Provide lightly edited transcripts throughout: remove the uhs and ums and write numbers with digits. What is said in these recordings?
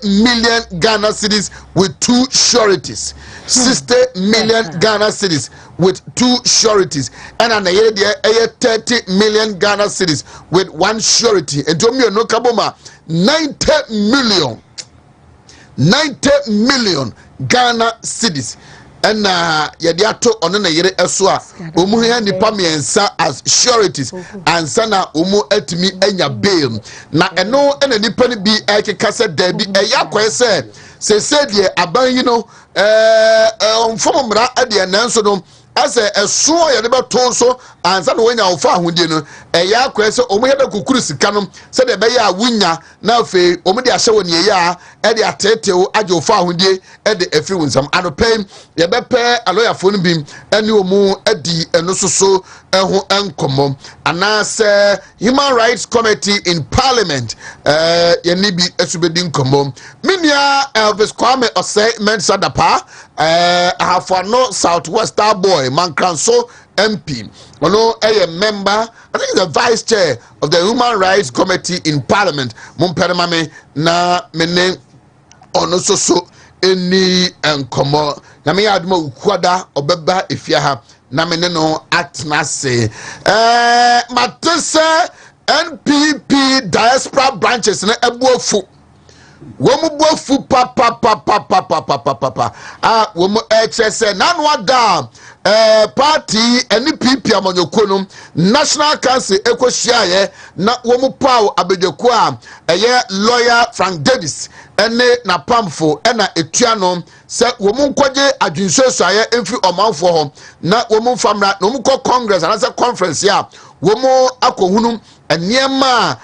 million Ghana cedis with 2 sureties. 60 million Ghana cedis with 2 sureties. And an 30 million Ghana cedis with 1 surety. And to me, no kaboma 90 million Ghana cedis. And yadiato onena yere eswa omu ya nipa miensa as sureties and sana omu etimi enya bail na eno ena nipa ni bi ekeka se dabi eya kwese se die aban yi no onfom mra ade nanso no ase eso ya de beto so ansa no wenya ofa ahudie no eya kwese omu ya be kukuru sika no se de be ya wunya na afi omu de ahye woni ya e de atetewo age ofa ahudie e de afiri wunsam anopen ye be pe aloya fo no bim ene omu adi eno soso eho enkomo anase Human Rights Committee in Parliament ye ni bi esubedi nkomo minia Elvis Kwame Osei Mensah Dapa Ahafano Southwestern boy Mankranso MP ono a member, I think the vice chair of the Human Rights Committee in Parliament mumpermame na mene ono soso eni enkomo na me aduma ukwada obeba efia ha na mene no atnase matese NPP diaspora branches na ebuofu womu bofu papa womu HSN nanwada party NPP amanyoko no National Council ekwohia na womu paw abedweko a lawyer Frank Davis ene na pamfo ena etua no se womu nkwaje adwinsoso aye emfi omanfo ho na womu famra na womu congress anase conference ya womu akohunu eniema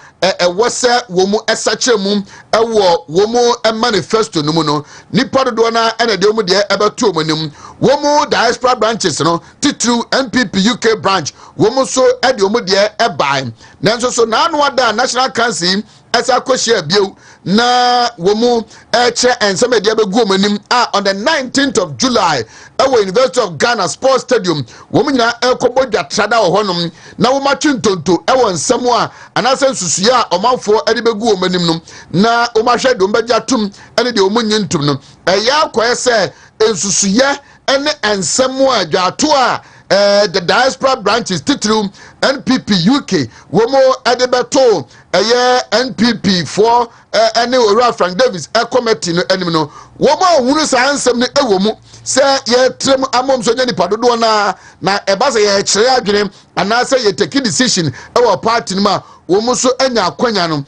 wose womu esachemu ewo womu manifesto no mu no nipa dodo na ena de womu de ebeto omanim womu diaspora branches no titru NPP UK branch womu so ede womu de ebai nanso so na anu ada National Council esa kwhia bio na womu eche enseme de abegu omanim on the 19th of July ewo University of Ghana Sports Stadium womu nyina ekobodwa trada wo honom na wo matwintonto ewo nsemo a anase nsusu ya omanfo ade begu omanim no na o mahwe do mbagya tum ene de omunyi ntum no eya kwese ensusuye ene ensemo a dwato a the diaspora branches titru NPP UK womo edebeto NPP for ene ora Frank Davis committee no enim no womo hunu sansem no ewomu se ye trem amom so nyani padodo na eba se ye kire adwene anase ye take decision ewo party no ma womu so anya akwanya no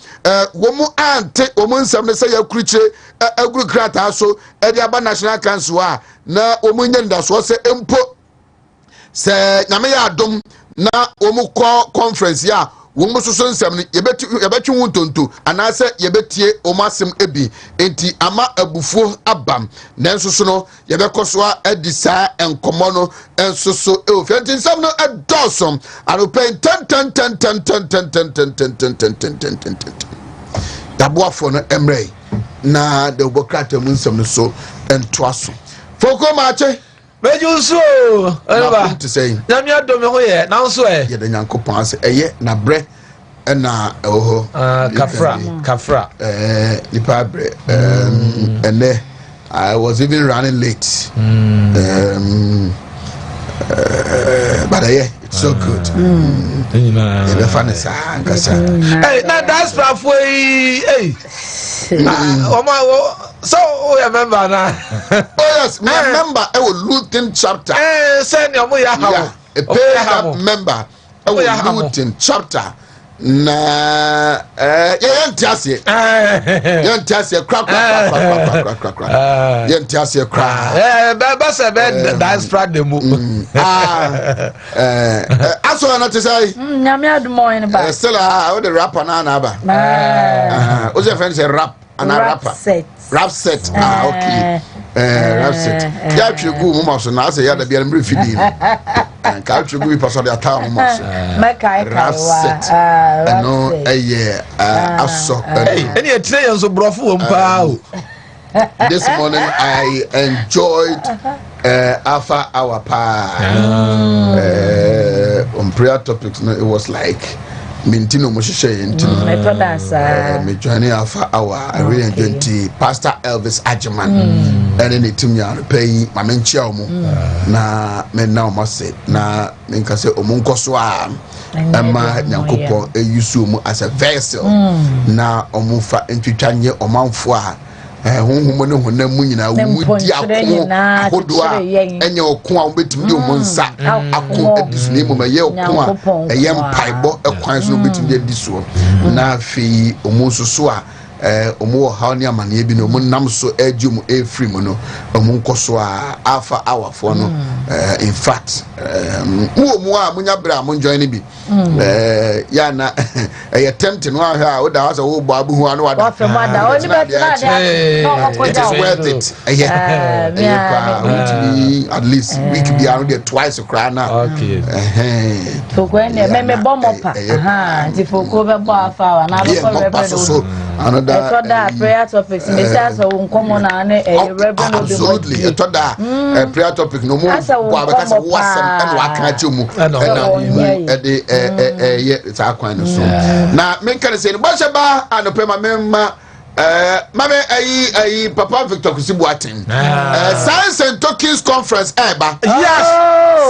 womu ante womu nsem no se ye kurichire aguru krata so ede aba National Council a na womu nyanda so se empo se nyame ya adom na womu conference ya womu so nsem no yebetwi wuntonto anase yebetie omasem ebi enti ama abufuo abam nanso so no yebekoso adisa enkomo no enso so ofenti nsem no edosom anopen 10 daboafo no emre na de obokrata mu nsem no so entoaso foko mache Mejuso, Oheneba. Nyame adome ho ye, nanso ye de Nyankopon ase eye na bre na oho. Kafra. Nipa bre. Ene I was even running late. But it's so good. Be fun sa nkasa. Hey, na diaspora for hey. So we remember now. Oh yes, me remember I will Luton chapter. Send your boy a member I will Luton chapter. Na yentiase crack yentiase crack baba se be diaspora demo aso na te say nyame adumo en ba still how the rapper na ba o je friend say rap and rapper rap set okay rap set ya twegu mo so na say ya da bia mbre fidi ka twegu bi paso de ata mo so rap set no aso any etre yan so brofo wo mpa o. This morning I enjoyed Alpha Hour Pa on prayer topics. No, it was like Mintino Moshe Intino. Me joining Alpha Hour. I really enjoy Pastor Elvis Ajiman. And then it me pay my menchiamu. Na men now must say na minkase omunkoswa. Emma Nyankopo Yusumu as a vessel. Na omufa entwitwanye omanfo honhomo ne honam nyina wudi akodoa enye okon a obetim de omonsa akon adisune mo maye okon a eye mpaibo ekwan so obetim de adiso na afi omonsoso a omo ha ne amane bi no mo nam so ajumu efri mu no omo nkoso a afa awafo no in fact mo a munya bra mo join bi ya na tempting no ha o da wasa wo bo abu hu anu wada wa fe mada o ni betina dia no ko ja worth it at least week be around there twice across now okay foko ne me bombo pa ti foko be bo afa na be ko reverend another prayer topics me say so nkomo na ne reverend absolutely prayer topic no more bo because wasam and wa kan ajumu it's our kind of so now men can say no ba anope ma memma mame ayi papa Victor Kusibuatin Signs and Tokens Conference yes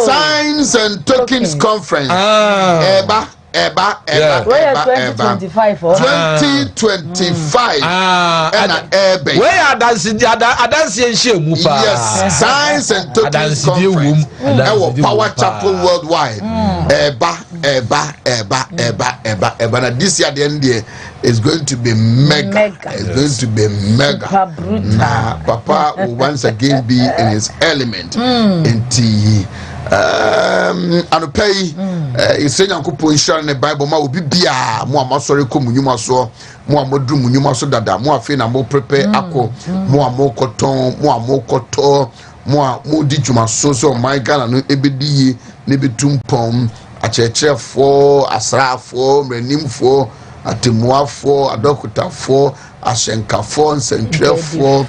Signs and Tokens Conference Eba 2025 and Ebe where adansi enhemu pa yes Signs and Tokens Conference our Power Chapel Worldwide Eba na this year the end there is going to be mega. It's going to be mega. Nah, Papa will once again be in his element. Inti anopay isenya nkopo inshallah ne Bible ma obi bia mo amasore ko munyuma so mo amodru munyuma so dada mo afi na mo prepare akọ mo amokoton mo amokoto mo di juma so my God no ebediye ne betumpom achechefo asrafo mrenimfo atemuafo adokutafo ashenkafo nsentwefo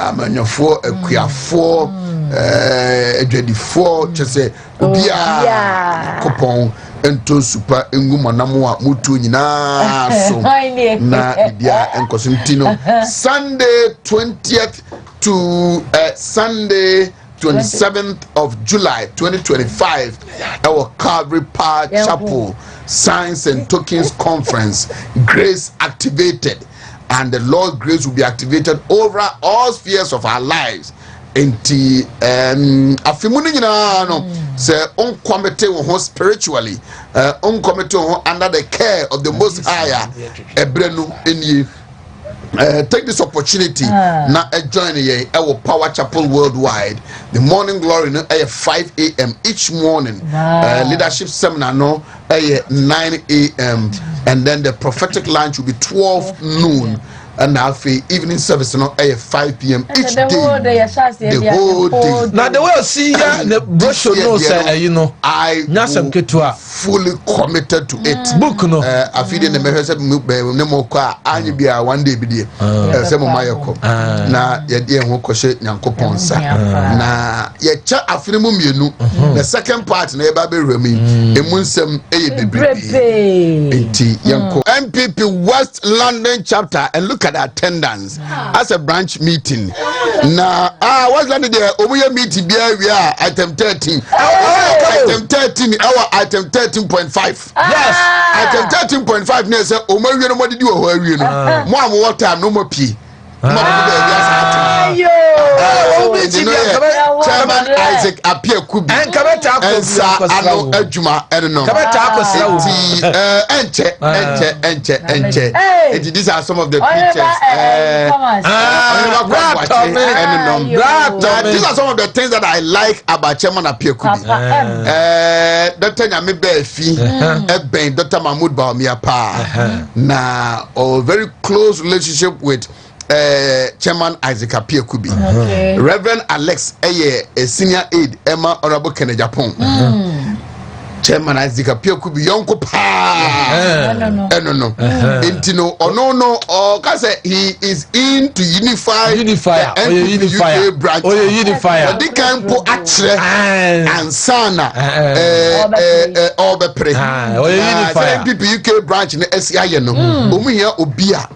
amanyofo akuafo edwadifo chese obia kopon ento super engumanamo a mutu nyina so na bia enkosintino Sunday 20th to Sunday 27th of July 2025 our Calvary Park Chapel Signs and Tokens Conference Grace activated, and the Lord's grace will be activated over all spheres of our lives. Enti afimuni nyina no say uncommit wo spiritually uncommit wo under the care of the Most Higher ebrenu eni take this opportunity now join our Power Chapel Worldwide. The morning glory no 5 a.m. each morning. Leadership seminar no 9 a.m. and then the prophetic lunch will be 12 noon. And now for evening service no 5 p.m. each day. The whole day. Now the way I see ya the brochure no say you know I fully committed to it. Book no. I feel in the message no more car any be one day be there. Say mo mayeko. Na ye dey ho kɔhye Nyankopɔn sa. Na ye cha afiri mu mienu. The second part na e ba be remi. Emu nsɛm eye bebrebe. Enti yenko MPP West London chapter and look at the attendance as a branch meeting. Now, what's that there? Omuya meeting there we are item 13. Item 13 our item 13.5. Yes. Item 13.5 near say Omuya no more did you or you know. More time no more P. Chairman Isaac appear could be and ano adwuma eno enche these are some of the pictures these are some of the things that I like about Chairman appear could be Dr. Nyame Befi eben Dr. Mahmoud Baumia pa na a very close relationship with Chairman Isaac Apia Kubi. Reverend Alex a senior aide Emma Honorable Kennedy Japan. chairman Isaac Apia could be yonko pa no intino ono or kase he is in to unify unifier branch unifier the campo atre and sana obepre unifier MPP UK branch ne SIA no omu here obia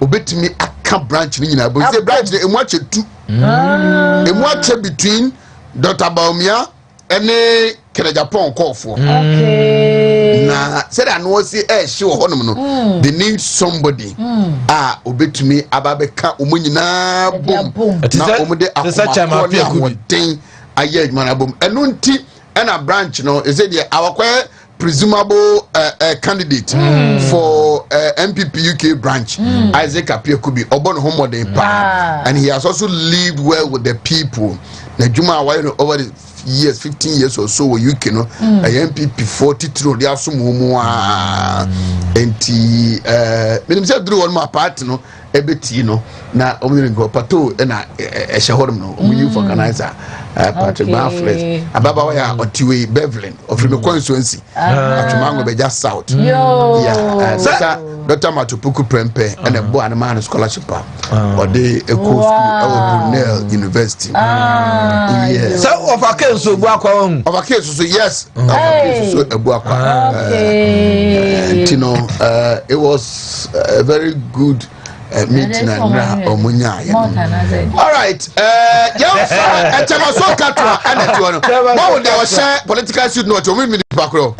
obetimi aka branch ni nyina but say branch ne emu ache tu emu ache between Dr. Baumia and Kenya Japan call for. Okay. Na said I know see sure honom they need somebody. Obey to me ababeka umunyina boom. Na omude akoma thing aye man boom. Enunti and a branch no is it our presumable candidate for MPP UK branch Isaac Apia could be Obon Homo de and he has also lived well with the people. Na Juma over the years 15 years or so UK no MPP 43 they assume homo enti menim say do one more part no ebeti no na omuni go pato na ehyehodom no omu for organizer Patrick Manfred ababa wa ya otiwe Beverly of the constituency atumango beja south sasa Dr. Matupuku Prempe and a boy and man scholarship or the Eco School of Brunel University. Yes. So of a case so of a case so yes you know it was a very good meeting and omunya. All right. Etemaso katwa anetwa no. Mo de o share political suit no to me bakro.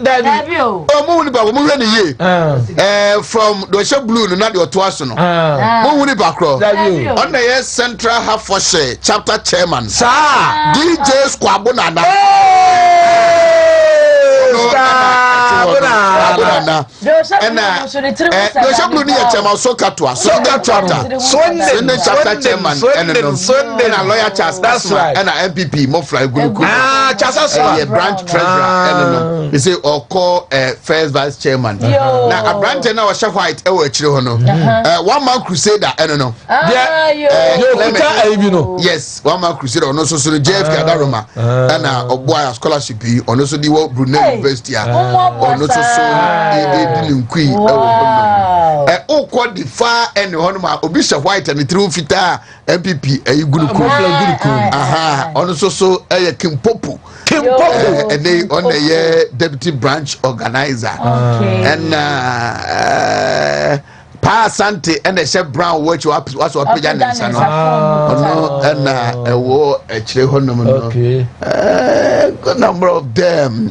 Mo ni ba mo hwe ne ye. From the share blue no na de oto aso no. Mo ni bakro. On the yes Central Hertfordshire chapter chairman. Sir DJ Squabo Nana. Blue near Chama Sokatwa, Sunday chapter chairman, and a lawyer Charles. That's right. And a MPP, Mofla Guluku. A branch treasurer. They say or call first vice chairman. Now a branch and our chef white, one man crusader, I don't know. Yes, one man crusader, and also JF Kadaroma, and a boy scholarship, on also the Brunel University. Or not so didn't queen. Oh, quite the far and Honoma, Obisha White and the true fita MPP, a good aha, also so a Kim Popu, and they on the year deputy branch organizer, and Pa Sante and the Chef Brown, which was what Pijan and a war a Chehonum. Good number of them.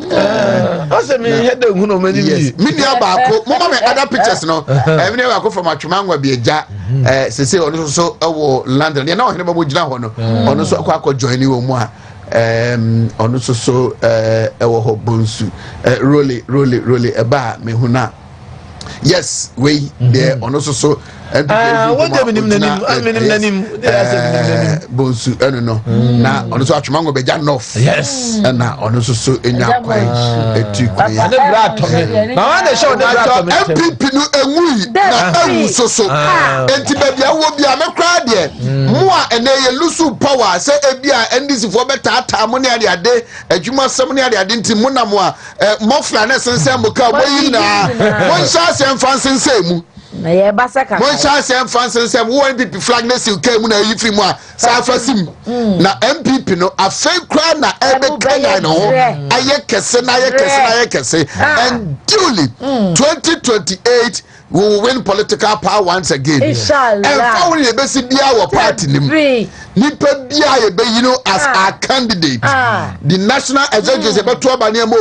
What's the meaning? Media Bako, Mama, other pictures. No, I never go from a Chumango be a jack. Say, also, London. You know, I never would down on also Quaco join you more. On also so our Bonsu, really a bar, Mehuna. Yes, we there on also so what Bonsu, I don't know. Now on also Chumango Bejanov. Yes, and now on also so in your quay. Now they show that MPP no so and Tibia will be a crowd there. More and they lose power. Say Ebia and this for better harmony at their day. A Juma Samony at their dinty Munamwa, Moflanes and Samuka. One chance and Francis Semu. One chance and Francis and one people flag next you came when you free more. Safasim. Now MPP no a fake crowd na every Kenya no. Ayekese and duly 2028 we will win political power once again. Inshallah. And finally, the best be our party. Nipa be you know as our candidate. The national executive about to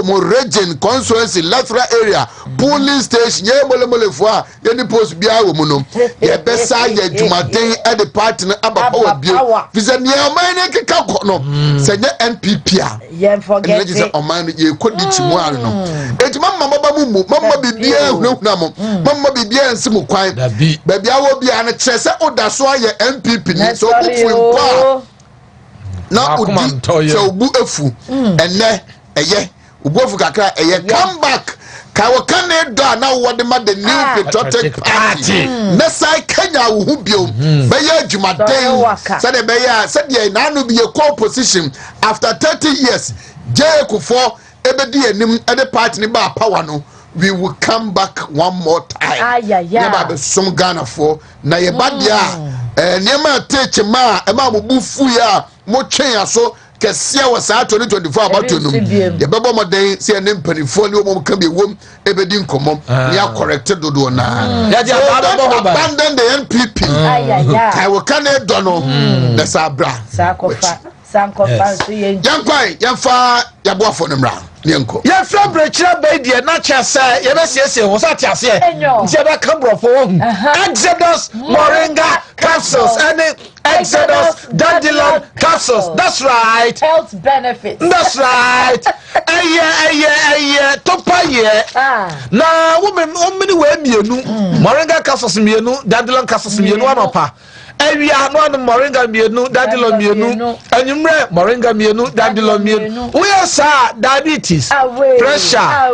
more region constituency Lathra area polling station. Ye mole fwa. Ye ni post be our muno. Ye besa ye jumaden at the party about power bio. Visa ni amane keka kono. Senye NPP. Ye forget it. Amane ye could be chimwa no. Eti mama babu mama bibia no mama bibia nsimu kwan baby awo bia na kyerese odaso aye MPP ni so obufu mpa na odi so obu efu ene eye obufu kakra eye come back ka wo kan do na wo de ma the new patriotic party na sai Kenya wo hu bio be ya adwumaden said be ya said ye na no be a co position after 30 years Jekufo ebedi enim ede party ni ba power no we will come back one more time never be some Ghana for na ye badia niema teach ma e ma bobu fu ya mo twen aso kese wa sa 2024 about no ye bebo moden se ne mpanifo ne mo kan be wom ebedi nkomom ya corrected dodo na ya dia abandon the NPP kai wo kan e do no na sa bra sa kofa sankofa so ye yankwai yamfa yaboafo no mra nenko ya fra brechira baidie na chese ye be siesie wo sa tiase nti be kambrofo wo Exodus moringa capsules and Exodus dandelion capsules. That's right. Health benefits. That's right. Topa ye. Na women many way mienu. Moringa capsules mienu, dandelion capsules mienu anopa. Ewia no an moringa mienu, dandelion mienu. Enyumre moringa mienu, dandelion mienu. We are diabetes, pressure,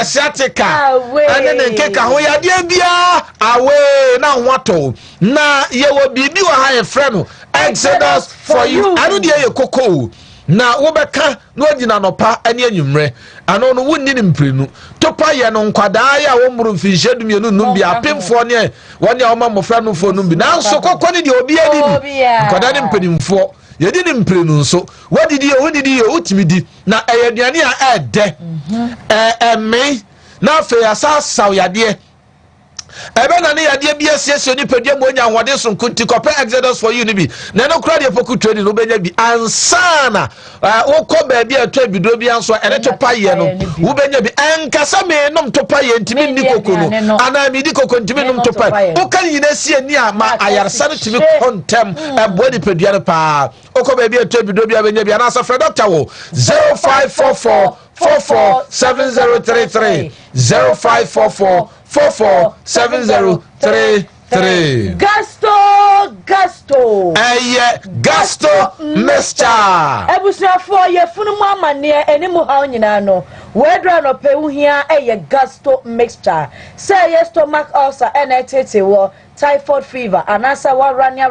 sciatica. And then keka ho ya dia bia awe na wato. Na ye wo bibi wa ha friend Exodus for you. Anu de ye koko. Na wo beka no agina no pa ane anwumre. Ano no wonni ni mprenu. Topa ye no nkwada ya wo muru mfinhyedu mienu num bia pemfo ne woni a wo ma mofra no fo num bi. Na nso koko ne de obi adi ni. Nkwada ne mpenimfo. Ye di ni mprenu nso. Wadidi ye wonidi ye utimidi. Na eyaduane a ede. Me na fe asa sawyade. Ebe na ne yade bia siesie ni pedua mo nya hode so nkunti kope Exodus for you ni bi na no kra de poku training no benya bi ansana wo ko ba bia atwa bido bia nso ene to paye no wo benya bi enkasa me nom to paye ntimi ni kokoro ana mi di kokoro ntimi nom to paye wo kan yina sie ni ama ayarsa no timi kontem ebo ni pedua no pa wo ko ba bia atwa bido bia benya bi ana sa fre doctor wo 0544 447033 0544 447033 Gasto Gasto mixture ebusia for ye funu mu amane eni mu ha nyina no wedra no pe uhia Gasto mixture say ye stomach ulcer enetete wo typhoid fever anasa wa rania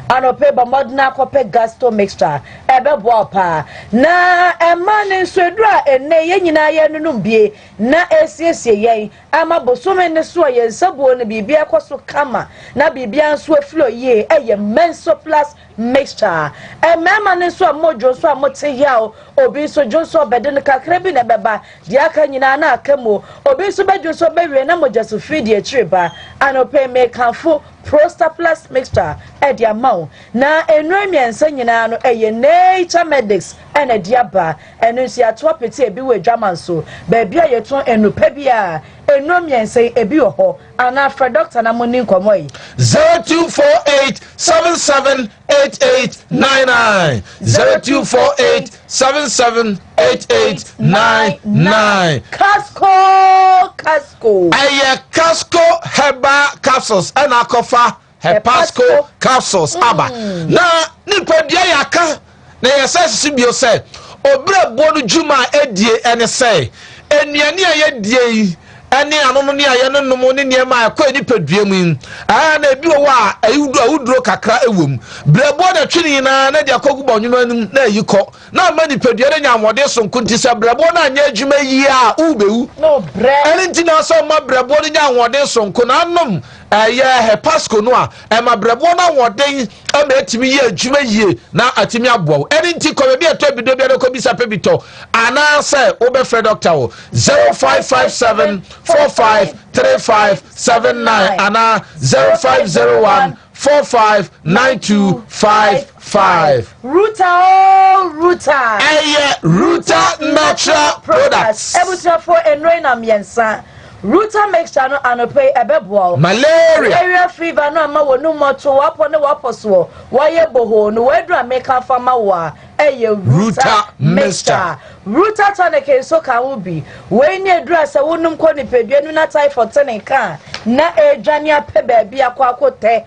anope ba modna kope Gasto mixture ebe bo pa na emane swedra ene ye nyina ye nunum bie na esiesie ye ama bosome ne so ye nsabo ne bibia ekoso kama na bibia nso aflo ye menso plus mixture mema ne so mojo so amote yawo obi so jonso bede ne kakra bi ne beba dia ka nyina na akamo obi so bejo so bewe na moja so feed ye triba anope me kanfo Prosta Plus mixture dia maw na enremiensa nyina no nature medics ene diaba eno si ato pete ebi we dwaman so ba bia yeton enupa bia enremiensa ebi ho ana fra doctor na moni nkomo yi 0248778899 0248778899 Casco Casco Heba capsules ana kofa Hepasco capsules aba na nipadua yaka na yesese bio se obra bonu juma edie ene se enuane ayedie ene anono ne ayenenom ne niema akwa nipadua mu na ebi wo a awuduro kakra ewom brebo na twini na na dia kogu bonwunu anim na yiko na ma nipadua ne nyamode so nkunti se brebo na anya adwuma yi a ubewu no bre ene ntina so ma brebo ne nyamode so nko na anom Hepasco no a ema brebo na woden ama etimi ye adwuma yie na atimi abowo eni nti ko be ato bido bia ko bisa pebito ana say wo be free doctor wo 0557 453579 ana 0501 459255 Ruta Ruta natural products ebusa for enroina miensa Ruta mixture no anope ebebo malaria fever no ama wonu moto wapo ne waposo waye boho no wedra meka fama wa Ruta mixture Ruta tonic so ka ubi we ni edra se wonum ko ni pedua nu na typhoid tonic ka na edwane ape baabi akwa akote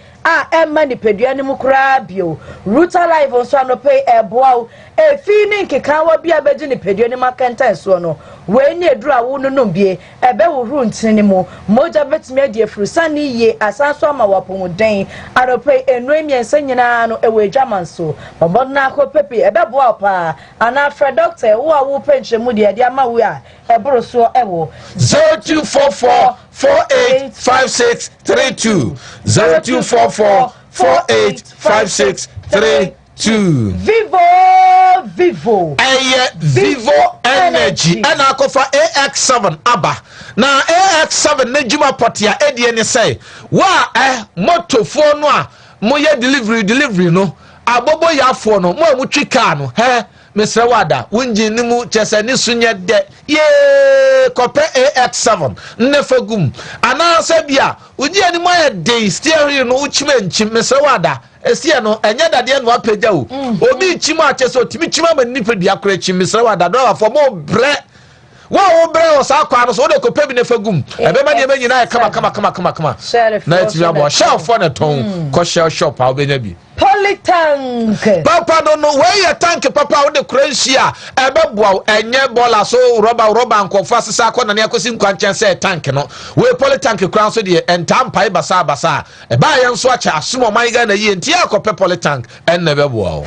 emma nipadua ne mu kura bio ruta live nso anope eboa efi ni nkeka wa bia beji nipadua ne makanta so no we ni eduru awu no bie ebe wo ru ntini mu moja betimi adi afrusa ni ye asanso ama wapomuden anope enu emiensa nyina no ewe dwamanso bobo na akopepe ebe boa pa ana fra doctor wo awu penche mu de ama we a eboro so ewo 0244 485632 0244 485632 Vivo Vivo Energy and akofa AX7 aba na AX7 ne juma potia edie ne say wa moto phone no a moye delivery no abobo ya phone no mo amutwi car no Mr. Wada, Winji Nimu Chesani Sunya de ye Cope AX7 Nefagum. Ana Sabia, Uji any more day steering no Uchmen Chim Mr. Wada, Estiano, and yet at the end of Pedro. Obi Chima Cheso, Timichima and Nipple Diacre, Mr. Wada, for more bread. Wow, bro, Sakano, so they could pay me for gum. Everybody, come. Sheriff, night you shell for a tone, Coshell shop, I'll be nebi. Polytank. Papa don't know where your tank, Papa, with the Croatia, a bubble, and your bola, so rubber, and confess Sakon and Yakosim Quanchen say tank, no. We Polytank crown so dear and Tampa Basa, a buy and swatch, a small my gun a year, and Tiaco Polytank, and never wow.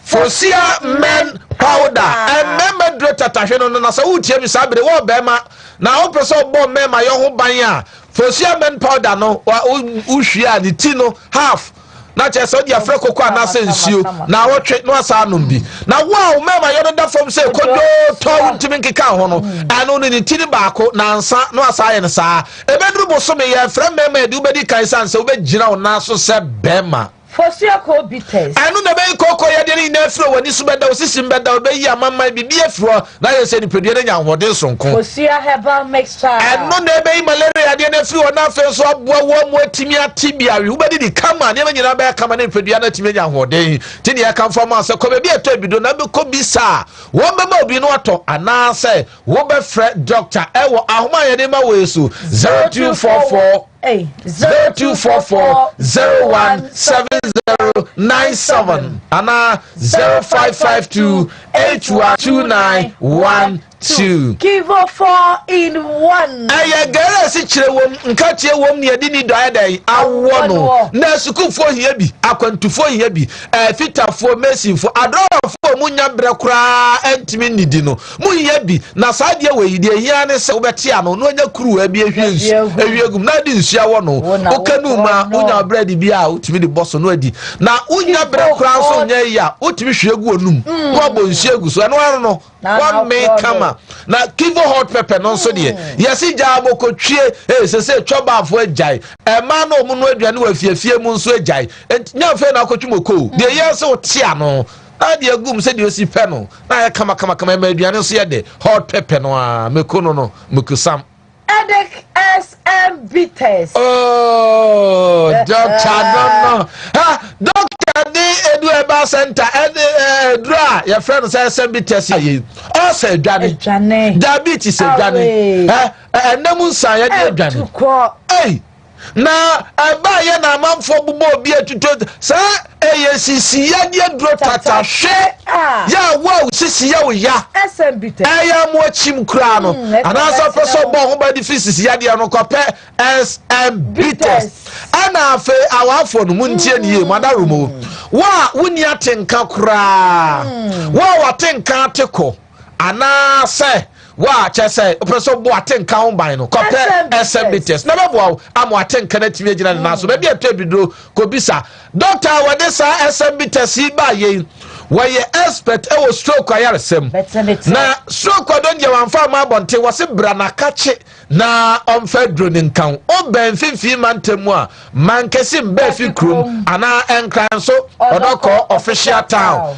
Fosia men powder and member director tashono na so utie mi sabre wo bema na o person bo mema yo ho ban Fosia men powder no uhwia ni ti no half na che so dia frekoko ana sensio na wo twe no asa anom bi na wo mema yo no da from say kodo to ntimi nkeka ho no anu ni ti ni baako na ansa no asa ye ne saa ebedru boso me ye frem mema edu bedi kan sanse wo be gina wo na so se bema Fosia ko bites. Anu na be koko ya de ni na fro wani so beda osisim beda be yi amama bibi afro na ye se ni pedua nya hode sonko. Fosia herbal mixture. Anu na be yi malaria de na fro na fe so aboa wo mu atimi atibia wi ubedi di kama ne nyina be kama ne pedua na timi nya hode ti ne ya kan fo ma se ko be bi eto ebido na be ko bi sa wo be ma obi no ato ana se wo be fre doctor e wo ahoma ye ne ma we so 0244 0244 017097 Anna 0552 812912 Give 4-in-1. Aya gara si chire wom nka tie wom ne adi ni doa dai awo no na sukufo hia bi akwantufo hia bi fitafo mesifo adorafo munya bre kura entimi nidi no mu hia bi na saade we yidi hia ne se wobete ano no nya kuru abi ewiegum na di nsua wo no okanu ma unya bread bi a utimi di bosso no adi na unya bre kura so nya ya utimi hwegu onum wo bo nsuegu so eno no one may come na kivo hot pepper no so de yesi jaabo ko twie se choba afo ajai e ma no mu no aduane wa fiefie mu nso ajai nya fe na akotwumoko de yesi otia no ade agum se de osi pe no na ya kama ma aduane so ye de hot pepper no a mekono no mekusam Edek SMB test. Oh, doctor no. Doctor di edu eba center edra your friend say SMB test ye. O say dwane. Diabetes say dwane. Enamu nsan ye de dwane. Hey. Na aba ye na amamfo bubo obi atuto sa eyesisi ya de dro tata hwe ya wow sisi ya wo ya SMB test eya mo chim kura no anasa person bo ho ba di fisisi ya de no kope SMB test ana afa awafo no muntie ne ye madarumo wa wuni atenka kura wa watenka ateko ana se wa chese opreso bo atenka ho ban no kope SMB test na bebo amo atenka na timi agina na so be bia to bidro ko bisa doctor wade sa SMB test ba ye waye expert e wo stroke ayaresem na stroke don je wanfa ma bonte wose bra na kache na omfa drone nkan o ben finfi mantemu a mankesim be fi krom ana enkran so odoko official town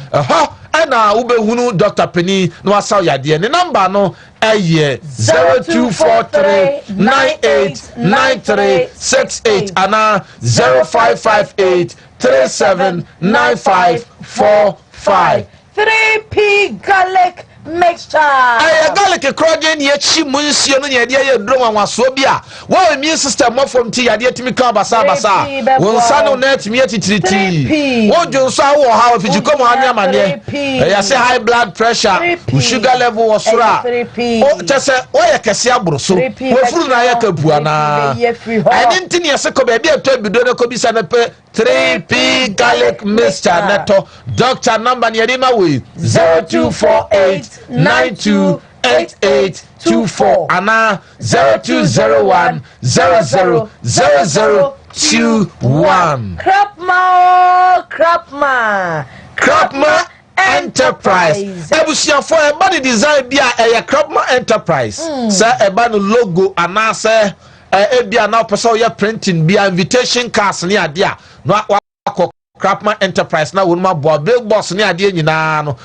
ana ubehunu Dr. Penny no asaw yade ne number no eye 0243989368 ana 0558379545 3P garlic mixture. I garlic a crogen yet she munsi no ye dia drum and wasobia. Wo immune system mo from tea ade timi ka basa basa. Won sa no net mi atitiriti. Wo jonso awo how if you come on amane. Ya say high blood pressure, sugar level was sura. O tese o ye kese abro so. Wo furu na ye kabua na. I didn't ya se ko be bia to bido na ko bisa na pe 3P garlic mixture neto. Doctor number ni ade ma we 0248 928824 and 0201 000021. Crapma Enterprise. Ebusia for a body design bia a Crapma Enterprise. Sir a band logo and say a bia now person your printing bia invitation cards near dia. No Crapman Enterprise na wonma boa big boss ni ade nyina no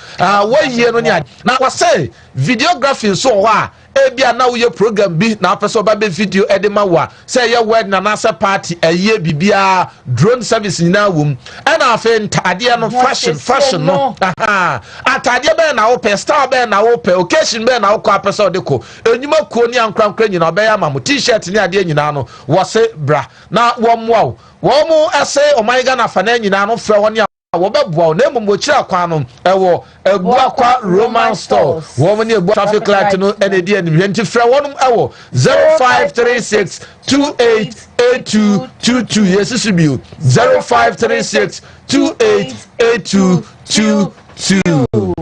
one year no ni ade na wa say videography so ho a bia na wo ye program bi na person ba be video edema wa say ye wed na nasa party eye bibia drone service nyina wom na afa ntade no fashion no atade be na wo pe star be na wo pe occasion be na wo kwa person de ko enyuma kuo ni ankrankra nyina be ya ma t-shirt ni ade nyina no wo se bra na wo mwa wo ese omaiga na fana nyina no frɛ woni a wo bɛboa na mmom kira kwa no ɛwɔ ebuakwa roman store wo mo ne ebu traffic light no ene di anim hwenti frɛ wonom ɛwɔ 0536 288222 yesisu bio 0536 288222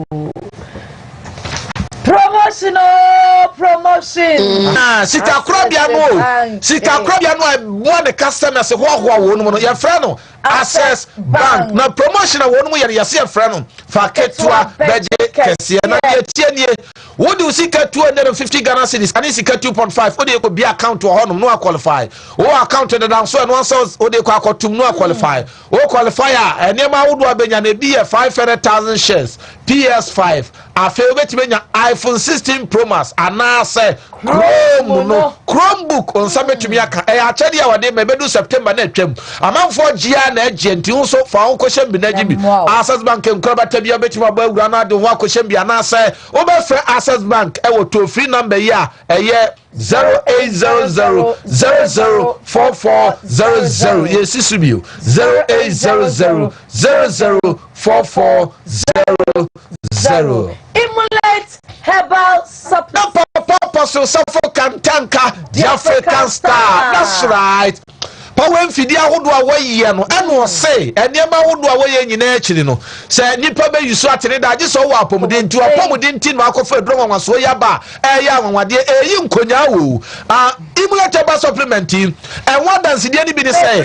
promotion sika krobia no one the customers ho wo no your friend no access bank na promotion na wonu ye yase friend no fa ketua beje kese na ye tienie wo do sika 250 Ghana cedis ani sika 2.5 wo de ko bi account wo no no qualify wo account de dan so no so wo de ko akotum no qualify wo qualifier enema wo do abenya na bi 500,000 shares PS5 afi obetibenya iPhone 16 Pro Max anase Chromebook on sabetumi aka achede ya wade mebedu September na atwam amanfo gia na agenti nso fa wo kohyem bi na gibi Access Bank enkrabata bia betima ba awura na de ho akohyem bi anase obefre Access Bank e wo toll free number ya eye 0800004400 yes isubio 0800004400 Emulate herbal supplement. Papa so Kantanka the African star. That's right. Power mfidi ahodo a wayiye no eno say enema ahodo a waye nyina akiri no se nipa be yusu atene da age so wo apomuden tu apomuden tin ma akofa edro nwanso ya ba ya nwanwade eyi nkonya wo imulate herbal supplement e one dance die ni bi ni say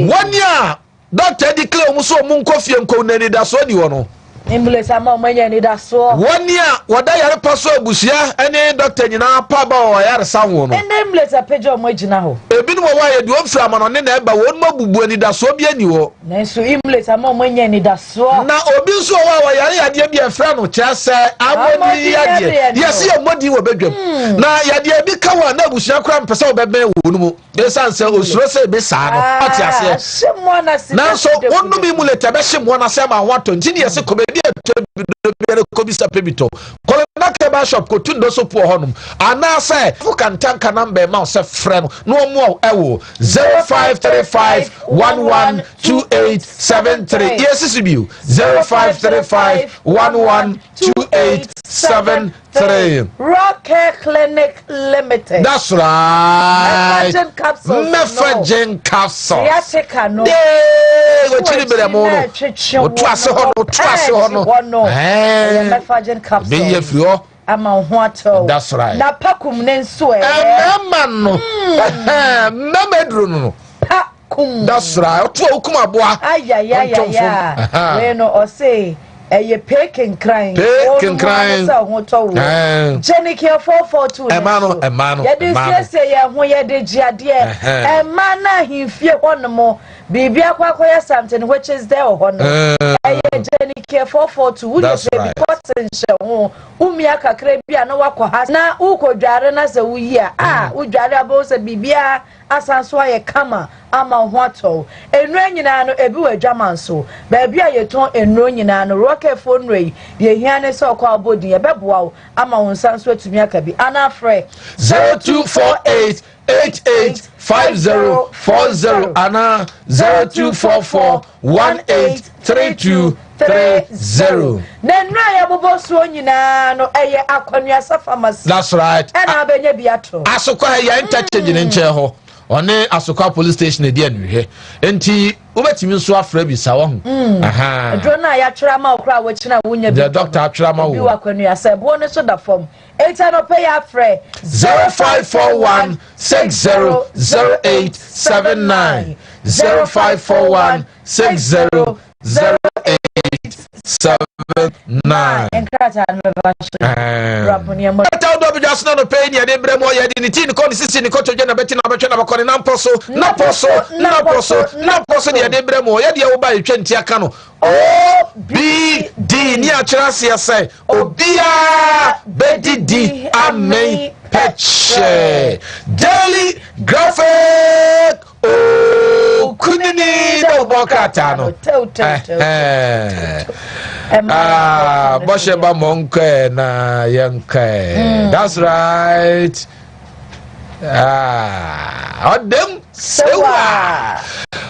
one year doctor declare mu so mu nkofie nko nani da so ni wo no Emulate ama omanya ni da so one year wada yare paso abusia ene doctor nyina pa ba o yare sanwo no ene emulate apejo mo agina ho ebinu wo wa ye du ofra ma no ne na eba won mabubu ani da so bia ni wo na so emulate ama omanya ni da so na obi so wa yare yade bia fra no chese amodi yade yes ye modi wo bedwam na yade bi ka wa na abusia kra mpesa wo bebe wo no mu esan se osuro se be sa no ati ase na so wonu bi emulate be hye na se ma wato ntini ye se ko Kobisa pebito. Kolona keba shop ko tundo so po honum. Ana say fu kan tanka number ma se friend no mo ewo 0535112873. Yes is you 0535112873. Rock Hair Clinic Limited. That's right. Mephagen capsule. Yatika no. Go chiri bele mo no. O twase hono. Mephagen capsule. Be ye fio. Ama ho ato. That's right. Na pakum ne nso no. Memedru no. Pakum. That's right. O to okum aboa. Aya. We no o say eye peking crying. Jenny care 442. Emano. Ye say ye ho ye de giade. Emana himfie honomo. Bibi akwakoya something which is there hono. Eye Jenny care 442. Wo dey be potential ho. Umi akakra bia na wakwa na ukodware na se wuyi a udware abo se bibia asanso aye kama ama ho ato enuro nyina no ebi wa adwaman so baabi a yeton enuro nyina no rocket phone rei ye hia ne se okwa abodin ye beboa wo ama wo nsan so atumi aka bi ana frɛ 0248 885040 ana 0244183230. Nenra ya bobo so nyina no eye akwanua pharmacy. That's right. Ena abenya biato. Asokwa ya interchange ne nche ho. One Asokwa police station e dia nhwe. Enti ubetimi nso afra bi sa wo ho. Aha. Drona ya twra ma okra wo kina wonya bi. The doctor twra ma wo. Bi wakwanua se bo ne so da form. Eta no pay ya frɛ 0541600879 0541600879. Enkrata no raponia mo. Eta do bi just no pay ni ade bremo ya di ni tin ko ni sisi ni ko toje na beti na betwe na bakɔ na mposo ni ade bremo ya de wo ba etwa ntia ka no OBD ni akyerɛ se yɛsɛ obia bedidi amen peche daily graphic kunini da bokata no boshe ba monke na yanke. That's right. Odem sewa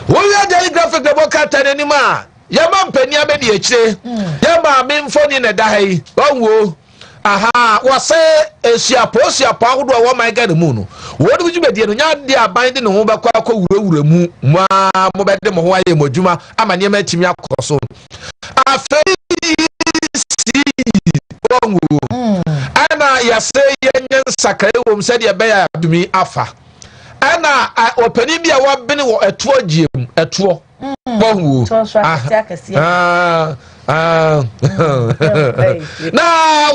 we are daily graphic da bokata n'anima yama mpani abedi ekire yama memfoni na dahai wanwo aha wase esiapo ahodo a wo man ga mu no wodi buju bedie no nya de aban de ne ho bakwa akowurawura mu mo bede mo ho aye modwuma amane ma atimi akoso afei wanwo ana yase yenyen sakare wom se de be ya dumi afa ana opani bia wo bene wo eto agiem eto wanwo na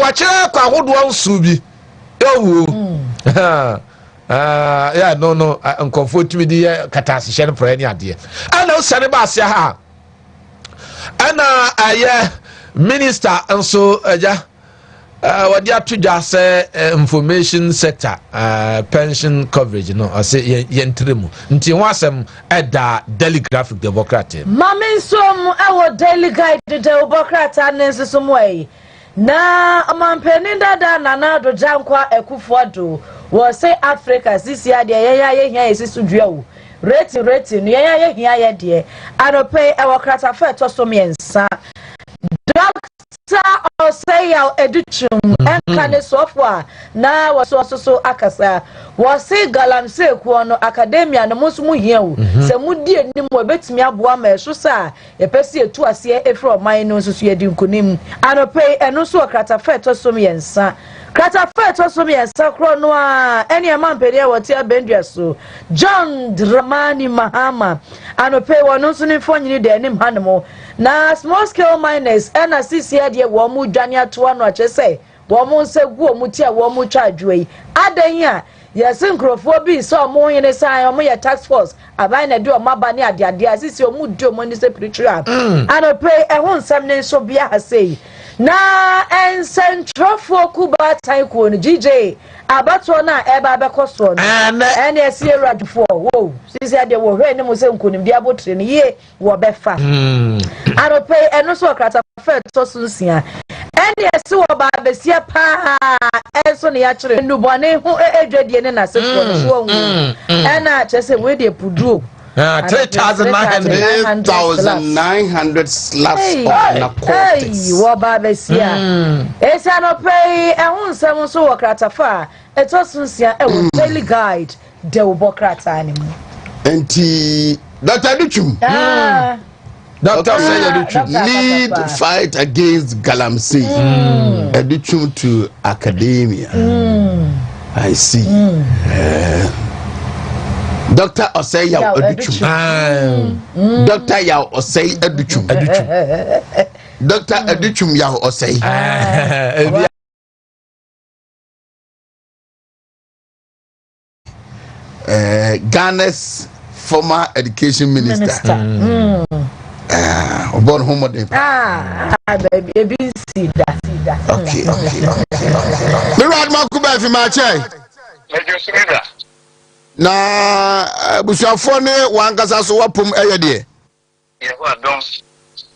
wachire kwa ahodo nsu bi ewu yeah no uncomfort me di katase hye no pra ni ade ana usane ba asia ha ana aye minister nso aja wadi atuja say information sector pension coverage no ase yentremu nti ho asem eda daily graphic democrat mame nsom ewo daily guide democrat anenso moyi na amampeni dada nana do jankwa ekufuado wo say Africa sisi ade ye hia yesisu duawo rating ye hia ye de anope ewo krata fa to so miensa Doctor Osaya Educhum enkane sofwa na waso akasa wose galamse ku no academia no musumu hiawo se mudi enim ebetimi aboa ma eso sa yepesi etu ase efro oman no nsusu yedi nkonim anope eno so krata fa to so miensa krata fa to so miensa kro no a ene amampede e wote abendua so John Dramani Mahama anope wono nso ne fonyini de enim hanemo na small scale miners ena sisi ade wo mu dwane ato no achese wo mu nse gu omuti a wo mu twa adwei adan a yesi nkrofo bi so mo yene sai mo ye tax force aban na de o maba ne ade asisi o mu di o mo ni se spiritual anope ehun nsam ne so bia ha sei na ensentrofo kuba taiko no GJ abato na eba abekoso no ene esi eradufo wo sisi ade wo hwe ne mo se nkonim bia botre ne ye wo befa anope eno so krata fa to sunsia ene esi wo ba besia pa enso ne ya kire ndubone hu edwadie ne na sefo no so wu ena chese we de puduo 3,900 slaps na cortex wo ba besia esa no pay ehun nsem so wo krata fa eto sunsia e wo daily guide de wo bokrata animu enti Dr. Educhum Dr. Educhum lead fight against galamsey Educhum to academia I see Dr. Osaya Educhum Dr. Yao Osei Educhum Dr. Educhum Yao Osei Ghana's former education minister Obon Homode baby sida okay Mirad Makuba fi ma chai na busuafo ne wankasa so wapom eye de ye ho adom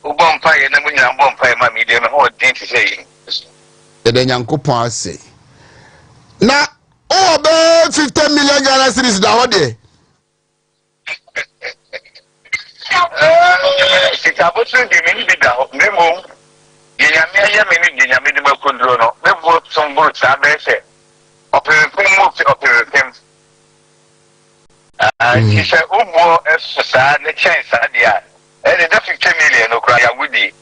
ubompa ye na munya bompa ye ma mi de me ho din ti sei ye de Nyankopon ase na o be 50 million Ghana cedis da ho de Sikabosu di mini bi da ho memo ye nyame aye mini di nyame de makondro no me vo somburu sa be se operepem mo operepem he said ubo sa ne chance adia e de 50 million no kra ya wudi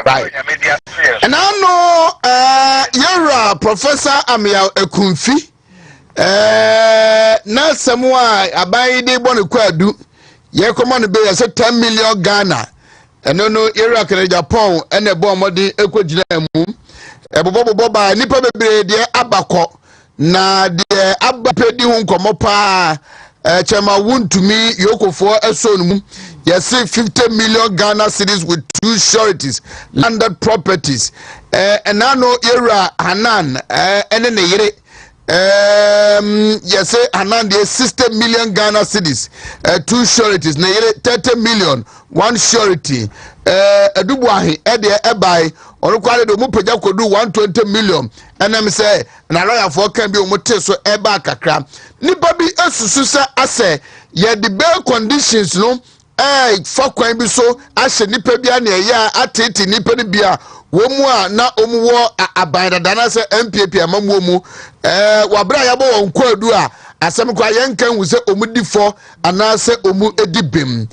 right and I know yara Professor Amia Ekunfi na samwa abai de bonu kwadu ye common be say 10 million Ghana eno no yara kere Japan ene bo modi ekogina mu ebobobo ba nipa bebre de abakọ na de abapedi hu nkomo pa chema Wontumi yokofo esonum yes 50 million Ghana cedis with 2 sureties landed properties and I know era Hanan ene ne yere yes Hanan de 60 million Ghana cedis 2 sureties ne yere 30 million 1 surety edubuahi ede ebai onu kwale do mu peja kodu 120 million enem say na lawyer for kan bi o mote so eba kakra nipa bi esusu se ase ye the bail conditions no for kwan bi so ase nipa bi na ya atete nipa ni bia wo mu a na omuwo abandada na se MPP amamu mu wabra ya bo won kwadu a asem kwa yenkan wu se omudi fo ana se omu edibem.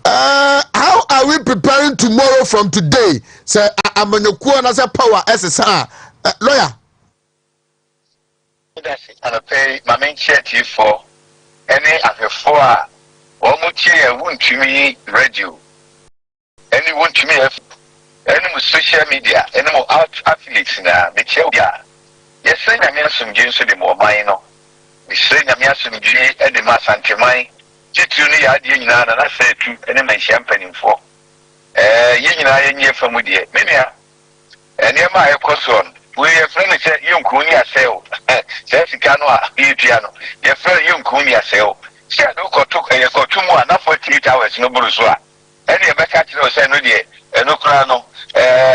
How are we preparing tomorrow from today? Say amanyokuo na say power SSR lawyer. That's it. And I pay my main charity for any of the four almost Wontumi radio. Any Wontumi any social media, any more affiliates na the chair. Yes, say na me asum jinso de mo no. Me say na me asum ji e de masantemai. Titu ni ya die nyina na say tu ene man champagne for. Ye nyina ye nye famu de. Me nea ene ma ye koson. We ye friend say yonku ni aseo. Say sika no a ye tua no. Ye friend yonku ni aseo. Say do koto ye koto mu a na 48 hours no buru so a. Ene ye beka kire o say no de eno kra no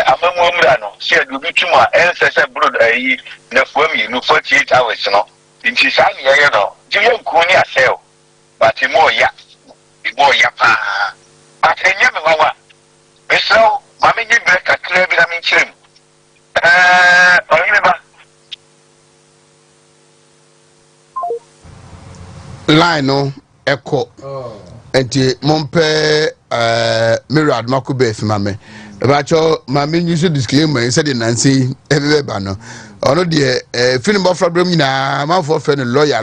amamu omra no. Say do bi tumu a ense say buru yi na fuami no 48 hours no. Inti sa ni ye no. Di yonku ni aseo. But more ya pa. But nyame wawa. Eso mama nyi break akra bi na me nkyerem. Oheneba. Line no echo. Enti mompe Mirad Makube fi mame. Ebacho mame nyi so disclaimer say the Nancy everybody no. Ono de film of problem nyina man for fe no lawyer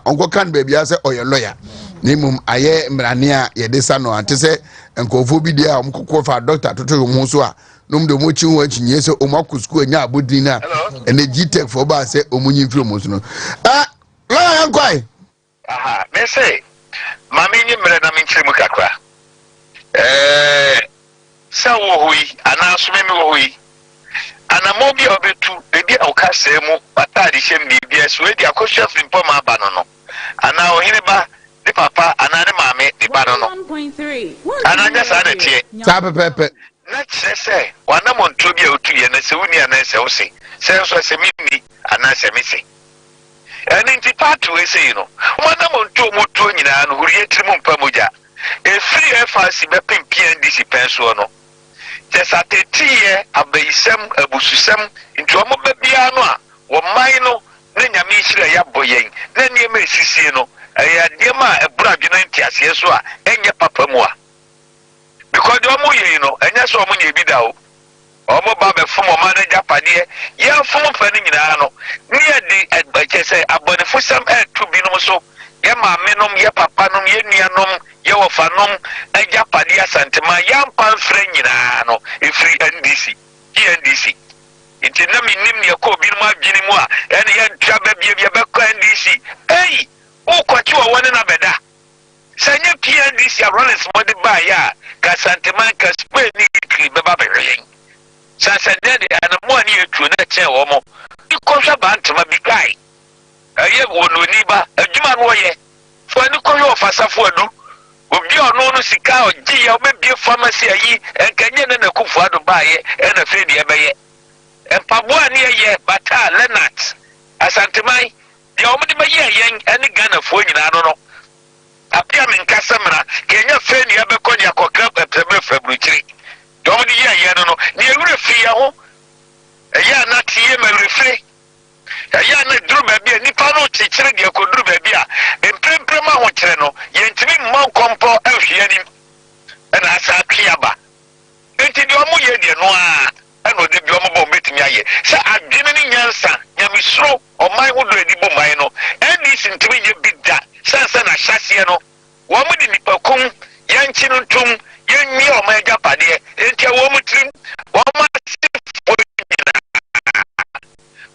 onko kan baby say oye lawyer nimum aye mrane a ye de sa no ante se enkofo bi de a omkokọ fa doctor toto mu so a nom de mo chi ho achinye se omakusku anya abodin na ene gtech for ba se omunyi film so no lawyer yankwai Aha me say mama nyi mre na me nkyeremu kakra sa wo hui ana so me wo hui ana mobi obetu ebi okase mu batadi shem bibia so edi akosha fimpo ma ba no ana Oheneba de papa ana ne mame de ba no 1.3 ana nya sa na tie sa pepepe na chese wana monto bia otu ye na se wuni ana se wo se so se mimi ana se mi se eni nti part we se no wana monto moto nyina no huriye trimu mpa moja e free efasi be pempia ndisi penso no Tesa tetie abayisem abususem nti omo bebia no a wo man no na nyame hira ya boyen na niema esisi no eya diema ebura dwena ntiase so a enye papa mu a because omo ye no enye so omo nye bi da o omo ba be fom omo na japade ye fom fa ni nyina no ne ye di agbache se abonefusem etu bi no so ye maame nom ye papa nom ye nuanom ye wofanom ajapade asantema yampa mfre nyina no efri NDC enti na minim ne ko bi no adwene mu a ene ye ntwa ba bia bia be ko NDC o kwachi wo woni na beda sanye PNDC Rollins mode ba ya ka santema ka Spain ni kri be ba behyen sasa dede ana mo ani etu na che wo mo ikosha ba ntama bi kai ɛyɛ Wontumi adwuma no yɛ fo ani kɔyɛ ɔfasafo adu obi ɔno no sika ɔgye ya obebie pharmacy ayi ɛnkanyɛ ne na kufu ado baayɛ ɛna fɛ deɛ bɛyɛ mpaboa ne yɛ bata Lenat asanteman deɛ ɔmo de bɛyɛ yɛn ɛne Ghanafoɔ nyinaa no apia me nkasa mra kenya fɛ ne yɛbɛkɔ ne akɔkra pɛpɛbɛ fabrukyiri deɛ ɔmo de yɛ yɛn no ne ewura fi yɛ ho ɛyɛ anatie ma refre ɛyɛ na duru baabi a nipa no kyekyere deɛ kɔduru baabi a mprempren ma ho kyerɛ no yɛntimi mmɔ nkɔmpɔ ahwe anim ɛna asa atwe aba enti deɛ ɔmo yɛ deɛ no a ɛna ɔde bi ɔmo bɔ ɔbɛtumi ayɛ sɛ adwene ne nyansa nyamesuro ɔman ho do adi bɔ man no NDC ntimi yɛ bi da sɛnsɛ na ahyɛseɛ no wɔn de nipakum yɛnkyi no ntom yɛnwie ɔman agyapadeɛ enti a wɔn tirim wɔn asefo nyinaa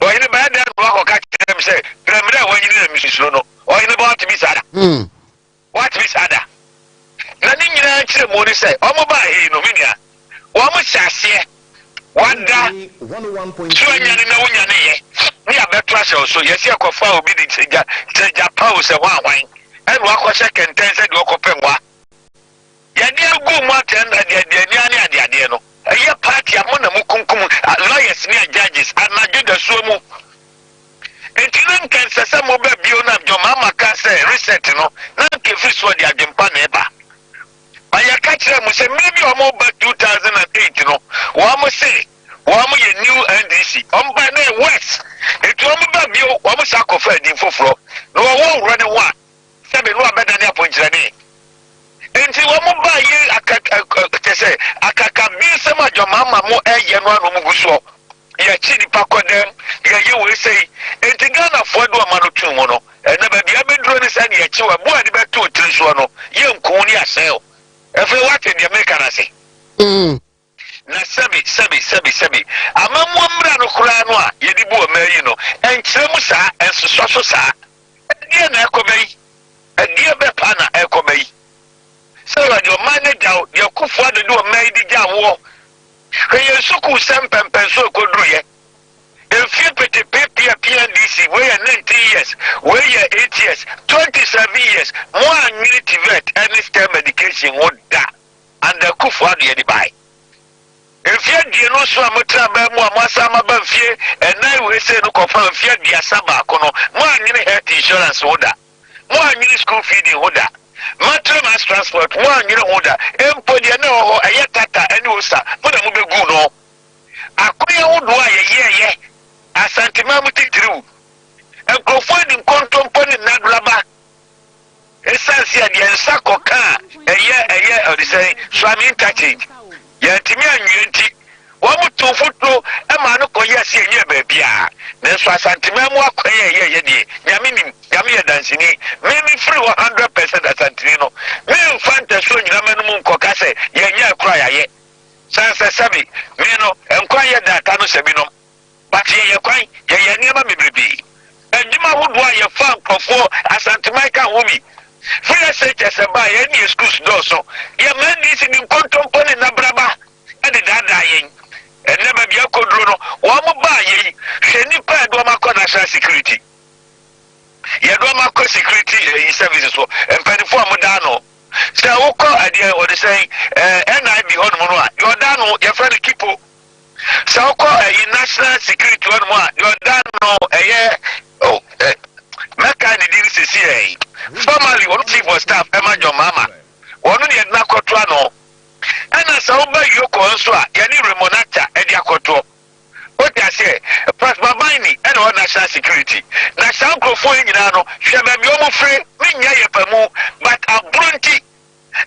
ɔyene bɛyɛ dɛ no akɔka kyerɛ m sɛ prɛmmerɛ a wɔanyini na mesusuro no ɔyene bɛ watemi saa da watemi saa da na ne nyinaa kyerɛ mu ne sɛ ɔmo baa hei no menua wɔmo hyɛ aseɛ wada so anyane na wonyane yɛ ne yɛbɛto ahyɛ wo so yɛsi akɔfa obi de kyɛgya pa wo sɛ ho ahwan ɛne wakɔhyɛ kɛntɛn sɛ deɛ ɔkɔpɛ mmoa yɛde agu mu atɛn adeadeania ne adeadeɛ no ɛyɛ party a mo na mo kunkum lawyers ne judges anadwo da so mu enti na nkansa sɛ mo ba bio na dwoma amaka sɛ reset no na nkefiri so de adwempa na ɛba ayɛ ka kyerɛ mo sɛ maybe ɔmo ba 2008 no wɔn se wɔn yɛ new NDC ɔmo ba na west enti ɔmo ba bio ɔmo sa akɔfa adi foforɔ na wɔwɔ wura ne ho a sɛbe no abɛda ne apɔnkyerɛne enti wɔn ba yɛ kyɛ akaka bi nsɛm adwama ama mo ɛyɛ no ano mu gu so yɛkyi nipa kɔdɛm yɛyɛ wei sɛi enti Ghanafoɔ de ɔma no tu mu no ɛna baabi abɛduro ne sɛ ne yɛkyi wɔ boa de bɛto tiri soɔ no yɛnku ne asɛe ɛfei wate deɛ meka no ase na sɛbi amammoa mmra no koraa no a yɛde bu ɔma yi no ɛnkyerɛ mu saa ɛnsosɔ so saa ɛdeɛ na ɛkɔba yi ɛdeɛ bɛpa na ɛkɔba yi sɛ wɔde ɔma ne gyaw deɛ Kufuor de ɔma yi de gya woɔ hwɛ sukuu sɛ mpɛmpɛn so ɛkɔduruyɛ mfie petepepia PNDC wɔyɛ 19 years wɔyɛ 8 years 27 years mo anwene TVET ɛne STEM medication ho da under Kufuor de yɛde bae mfie die no so a motra ba mu a moasa ma ba mfie ɛnan wei sɛ no kɔfa mfie aduasa baako no mo anwene health insurance ho da mo anwene school feeding ho da mass transport mo anwene ho da empo deɛ na wɔ hɔ ɛyɛ tata ɛne osa mo na mo bɛgu no akoyɛ ho do a yɛyɛyɛ asantema mu titiriw nkurɔfoɔ de nkontompo ne nnadoraba ɛsansi a deɛ nsa kɔka a ɛyɛ ɔde sɛ swami interchange yɛntimi anwie nti wɔn mo to foto ɛma no kɔyɛ se ɛnyɛ baabi a nanso asantema mu akɔyɛ ɛyɛ deɛ nyame yɛ dansini me free 100% asantini no me mfa ntaso nyinama no mu nkɔka sɛ yɛnyɛ akora yɛayɛ sansa sabi me no nkwan yɛ data no sabi no but yɛyɛ kwan yɛyɛ nneɛma bebrebe adwuma ahodoɔ a yɛfa nkɔfoɔ asantema ka ho bi free SHS ba yɛne schools dɔɔso yɛma NDC ne nkontompo ne nabraba ɛde daadaa yɛn ɛnɛ baabi akɔduro no wɔn mo baa yɛyi hwɛ nipa yɛde wɔn akɔ national security yɛde wɔn akɔ security services so mpanimfoɔ a mo daa no sɛ wokɔ adeɛ wɔde sɛn NIB hɔ nom no a deɛ ɔda no yɛfrɛ no kipo sɛ wokɔ national security hɔ nom a deɛ ɔda no ɛyɛ mɛka ne diri sisi yɛ formally wɔn chief of staff ɛma John Mama wɔn no yɛde n'akɔtoa no ɛna sɛ woba yoko nso a yɛne remonata ɛde akɔtoɔ wote aseɛ Prasbabaini ɛna wɔ national security na saa nkurɔfoɔ yi nyinaa no hwɛ baabi ɔmo firi menya yɛ pa mu but aboro nti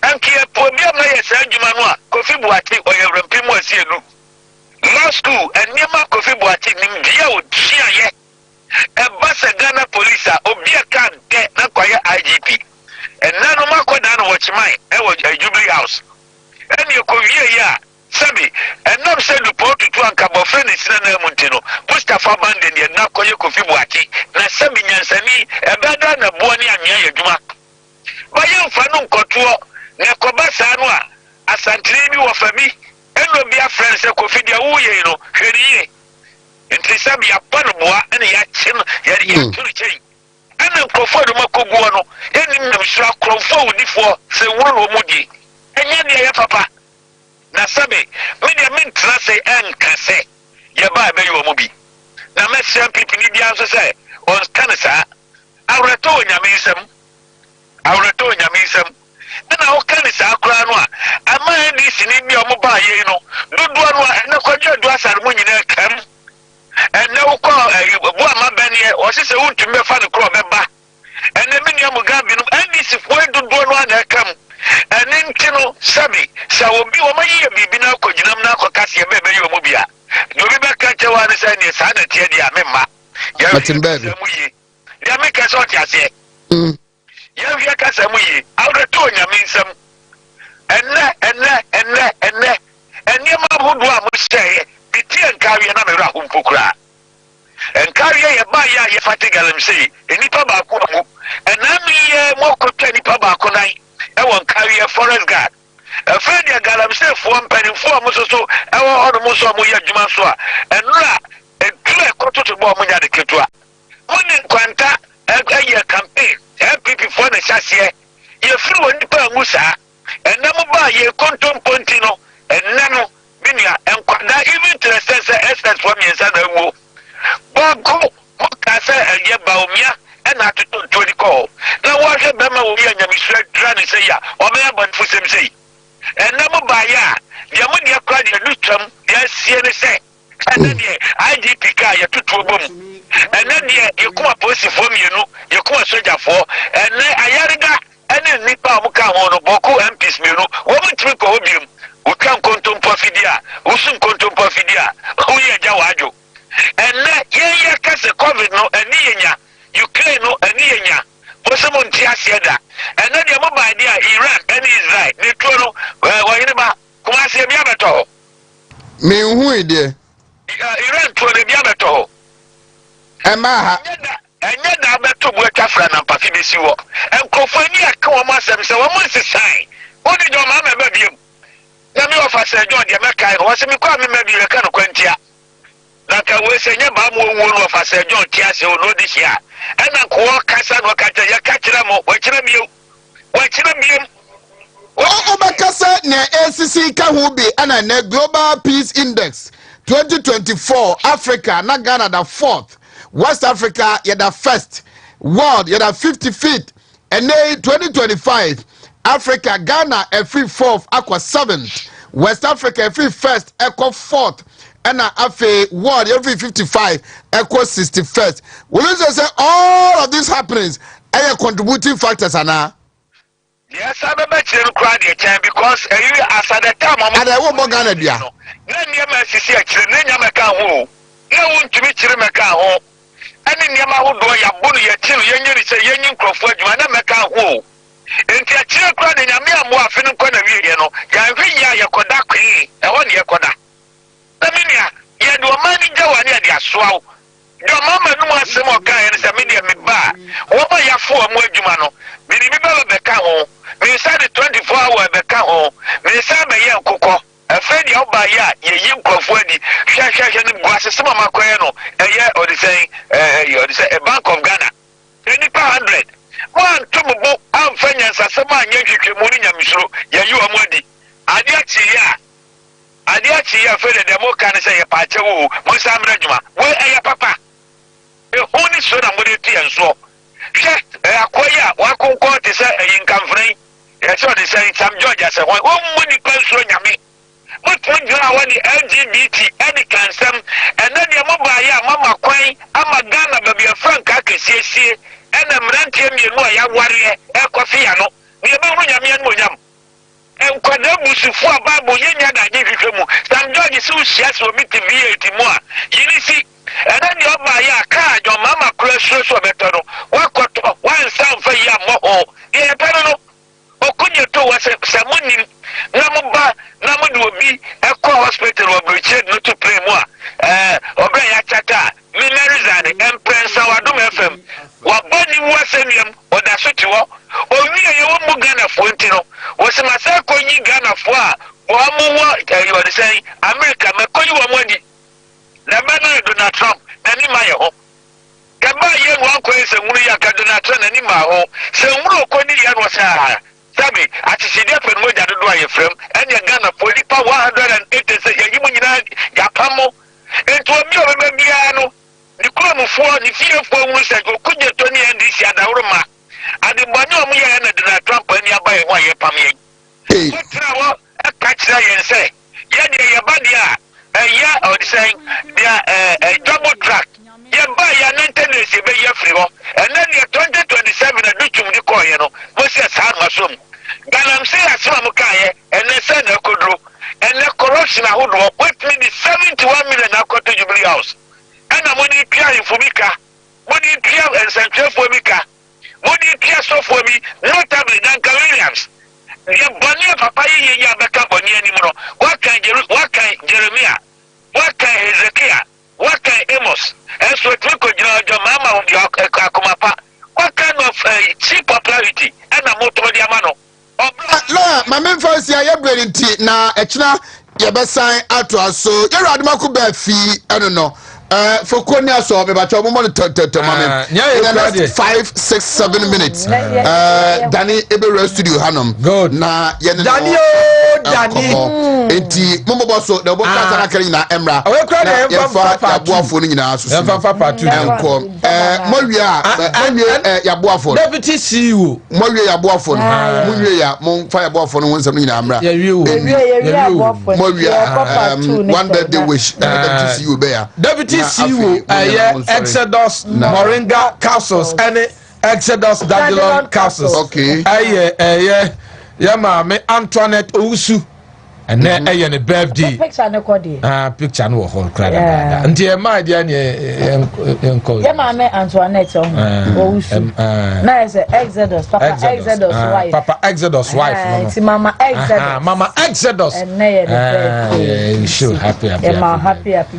ɛnkeɛ obi a mna yɛ saa adwuma no a Kofi Boakye ɔyɛ wurampem mu Asiedu law school nneɛma Kofi Boakye nimdeɛ a ɔtuayɛ ɛba sɛ Ghana police a obi a ka dɛ na kɔyɛ IGP ɛnna no makɔda no wɔ Kyemai ɛwɔ Jubilee House ɛne ɛkɔwie yi a sɛbi ɛnam sɛ dupɔ tutu ankabɔfrɛ ne sina na mu nti no Mustafa Bande ne ɛna kɔyɛ Kofi Boakye na sɛbi nyansani ɛbɛda na boɔ ne anwea yɛ adwuma bayɛ mfa no nkɔtoɔ na ɛkɔba saa no a asantene bi wɔ fa bi ɛna obi afrɛ no sɛ Kofi deɛ woyɛ no hwɛ ne yie nti sɛbi yɛabɔ no boa ɛne yɛakye no yɛde yɛto no kyɛn ana nkrofo do makoguo no enim na msura krofo wudifo se woro mu di enye ne ye papa na sabe me de mentra se enka se ye ba be yo mu bi na mesem pipini bia so se on kanisa awreto nyamesem na o kanisa akura no a ama ni sini bi o mu ba ye no dodo no na kwadwo do asar mu nyina kam ene wo ko bu ama banie o se wontumi fa ne kro beba ene me nyamu gabi no ani sifo dodo no na kam ene ntino sabi sa obi o mayi bibi na koginam na akokase be be yo mu bia dobi be ka chewa ne sa ne sa na tie dia memma ya mu yi ya me ka so ti ase ya wi ka sa mu yi awreto nyame nsam enne ma bodo a mo hye bitie nkawe na me ra hompokura nkawe ye ba ya ye fatigalam sei enipa ba ko mu enami ye mokotwa nipa ba ko nan e won nkawe forest guard afedia galam sei fo mpanimfo mo so e wo hono mo so mo ye adwuma so a enra entule kototo bo mo nya de ketua woni kwanta ye campaign MPP for the chassis ye fru woni pa musa enam ba ye kontomponti no enano minia enkwada even to the sense SS for me nsa na wo bogo mo ka se ye ba omia e na to 20 call na wo hwe be ma wo ya nyamisura dra ne se ya o me ban fusem sei enam ba ya ye mo ne kwa de lutram ye sie ne se ene de IGP ka ye tutu obom ene de ye kuma police for me no ye kuma soldier for ene ayarega ene nipa mu ka ho no boko MPs me no wo mutimi ko obiem wo kan kontompo fidia wo sun kontompo fidia wo ye ja wajo ene ye kase covid no ene yenya Ukraine no ene yenya wo se mo ntia sieda ene de mo ba dia Iran ene Israel ne to no Oheneba kuma se bia beto me hu ide Iran to ne bia beto ema enye da beto bu atwafra na mpafi besi wo enkofo ani aka wo masem se wo mo sisan odi jo ma meba biem na me ofa se jo de meka wo se me kwa me mebi reka no kwantia na ka we se nye ba mo wo no ofa se jo tia se wo no di hia ena ko kasa no ka ya ka kira mo wa kira biem o bakasa na ACC ka hu bi ana na Global Peace Index 2024 Africa na Ghana the 4th West Africa you're the 1st world you're the 55th and then 2025 Africa Ghana every 4th aqua 7th West Africa every 1st equal 4th and afe world every 55 equal 61st. Will you say all of these happenings are contributing factors ana? Yes, I remember you cried because you as at the time and I won't Ghana dia. No near my sister children meka ho no want to meet meka ho ani niama ho do ya bonu ya chiru yenyi se yenyi nkrofo adwuma na meka ho enti a chire kra de nyame amo afi no kwa na wiye no ya hwe ya yekoda kwen e ho ne yekoda na minia ye do mani jawa ne de asoawo do mama no asem o kan ye se minia me ba wo ba ya fo amo adwuma no mi ni ba beka ho mi sa de 24 hour beka ho mi sa be ye nkokọ afedi oba ya ye yi nkrofo adi hwehwehwe ne guase sema makoye no eye odisei a Bank of Ghana any 100 one tumubo amfanya sasema anye hwehwe mu ni nyamisuro ye yi omodi ade achi ya fede demo kan se ye paache wo mo samra djuma we eye papa e honi so na mo de ti enso hwe akoya wa konko te se yin kamfrei e so de se Sam George se ho mo ni panso nyame what wani LGBT any cansem and then your mobile mama coin ama Ghana baby franka kesiesie and a mrantie me no ya ware e kofi ano me be hu nyame no nyam en kwada busufu ababo yenya da nye hwehwe mu Sam George so hia so mi TV mu a yini si and then your buyer car your mama crash so beto no wakoto wan sam fa ya mo ho e pere no okunye to wase samunim na mo do bi ekọ hospital wo breche no to pray mo obe ya chata mi merizane empresa wadom FM wa boni wasemiam oda so ti wo owie ye wo mu Ghana fo nti no wo se masa konyi Ghana fo a wo mu wo you dey say America me konyi wo mo di na Donald Trump na ni ma ye ho Kaba ye one question wuru ya kaduna tana ni ma ho. Se wuru ko ni ya no sa. Sabi atishide pen mo jado do ayefrem enya Ghana for nipa 180 say yimu nyina yapamo. Ento obi obebe bia no. Ni kromfo ni fiefo wuru se okuje to ni ndisi adawroma. Ade banya omu ye na Donald Trump ani abaye ho ayepam ye. Otra wo akachira yense. Ye de ye badia ya or saying there double track. Ye ba ya maintenance be ye free ho. And then ye 2027 na duchum di ko ye no. Mo se sa masom. Ganam say asema mo kaye and then say na kodro. And the corruption ahodo what me the 71 million akoto Jubilee House. And money pia infomika. Money pia and central fomika. Money pia so for me notably Duncan Williams. Ye bonnie papa ye ya beka bonnie anymore. What can Jeremiah? What can Hezekiah? What can Amos? And so to go your mama of your akumapa. What kind of cheap popularity and a motor diamano? No, my main first year, you're ready na echna yebesan ato so you're admaku be fi I don't know. For Konya so be ba cho mo to mama. Yeah, 5, 6, 7 minutes. Danny Ebe studio hanom. Good. Na Danny enti momo boso the boka sana kare na emra. We kra na emfa yaboafo no nyina so. Emfa papa tu. Enko mowie yaboafo. Deputy CEO. Mowie yaboafo no. Mowie ya mo fa yaboafo no wonsam nyina amra. Mowie one birthday wish deputy CEO be ya. Deputy CEO Exodus Moringa Castles and Exodus Dadilon Castles. Okay. Me Antoinette Ousu. And then a birthday. Picture no kodi. Picture no whole crowd. And dear my dear Mama Antoinette Ousu. Nice Exodus. Papa Exodus wife. Papa Exodus wife. It's Mama Exodus. Mama Exodus. And you should happy happy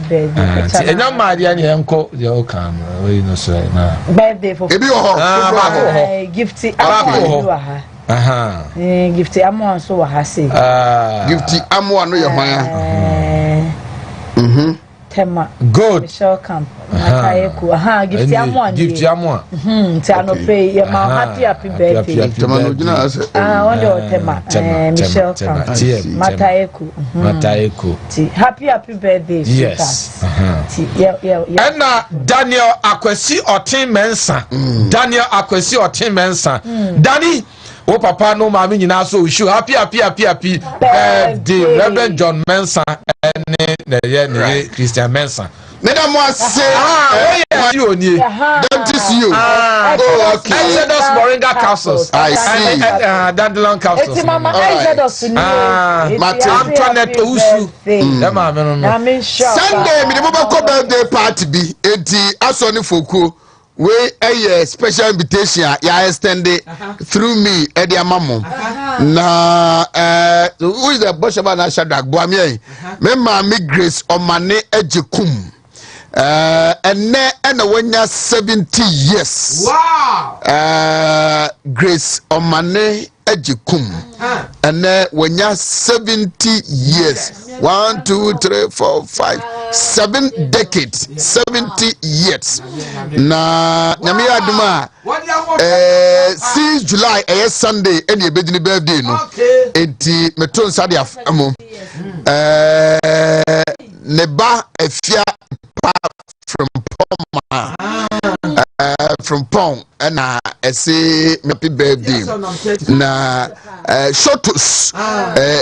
birthday. And my dear uncle, you come. We know so now. Birthday for gifty. Gifty amo so hase. Gifty amo no ye hwan. Tema. Good. Michelle Camp. Matayeku. Gifty amo. Gifty amo. Tiano pay ye ma happy birthday. Tema no gina ase. Wonder tema. Michelle Camp. Matayeku. Happy birthday. Yes. And Daniel Akwesi Otin Mensa. Daniel Akwesi Otin Mensa. Danny oh papa no mami nyina so wish you happy birthday Reverend John Mensa and Christian Mensa. Madam was say you oni don't you. Oh okay. Exodus Moringa Castles. I see. Dandelion Castles. It's Mama Exodus. Antoinette Ousu. Sunday me the birthday party be enti asoni foku. We a special invitation ya extend through me Eddie Amamo. Na who is the Boshaba na Shadrach Boamie? Me Mami Grace Omane Ejekum. And when you're 70 years. Wow. Grace Omane Ejekum. And when you're 70 years. 1, 2, 3, 4, 5, 7 decades, 70 years. Na nyame aduma since July Sunday any bedini birthday no. Enti meton sadia amo. Neba efia from Poma. From Pong and I say happy birthday. Na Shotus.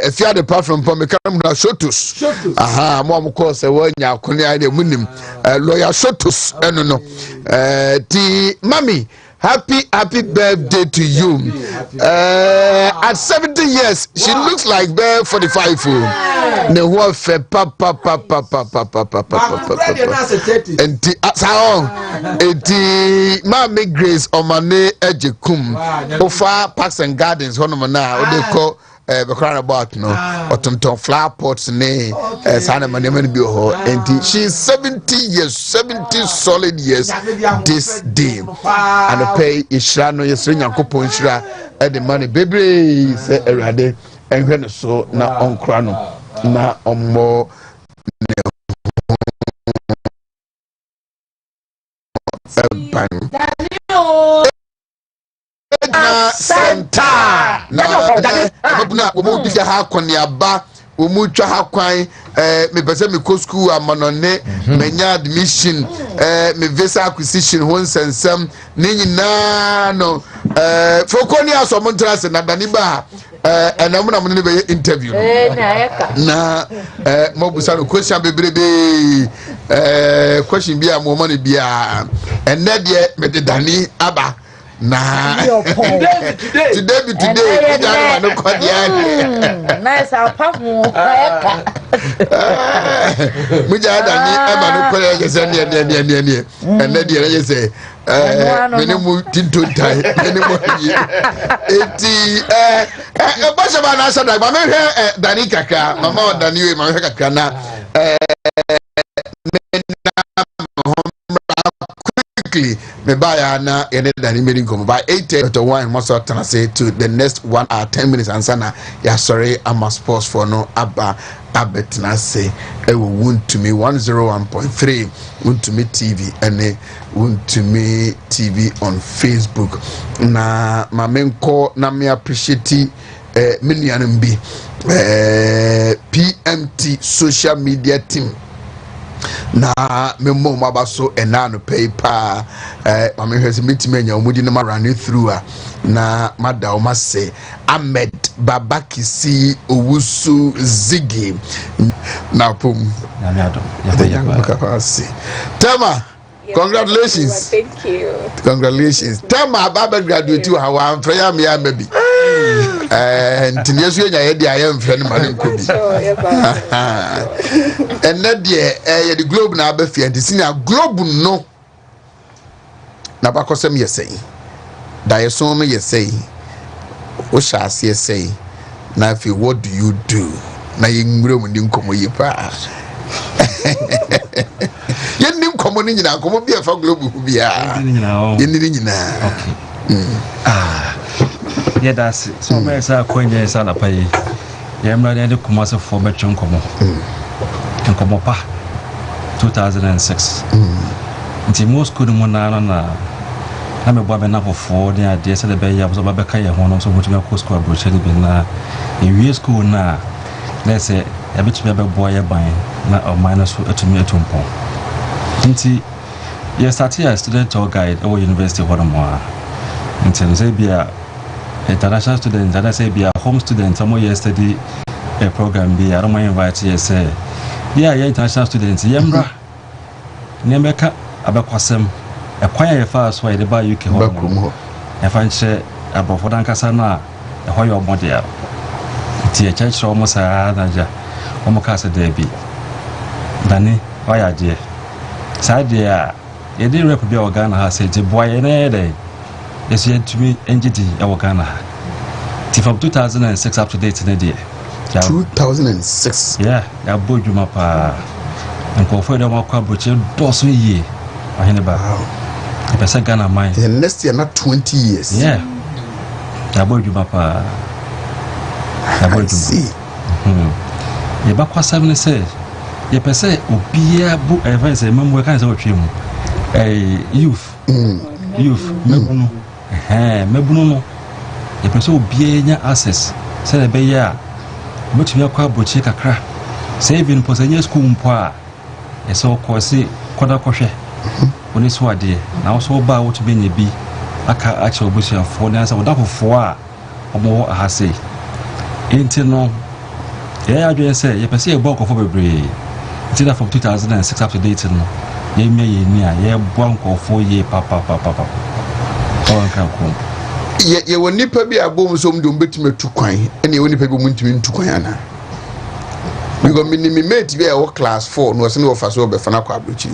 If you had a part from Pom, come now Shotus. Aha, mom calls a one ya kunya de munim. Lawyer Shotus. No. The mommy. Happy birthday to you. At 70 years, she looks like 45. Ne ho fe papa. And the Mama Grace Omane Ejekum. Ofa Parks and Gardens hono na o de ko be crown about no otonton flower pots ne sana mane bi ho and she's 70 years 70 solid years this day and pay ishra no yesre nyankopon ishra e de money bebre se erade enhwe no so na onkra no na ommo ne ababuna omo bi ha akoniaba omu twa ha kwan me pese me ko school amanone menya admission me visa acquisition ho nsensem ne nyina no fokoni aso mo ntrase na dani ba enam na mo ne be interview na mo busa no question bebrebe question bi am mo ne bia enne de me de dani aba na today no nice apamu muja dani ema no kore yese ne enne de yese menimu tintontai menimu yi eti basha ba na sada ba me hwe dani kaka mama dani we ma hwe kaka na me buy na ene dani meeting come by 8:01 must say to the next 1 hour 10 minutes and sana ya sorry I must pause for no abba abetna say Wontumi 101.3 Wontumi TV and Wontumi TV on Facebook na mamenko na me appreciate million bi PMT social media team na memo mabaso enano paper amehwese mitimenya omudi na run through na madao mase Ahmed Babakisi Owusu Zigi na pum Tama congratulations. Thank you. Congratulations. Tama Baba graduate you how am prayer me maybe. Ntinesu nya ye dia ye mfre ne mane nkobi. And na de the globe na abafia ntisina globe no na bakosem ye sei. Da ye so me ye sei. O sha ase sei. Na fi what do you do? Na ye nwure mu ni nkomo yi pa. Yenim komo ni nyina komo bia fa globe hu bia yenni nyina yeah that's so me say akonya say na paye yemra de kuma se fo betwe nkomo pa 2006 nti mo school mo na me bua be na fofo de ade se de be ya so ba be ka ye ho no so mo tumi ko school abroche ni be na in school na let's say ya bitumi be boy ban na o minus atumi atumpon nti ye start as student tour guide at university of Oheneba nti say bia international students that say bia home students some year study a program bi I don't mind invite you say yeah international students yemra nemeka abekwasem ekwan ye fa so ye ba UK ho e fa nche abofo dan kasa na e ho ye omode nti e church omo sa na ja omo kasa de bi dani waya je sade a ye dey rep bi Ghana ha say je boy na dey yes ye to me NGD e Ghana ti from 2006 up to date na dey 2006 yeah ya bojuma pa nko fo dey makwa broche doso ye Oheneba e pesa Ghana mine the next year not 20 years yeah ya bojuma pa ya bojuma ye ba kwa 7 say ye pese obia bu events e mamu kan se otwe mu youth mebunu mebunu no ye pese obia nya access se le be ya mutumi akwa bochi kakra saving posanye school mpo a e so ko se koda kohwe oni so ade na so ba wo tube nya bi aka ache obusia fo na sa odafofo a omo ahase enti no ye adwe se ye pese e bo kofo bebre until from 2006 up to date no ye me ye ni a ye bo nkofo ye papa on kan ko ye woni pa bi abom so mdom betime tu kwan ene woni pa bi muntimi ntu kwan ana because me mate bi e wo class 4 no se ne wo fa so be fana kwa abrochi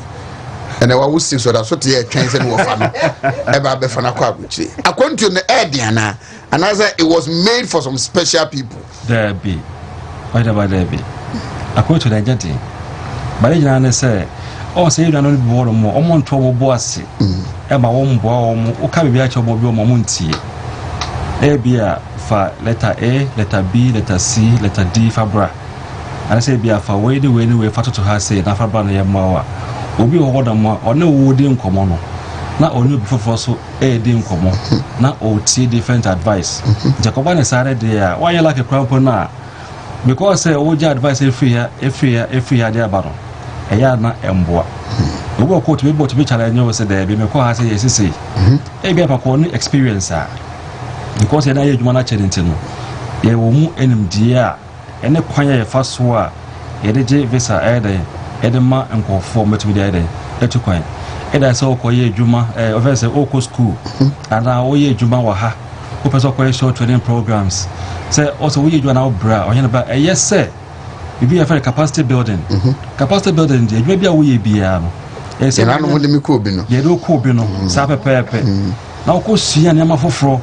ene wa wo 6 so da so te ye twen se ne wo fa no e ba be fana kwa abrochi akwantu ne ediana and as it was made for some special people there be why there be akwantu da jati bare jina ne se o se yu na no bo ro mo o mo nto wo bo ase e ma wo mbo o mo o ka bibia che bo bi o mo ntie e bia fa letter A letter B letter C letter D fa bra ana se bia fa we ni we fa to ha se na fa bra no ye ma wa obi ho da mo o ne wo di nkomo no na onu before so di nkomo na o tie different advice jacoba ne sare there why you like a crown na because o ja advice every year dey about eya na emboa obo ko to be challenge o say there be me ko ha say yes say e be papa no experience because e na ye dwuma na challenge no ye wo mu enimdie a ene kwanya ye fa so a ye de visa ede ma nkofo metumi de ede etukwan eda se okoye adwuma office oko school ana oye adwuma wa ha o person ko short training programs say also we adwuma na obra onye ba yes sir we be a capacity building capacity building de adwuma bia wo ye bia no say na no de mi ko bi no ye do ko bi no sa pepepe na ko sua ne ma foforo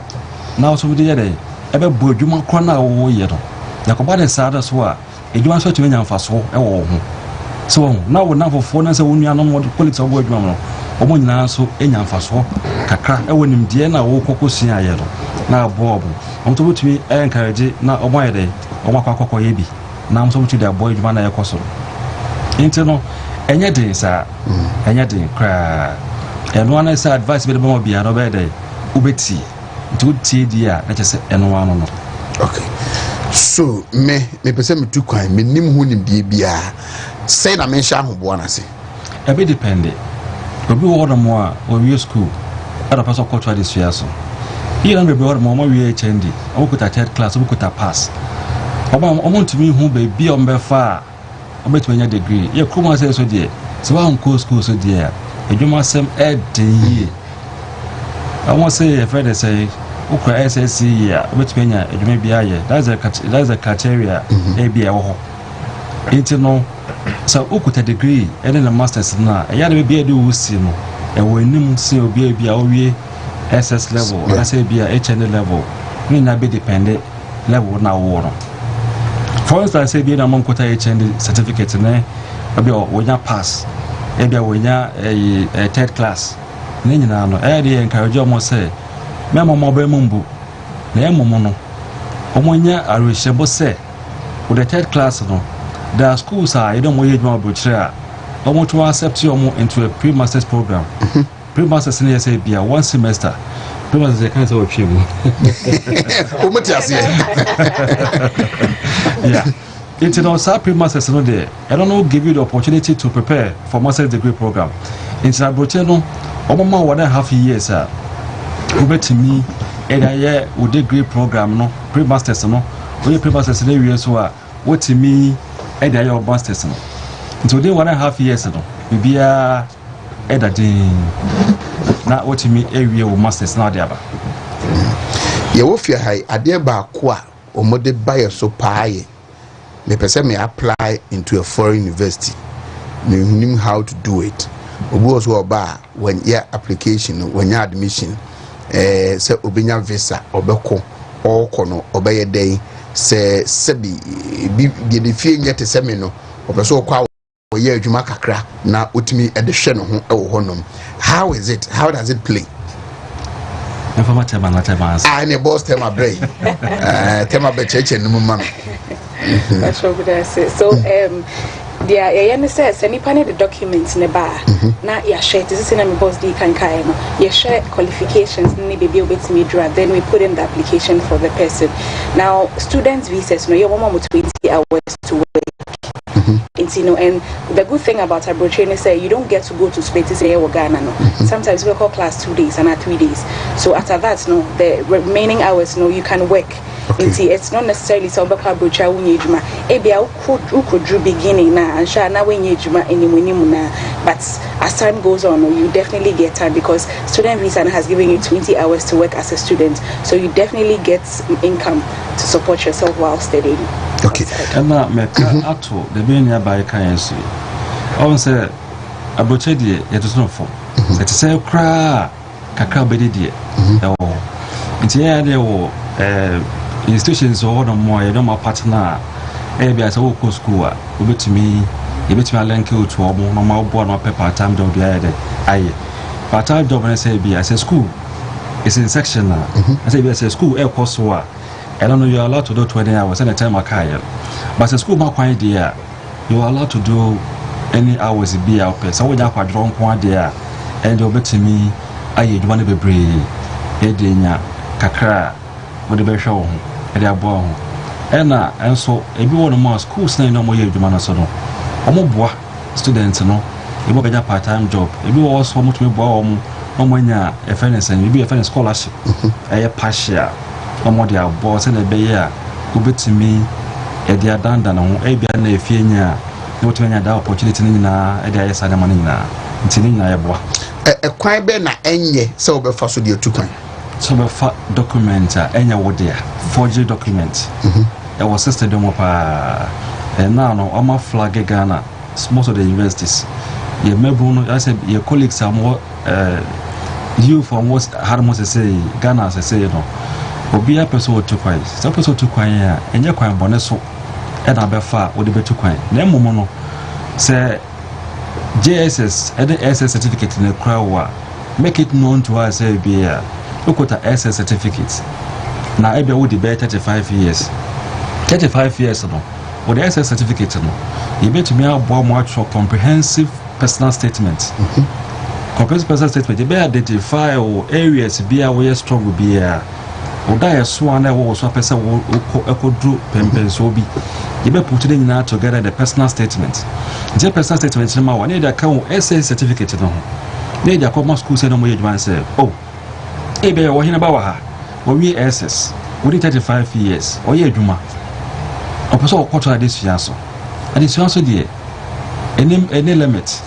na so de ye de ebe bu adwuma kro na wo ye no yakoba de sa da so a adwuma so tumi nyamfa so e wo ho so na wo na foforo na se wo nua no mo quality of adwuma no omo nyina so enyamfa so kakra e wonim de na wo kokosua ye no na bob omo to butumi encourage na omo ye de omo akwa ye bi na omo so butumi de boy adwuma na ye koso inte no enye de sa enye de kra eno na sa advice be de mo bia no be de ubeti to tie dia na chese eno ano no okay so me pese me tu kwan me nim hu nim bia say na me sha ho bo na se e be depend obi wo do mo a o wi school ada paso culture this year so here na be wo mo wi HND o ko ta third class o ko ta pass oba o mo ntumi hu be bia o be fa o be tuma degree ye kuma say so de so wa nko school so de edwuma sem e de yi I want say a friend say ukra SSC ya obetuma edwuma bia ye that's a criteria e bia wo ho into no so ukuta degree and then a masters na ya de bia de wusi no e wanim say obi bia owie SS level or say bia HND level ni na be depend level na wo no for instance say bia na mon kota HND certificate na obi wonya pass e bia wonya a third class ni nyina no e dey encourage omo say me mo be mumbu na e momo no omonya arishebo say with the third class no the schools are you don't want you to almost to accept you into a pre-masters program. Pre-masters in say be a 1 semester. Pre-masters they can't say what you yeah. It's also pre-masters no there. I don't know give you the opportunity to prepare for master's degree program. It's a brochure Obama 1.5 years over to me and I would degree program no pre-masters no. We pre-masters in the so what to me Eda your masters no. Nti within 1.5 years no. Bibia eda din na otimi ewie o masters na de aba. Ye wo fie hai ade ba ko a omode buy so paaye. Me pese me apply into a foreign university. Me knew how to do it. Obu also oba when your application when your admission say obenya visa obeko or kono obeye day se sebi bi de fie nyete se me no opeso kwa oye adwuma kakra na otimi e de hwe no ho e wo honom. How is it, how does it play? And a boss tema brain tema be cheche no mama. That's what I say. So the says any pane the documents in the bar na ya share this is in boss di kan kai no ya share qualifications ni be able to me draw then we put in the application for the person. Now students visas no you want 20 hours to work. And the good thing about abroad training is that you don't get to go to spaces here or Ghana. No. Sometimes we call class 2 days and not 3 days. So after that, no, the remaining hours, no, you can work. Okay. It's not necessarily some abroad training when you juma. Ebia could do beginning na and share now when you juma anyone na. But as time goes on, no, you definitely get time because student visa has given you 20 hours to work as a student. So you definitely get income to support yourself while studying. Okay. Emma meka ato the be nearby kan so. On say abochedie yetosonfo. It say kra kakra bedi die. Nti ya de wo institutions o no mo ye no ma partner e bia say wo ko school a obetumi link you to omo no ma bo no part time job dia de aye. Part time job na say bia say school is in section na. I say bia say school e course so a I don't know you're allowed to do 20 hours any time I can. But the school ma kwan there, you're allowed to do any hours be out there. So when you are drunk one day and you'll be to me aye dwuma ne bebre e de nya kakra wo de be hwe wo ho e de abo ho ena enso ebi wo no ma schools na no mo ye dwuma no so no omo boa students no ebi wo part time job ebi wo so mo tumi boa omo nya e finance and ebi e finance scholarship e partial omo de abo se na be ye a obetimi e de adanda no ho e bia na efie nya no to nya da opportunity ni na e de ayesa na mani na ntini na ye boa kwan be na enye se obefa so de tukan so befa document enya wo de forgery document e was sister demo pa and now no ama flag Ghana most of the universities ye mebu no I said your colleagues are more you from what hard most say Ghana say no obi a person to kwan so person to kwan ya enye kwan bone so e na befa wo de betu kwan na emmo no say JSS and the SS certificate in the crowd make it known to us be a look at the SS certificate now I be would be 35 years no with the SS certificate no you bet me a more comprehensive personal statement comprehensive personal statement you be identify or areas be a way strong will be a or die swan I was a person who do pempen so be you be put it together the personal statement. The personal statement no one need account SS certificate no. Need a common school say no more advance say oh e be Oheneba wa ha we SS we 35 years or ye adwuma opeso okoto adesuan so de any limit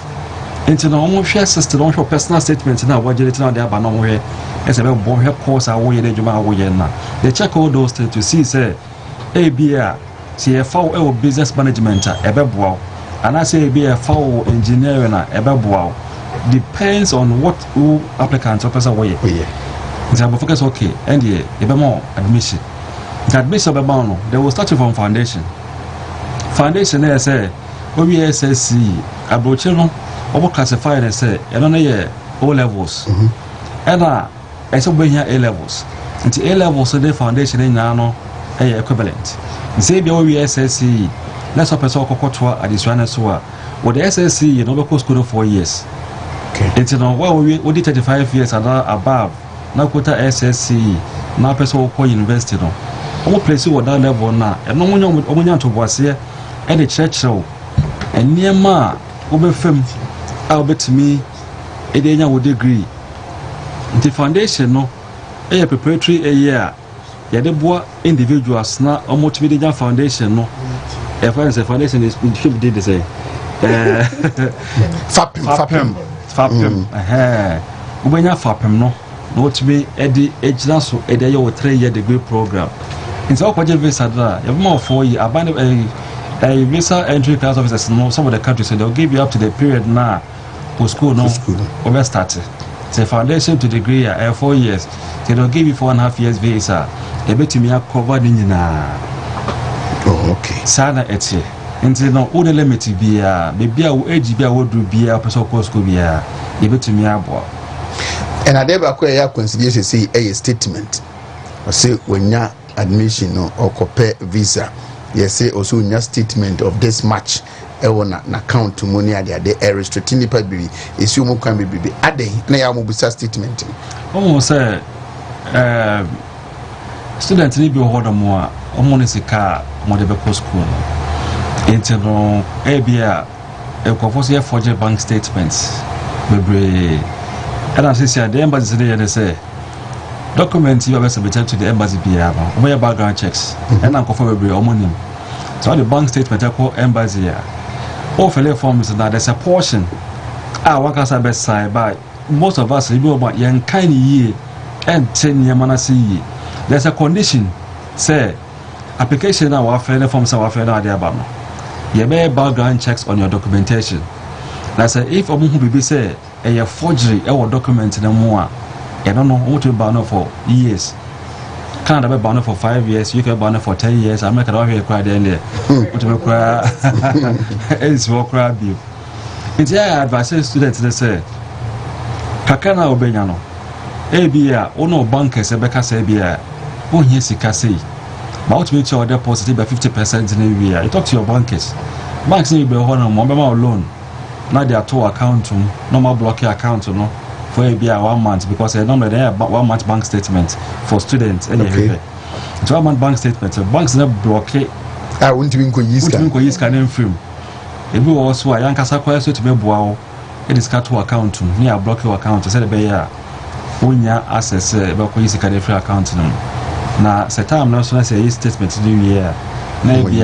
into no mo hwe system no hwe personal statement na wa generate na de aba no hwe ese be bo hwe course a wo ye adwuma a wo ye na they check all those things to see say e bia see a foul business management e be boa and I say be a foul engineering ebeboa depends on what who applicants or person way. It's about focus okay and yeah ebe more admission. The admission be no they will start from foundation. Foundation there say OBSSC abroach no obo classify they say e no ye O levels. And I say we here A levels. Into A levels so the foundation in no equivalent. Say be OBSSC let's hope so kokotwa additional so with the SSC you know go school 4 years okay it's no well we did 35 years and above now quota SSC now person ko university no omo place wo that level na e no omo to boase e de church and near ma obefam a obetimi e de nya wo degree the foundation no e preparatory a year ya de boa individuals na omo to be the foundation no. If I say foundation is should be the same. Fapem. Ubenya fapem no. No to be edi ejina so edi your 3-year degree program. In so project visa da, you more 4 years abandon a visa entry class officers no some of the countries so they'll give you up to the period now for school no over started. Say foundation to degree 4 years. So they'll give you 4.5 years visa. E betimi cover nyina. Oh, okay. Sana eti. Nti no wo de limit bia bebia wo age bia wo do bia person ko school bia e betumi abo. And adeba ko ya consideration say a statement. I say wonya admission no or compare visa. Yes say also wonya statement of this match e wona na account money ade ade restricting ni pa bibi esi mo kan bibi ade na ya mo busa statement. Omo say student ni bi ho do mo a omo ne sika mo de be ko school into no ebia e ko for say forge bank statements bebre and I say the embassy they say documents you have submitted to the embassy bia no your background checks and am ko for bebre omo nim so the bank statement ko embassy ya o fill forms na there's a portion one can say best side by most of us we about yan kind year and 10 year man see there's a condition say application now fill form say fill na there ba no you may background checks on your documentation. That's if a who be say a forgery or document no more. I don't know what to ban for years. Canada be banned for 5 years, you can ban for 10 years. America don't hear cry there. What to cry? It's more cry bill. It's yeah advise students they say kakana obenyano. Ebia ono bankers ebeka say bia. Who here sika say about make sure deposit by 50% in a year. You talk to your bankers. Banks need to be on a loan. Now they are to account, normal block your account, no. for a 1 month because normally they have 1 month bank statement for students. Okay. So 1 month bank statement. So banks never block it. I want to be use can film. If you also a young Casaqua to be wow, it is cut to account near block your account. Said be ya. When ya access about use can free account. Now, set time now, so I say statement to do here. Maybe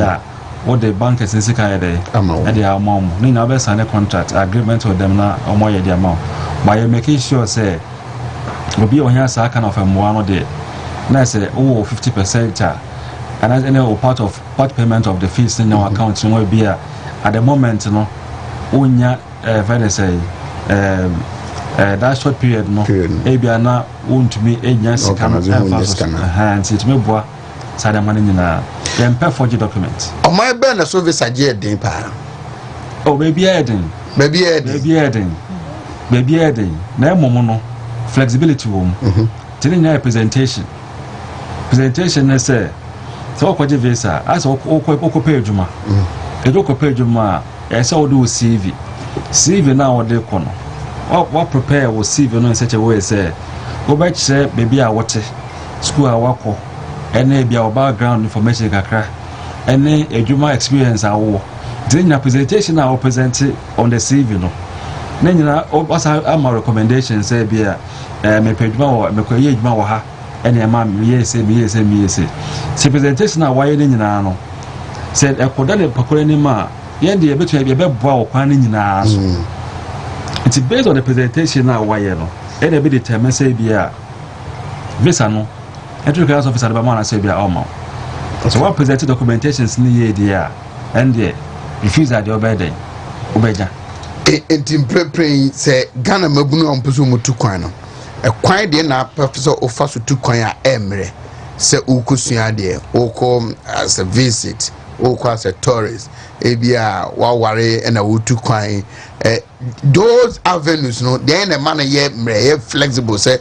what the bank is in Sika, and they are mom. Nina never sign a contract agreement with them now, or more the amount. By making sure, say, will be on here, so I can offer one day. Now, say, 50%, and as any part payment of the fees in our account will be at the moment, you know, unya, very say, that short period, no, maybe I now want to be agents hands, it may be. Sada money na yempe forge document. O my ben na service aje den pa. Oh baby Eden. Na emomo no flexibility wo. Tini na presentation na say so kwaje visa as okọ pay adwuma. Edo ko pay adwuma e say wo do CV na wo de ko no. What prepare wo CV no in such a way say go back say baby a wote school a wako any be our background information kakra any eduma experience awo then your presentation I present on the CV no na nyina also am recommendations say be me peduma wo me koye eduma wo ha any am me say see presentation na why nyina no said ekoda le pakore ni ma yen de betu be boa wo kwan nyina so it's based on the presentation na why no e dey be determine say be visa no entry class officer ba man say be almost so what presented documentations ni ye there and the refuse at the obey obeja entim prepare say Ghana mabunu ampuso mutu kwan no e kwan de na professor ofaso tu kwan a emre say ukosua de oko as a visit oko as a tourist ebia waware na wutu kwan those avenues no then the man ye mre ye flexible say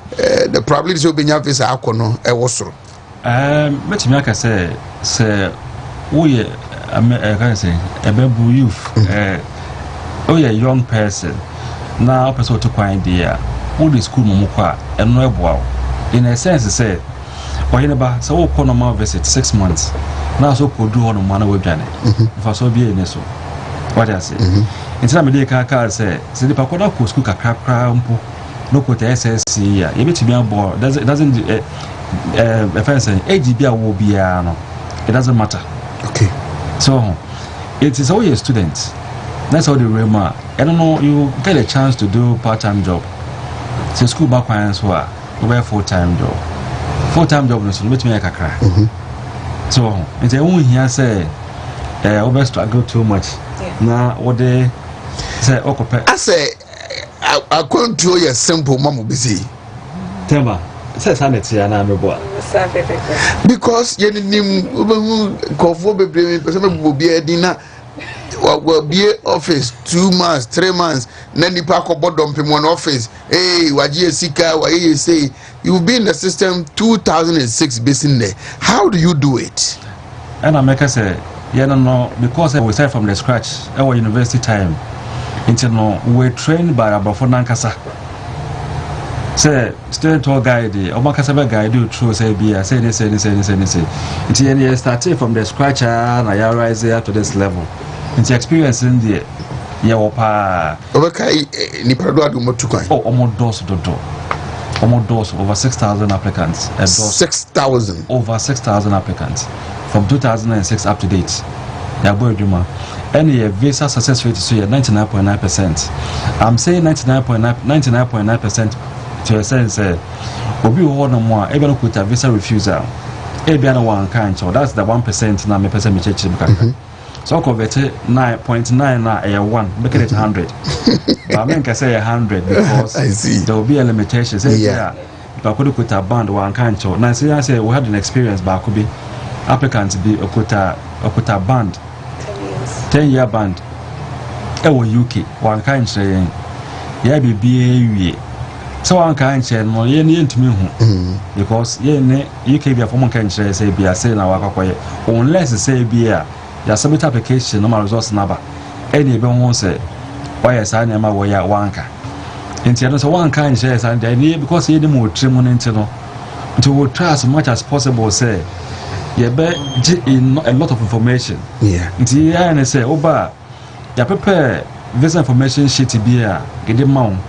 the probability so benya visa akono e wosoro metimi aka say we can say a baby youth a young person now person to kwan there who the school mo kwa eno eboa in a sense say Oheneba so wo kono ma visit 6 months now so ko do hono ma na wadwane fa so bi ene so what I say intina me dey ka say the pakoda ko school kakra mpo no ko SSC ya ebetimi abo doesn't offense age bia wo bia no it doesn't matter. Okay, so it is always a student, that's how the rema. I don't know, you get a chance to do part-time job so school back when so we full-time job no so bet me kakra so it's a one here say over struggle too much na what they say okope I say I control your simple mama busy tema says sanity and I'm boy because you nim kofo bebre person be be dina will be office 2 months 3 months na nipa ko bodom pem one office waji sika wa say you be in the system 2006 basin there. How do you do it? And I make say no because we start from the scratch our university time until no we trained by abafo nankasa say student tour guide omakasa be guide you through say be say this until you started from the scratch and I rise to this level into experience in the pa ni parado adu motukwan almost over 6,000 applicants 6,000 over 6,000 applicants from 2006 up to date any visa success rate is 99.9%. I'm saying 99.9% to a sense obi ho no more ebe no kuta visa refusal ebe na one kind so that's the 1% na me person me check chim so convert 9.9 na 1 make it 100 but I mean can say 100 because I see there will be a limitation say yeah if I could put a band one kind so now say we had an experience but could be applicants be okuta band 10-year band UK one kind say yeah be so one kind say no ye ntumi hu because ye ne UK be for one kind say be say na wakakoye unless say be ya submit application no results number any be won say why say na ma wo ya wanka Nti I don't say one kind shares and the idea because you more trim on into no. To try as much as possible say you bet in a lot of information. Yeah. Nti I say oba you prepare this information sheet be a get the mount.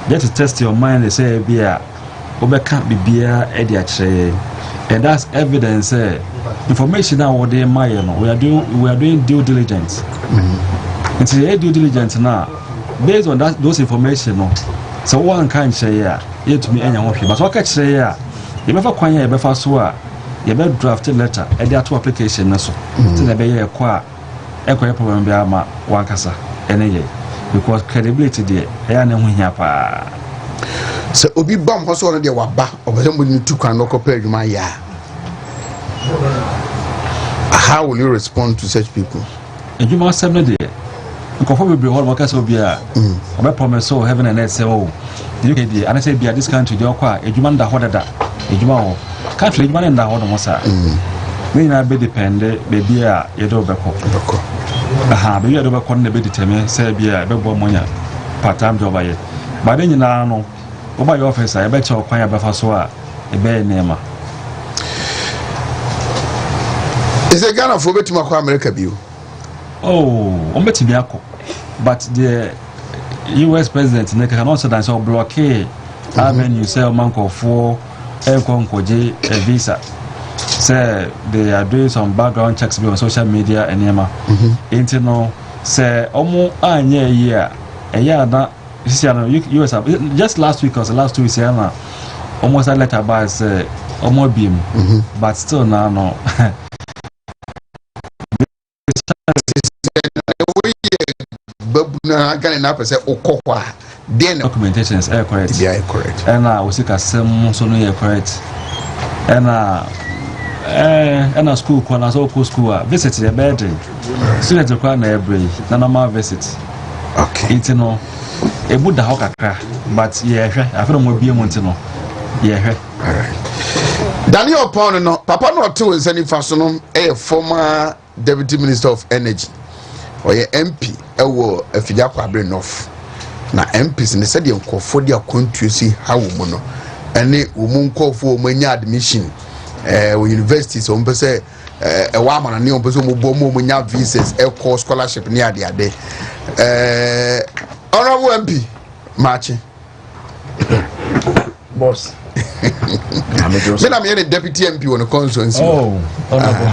Just to test your mind they say be a oba can't be beer edi actually. And that's evidence information now what they my we are doing due diligence. It's a due diligence now. Based on those information no. So one can say yeah, yet to me any one but what can say yeah. You better kwanya you better so you better draft a letter and there two application na so. So be here kwa problem be ama wankasa ene because credibility there e na hu hia pa. So obi bam hoso no de waba obese mo ni tukwan no kopɛ adwuma ya. How will you respond to such people? Adwuma asɛm no de nkɔfo bebre hɔ wakasa obi a obe promise so heaven and earth say oh you can be and I say be this country de okwa adwuma nda hɔ dada adwuma hɔ country adwuma nda hɔ no mo sa me na be depend be a ye do bɛkɔ aha be ye do bɛkɔ na be determine say be a be bo monya part time job aye ba de nyina no oba your office a be che okwan ya befa so a e be nema Is a Ghana for betima kwa America bio? Oh, betimi akɔ but the US president ne can also dance or blockade avenue say mankofo enkonkoje a visa say they are doing some background checks on social media and yema into no say omo anya year a year na US just last week or last 2 weeks na almost a letter by say omo bim but still now no documentation is correct. Yeah, correct. And I was some so no correct. And a school corner so school visit the bedroom. Students require every normal visit. Okay. It's no a Buddha hawker, but yeah, I feel more be a montino. Yeah, all right. Daniel Pound no Papa no two is any fashion a former Deputy Minister of Energy or MP ewo afija kwabre north na MPs ne said yankofo dia contusi how no ene wo mu nkofo mo nya admission universities o mpese e wa amana ne o mpese mo bo mo nya visas e course scholarship ne ade ade honorable MP Machi boss me na me the deputy MP on the constituency honorable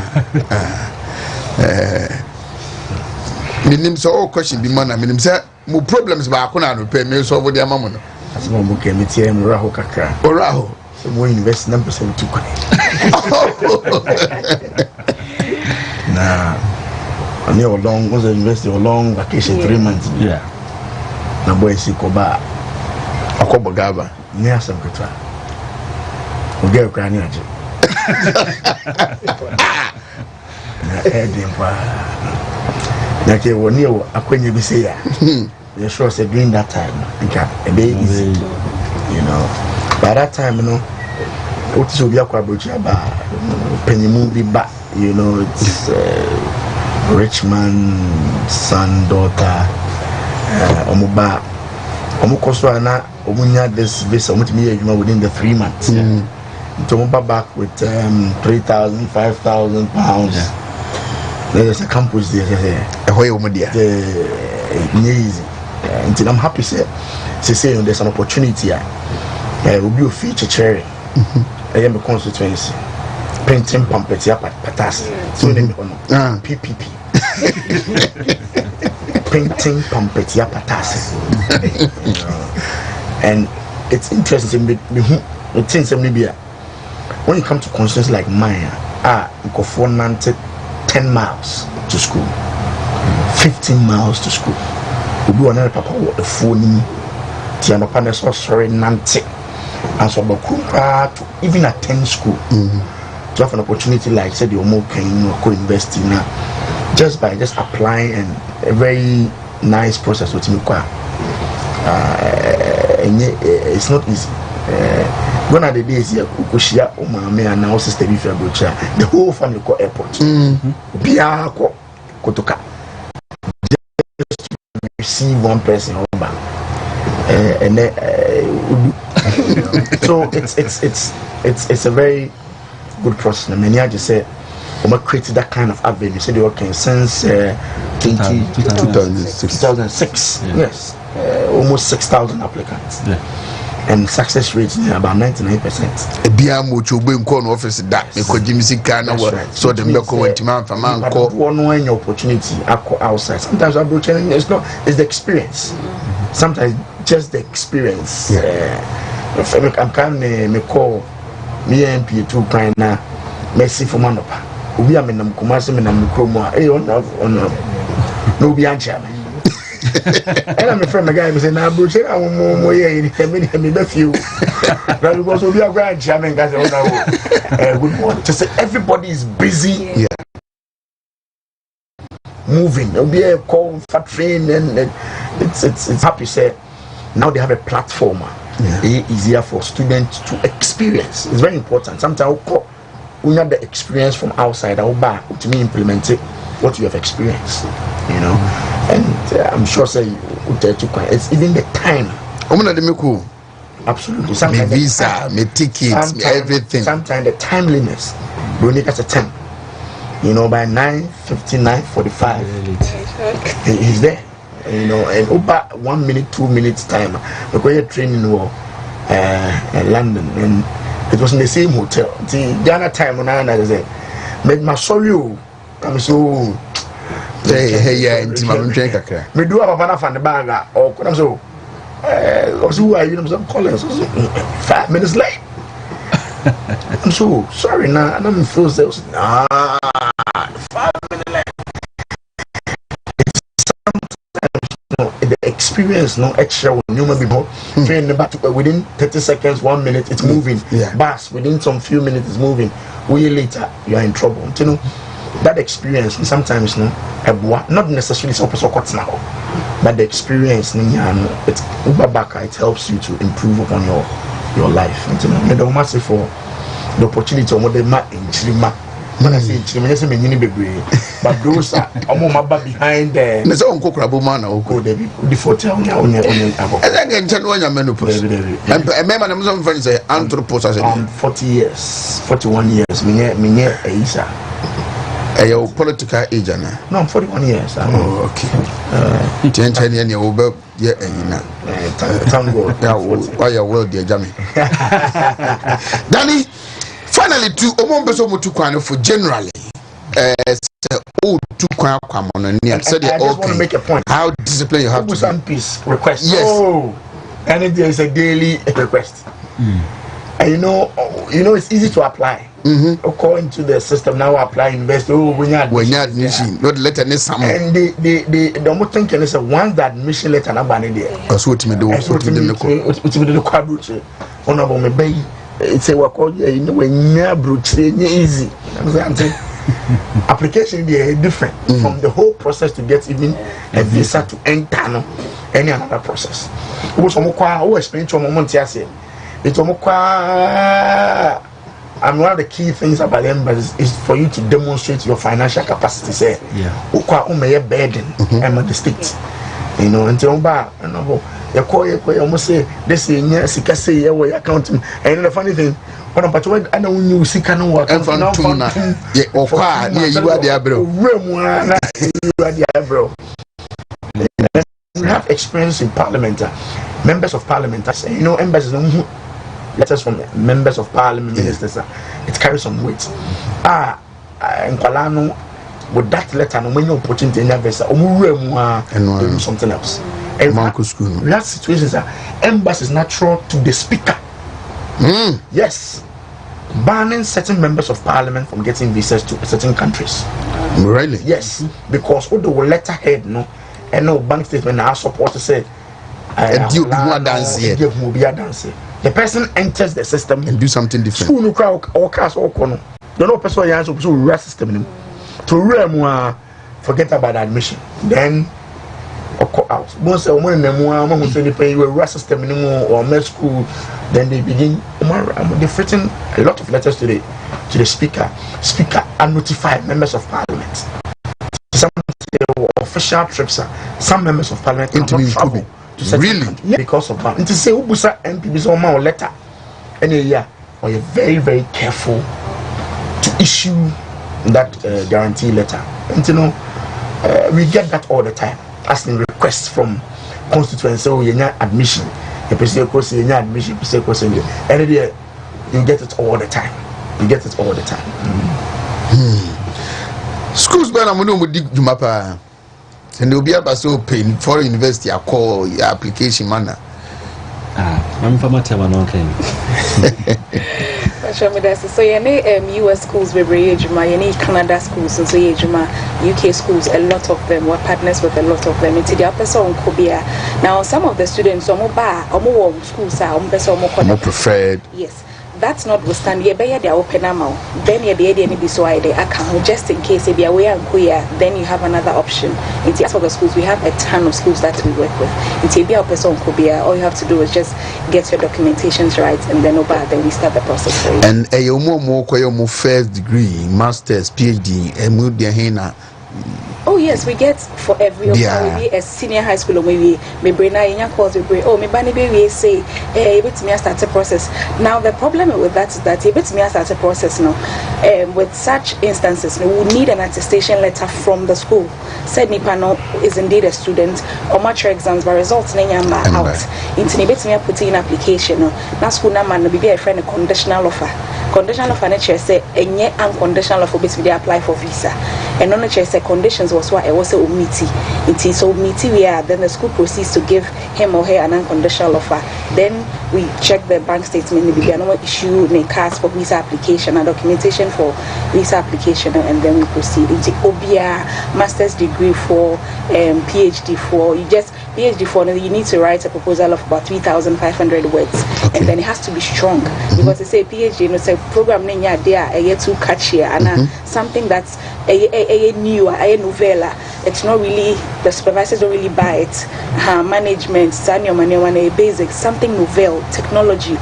minim so question bi man na minim say mo problems ba akona no pay me so wo dia mamu no asema mo ke me tie mo raho kakra oraho so mo invest na person tu kwa na ani o long was invest o long vacation 3 months yeah na boy si ko ba akobo gaba ni asem kota o ge kwa ni aje na edimpa na ke woni o akwanya bi say ya you sure say during that time nka e be easy you know by that time no what is obi akwa brochi aba penyimu bi ba you know it's rich man son daughter omuba omukoso ana omunya this visa omutimi yedwuma within the 3 months to omuba back with 3,000 5,000 pounds. Yeah. There's a campus there. Easy. Until I'm happy say there's an opportunity. Will be a feature cherry. I am a constituency. Painting pamphlets up at Patas. So PPP. Painting pamphlets up at Patas. And it's interesting. The things when you come to constituencies like mine, you go for 10 miles to school, 15 miles to school. We do another papa with the phone. Tiano Panes was sorry, Nancy, and so to even attend school. To have an opportunity like said, you're more can co-invest in just by just applying, and a very nice process with me. It's not easy. One of the days here, Ukushia, Omame, and now sister, the whole family go airport. Biako, Kotoka. Just receive one person over. So it's a very good process. I mean, I just said, we created that kind of avenue. So they okay since 2006. Yeah. Yes, almost 6,000 applicants. Yeah. And success rate is about 99%. Ebia mo chobe nko no office da me ko jimisi kana so dem be ko wantima fa man ko one opportunity akọ outside. Sometimes I'm challenging, it's the experience. Sometimes just the experience. If I'm kind me call me MP to kind na Messi for manopa. Obi amenam kumase me nam kromo a on no bi ancha me. And I'm a friend, my guy, was in Abuja. I want more here. Me nephew. But because we are grand chairman, guys, good morning. Just everybody is busy. Yeah. Moving. There'll be a call for train, and it's happy. Say now they have a platform. Yeah. Easier for students to experience. It's very important. Sometimes we have the experience from outside. I'll back to me implement it. What you have experienced, you know, and I'm sure say it's even the time. Absolutely. Sometimes my visa, my tickets, everything. Sometimes the timeliness. We need at a 10. You know, by 9:59, 45, he's there. You know, and over 1 minute, 2 minutes time, we go training in London, and it was in the same hotel. The Ghana time when I said, "Made my sorry." I'm so hey inti ma ntwen kakra me do papa na fan the bag or I'm so who are you I'm calling 5 minutes late. I'm so sorry now and I'm feel so 5 minutes late. Sometimes the experience no extra when you maybe train the back within 30 seconds 1 minute it's moving. Bus within some few minutes it's moving. Way later you are in trouble, you know. That experience sometimes not necessarily so now, but the experience it helps you to improve upon your life. And you don't matter for the opportunity to the when I say but those are behind the and 40 years 41 years political age no, I'm 41 years. Oh, okay. Thank God. Why you well, dear Jamie? Danny, finally, to Omombeso Mutukano for generally. To come on and said, I just want to make a point. How disciplined you have to some peace request. Yes. Oh, and there is a daily request. And you know, it's easy to apply. According to the system now, apply invest. When you admission, not letter and the more thinking is once that admission letter na bani there. That's what me do. It's a work you know when you easy. Application is different from the whole process to get even a visa to enter any another process. Who explain to moment say it's and one of the key things about the embassy is for you to demonstrate your financial capacity. Say, burden and the state, you know, until you almost say this is Sika say your accounting. And the funny thing, when I'm I don't know Sika no work and from now you are the bro. We have experience in parliament, members of parliament. You know, embassies. Letters from members of parliament, ministers, it carries some weight. In Kalano, with that letter, no many opportunity in that vessel, do something else. And we have situations that embassy is natural to the speaker. Yes, banning certain members of parliament from getting visas to certain countries. Really? Yes, because all the letterhead, no, and no bank statement now support to say, the person enters the system and do something different. School no crowd or cast or corner. The no person answer to rest system to forget about admission. Then out. Most of them say they pay you a rest system or med school. Then they begin. They've written a lot of letters to the speaker. Speaker and notify members of parliament. Some official trips. Some members of parliament cannot travel to to settle really because of that. And to say ubusa MP is on my letter, and yeah, or you're very very careful to issue that guarantee letter. And you know, we get that all the time, asking requests from constituents. So you're not admission, you admission, and you get it all the time. You get it all the time. Schools when I'm going to dig Jumapa, and they'll be able to pay for university. I call your application manner. I'm from a Taiwan. So any US schools we bring any Canada schools and so UK schools, a lot of them we're partners with a lot of them. It's the person could be now some of the students some more schools are more preferred. Yes. That's notwithstanding, you bear their open amount. Then you bear the so I account just in case if you are away and queer, then you have another option. In the for the schools, we have a ton of schools that we work with. In the person could be all you have to do is just get your documentations right, and then then we start the process for you. And a more first degree, masters, PhD, and move their hena. Oh yes, we get for every a senior high school or maybe bring a course we maybe say bit me start a process. Now the problem with that is that bit me start a process now. With such instances, we would need an attestation letter from the school. Said Nipano is indeed a student or mature exams by results out. Into bit me put in application. Now school na man be a friend a conditional offer. Conditional offer nature say any unconditional offer bit we apply for visa. And on the say conditions was what I was a meeting. It is so meeting we are then the school proceeds to give him or her an unconditional offer. Then we check the bank statement, maybe no issue may cast for visa application and documentation for visa application, and then we proceed into OBR, master's degree for PhD for you just PhD for you need to write a proposal of about 3,500 words, and then it has to be strong because they say PhD, you know, say program there a too catchy and something that's a new a novella. It's not really the supervisors don't really buy it. Management, senior money, basic something novel technology.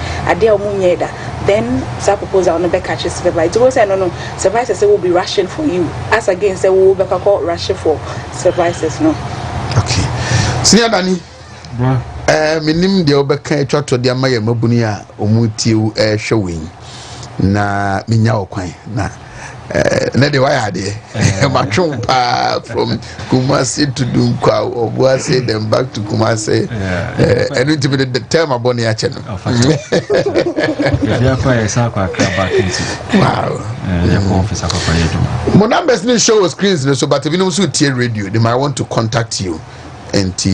Then some proposal on the back catches supervisor. It was no supervisors say will be rushing for you. As again say we will be called rushing for supervisors no. Okay. Senior Danny. Minim de obeka etwa to de amaye mabuni a omutiu showing na minya okwan na na de why ade matwon pa from Kumasi to Dunkwa Obuasi then back to Kumasi enu to be the term aboni ache no ya kwa esa kwa back into wow ya kwa office akwa yedo mo numbers ni show screens so but if you know so tie radio they might want to contact you and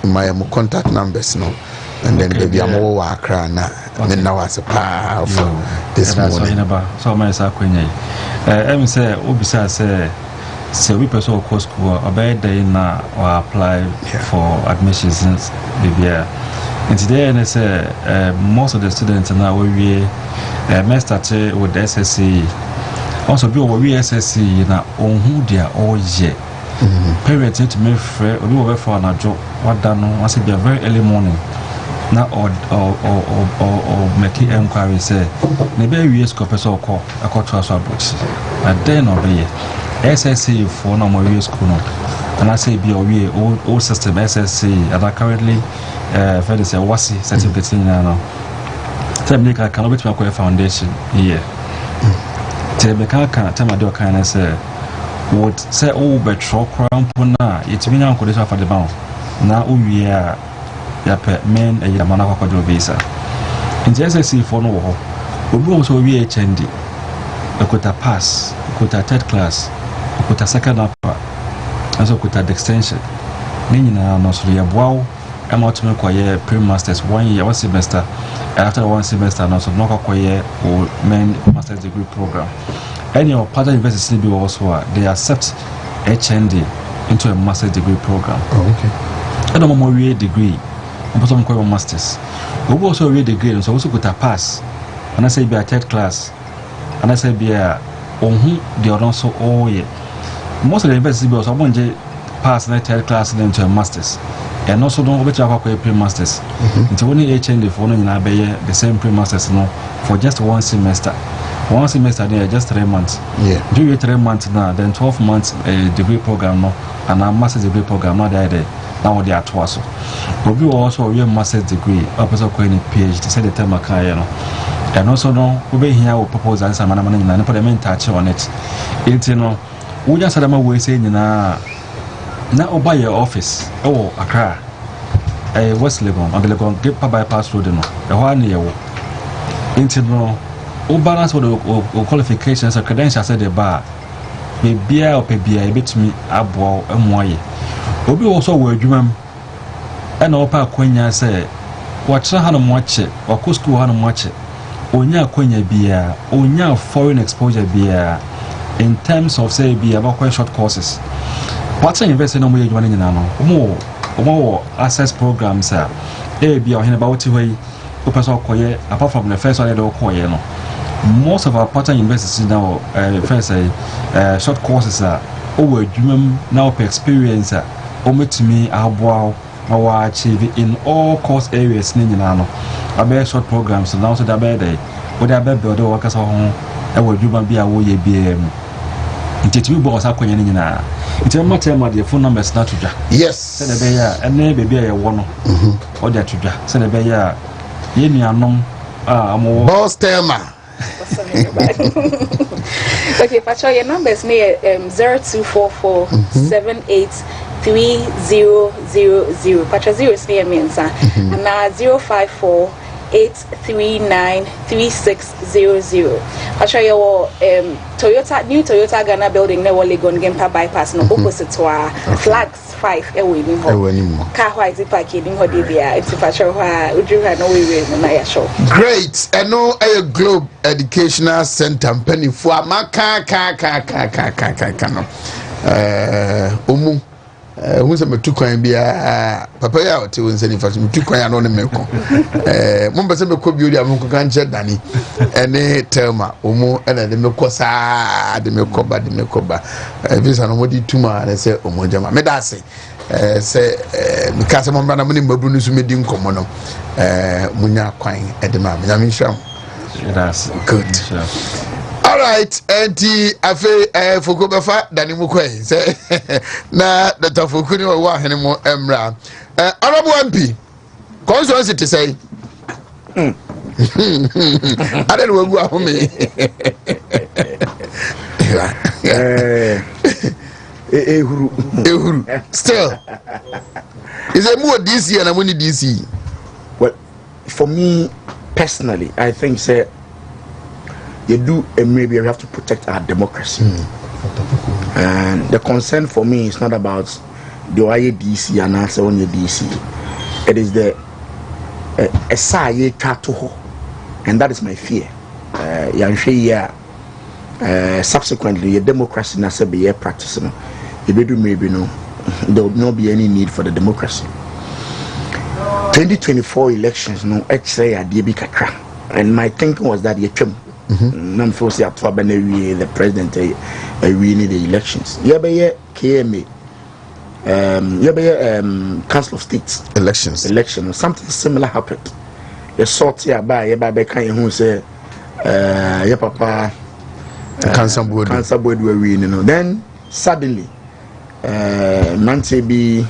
my contact numbers no and then baby I'm over Accra na me now as a powerful this morning so my sa kwenye em say obisa say we person of course school obey day na or apply for admissions baby and today and say most of the students now we may start with the SSC also be over SSC na onhu dia oye parents need to make free or do for an job what done once be a very early morning now or make inquiry say maybe we scope so call a call transfer books and then obey SSC for no more school and I say be away all system SSC and I currently for this WASI certificate now tell me I cannot be to foundation here tell me can tell my kind of say would say oh but crown puna it's been uncle for the bound now we are men a yamana kwa visa in the SSC for no we also we HND okuta pass okuta third class okuta second upper and so okuta extension nini na no so ya bwao ama to make kwa pre-masters 1 year 1 semester after 1 semester no so no kwa men master's degree program. Any of partner universities be also they accept HND into a master's degree program. Oh, okay. I don't more degree. I'm also going masters. We also read degree, so also could pass. And I say be a third class. And I say be a on who they are also all year. Most of the universities be also one pass in third class and into a masters. And also don't over to pre-masters. Into only HND for the same pre-masters no for just 1 semester. 1 semester there just 3 months. Yeah. Do you 3 months now, then 12 months degree program no, and a master's degree program not there. now they are twice. But we also have a master's degree, opposite going PhD, say the term and also no, we here will propose and some money and put them in touch on it. It's we just had a way saying now buy your office. Oh, Accra, West Legon, and the Legon get bypass road, no, the one year. Into no, balance with the qualifications or credentials at the bar. Maybe I'll pay a bit me up and why. Obi also were human and opa Quenya say, watch a hand watch it, or Cusco hand watch it. Onya Quenya beer, Onya foreign exposure beer in terms of say beer about quite short courses. What's an investment on way running in more access programs are a be or about way, apart from the first one, I don't call most of our part-time investors now first short courses are over human now per experience to me our achieve in all course areas I bear short programs so now so that bad day but I bet the workers home human be a way into you boss up when it's a matter of the phone numbers not to yes send a bear and maybe a one or that to send a bear boss Thelma. Okay, Pacho, your numbers near 0244 783000. Pacho 0 is near me, sir. And now 054 839 3600. Pacho, your new Toyota Ghana building near Legon Gempa bypass no opposite to our flags 5 away in home. Car white parking in Hodivia. It's Pacho, would you have no way in my show? Great, and no a Globe Educational Center penny for maka umu who's a metukwan bia papa ya ote won sani fa metukwan ya no ne meko momba se meko biodi amunko kan che dani ene Thelma umu ena de meko sa de meko ba visa no modi tuma na se omojama me da se se mikase momba na muni mabru nu su medi nkomo no munya kwan de ma me nyame hwam. That's good. Sure. All right, enti afi foko befa dani mu kwai say na data foko ni wa hene mo emra honorable MP constituency to say I don't know who me ehuru still is a more DC and I'm only DC. Well, for me personally, I think say you do and maybe we have to protect our democracy. And the concern for me is not about do I DC and answer on your DC. It is the and that is my fear. Subsequently, your democracy na be a practice. Maybe no, there will not be any need for the democracy. 2024 elections, no, and my thinking was that you came. The president winning the elections. KMA, Council of State election. Something similar happened. You sort here by kind who say, papa, cancer board were winning. Then suddenly, Nancy be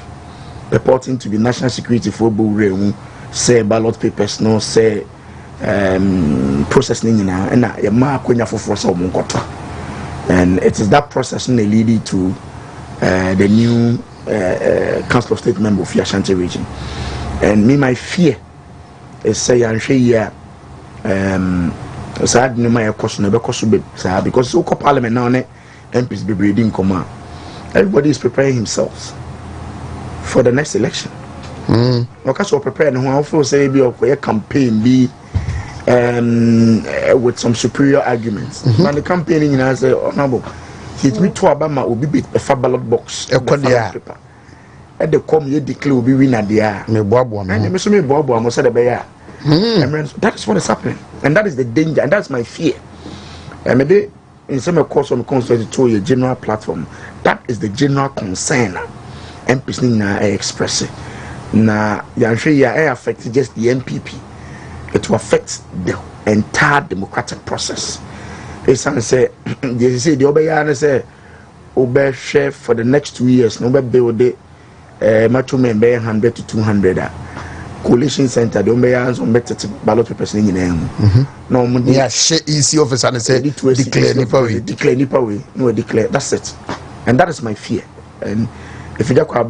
reporting to the National Security for Bureau, say ballot papers, no say. Processing and it is that process leading to the new Council of State member of the Ashanti region. And me, my fear is say I'm sure so I didn't my question because so parliament now MPs be breeding command. Everybody is preparing himself for the next election. Because we're preparing who also say be a campaign be with some superior arguments. And the campaigning in as a honorable hit me to Obama will be a ballot box paper. At the come you declare will be winner there. Me bobo and me bobo I must say the bear. That is what is happening, and that is the danger, and that's my fear. And maybe in some course on constituency to a general platform, that is the general concern. MPs na express it. Na I affect just the MPP. It will affect the entire democratic process. It's say they say the Obayana say Obe chef for the next 2 years, no build macho men be 100 to 200 coalition center don't be as on better ballot papers in no money yeah easy officer and say declare nipa way no declare that's it and that is my fear and if you just a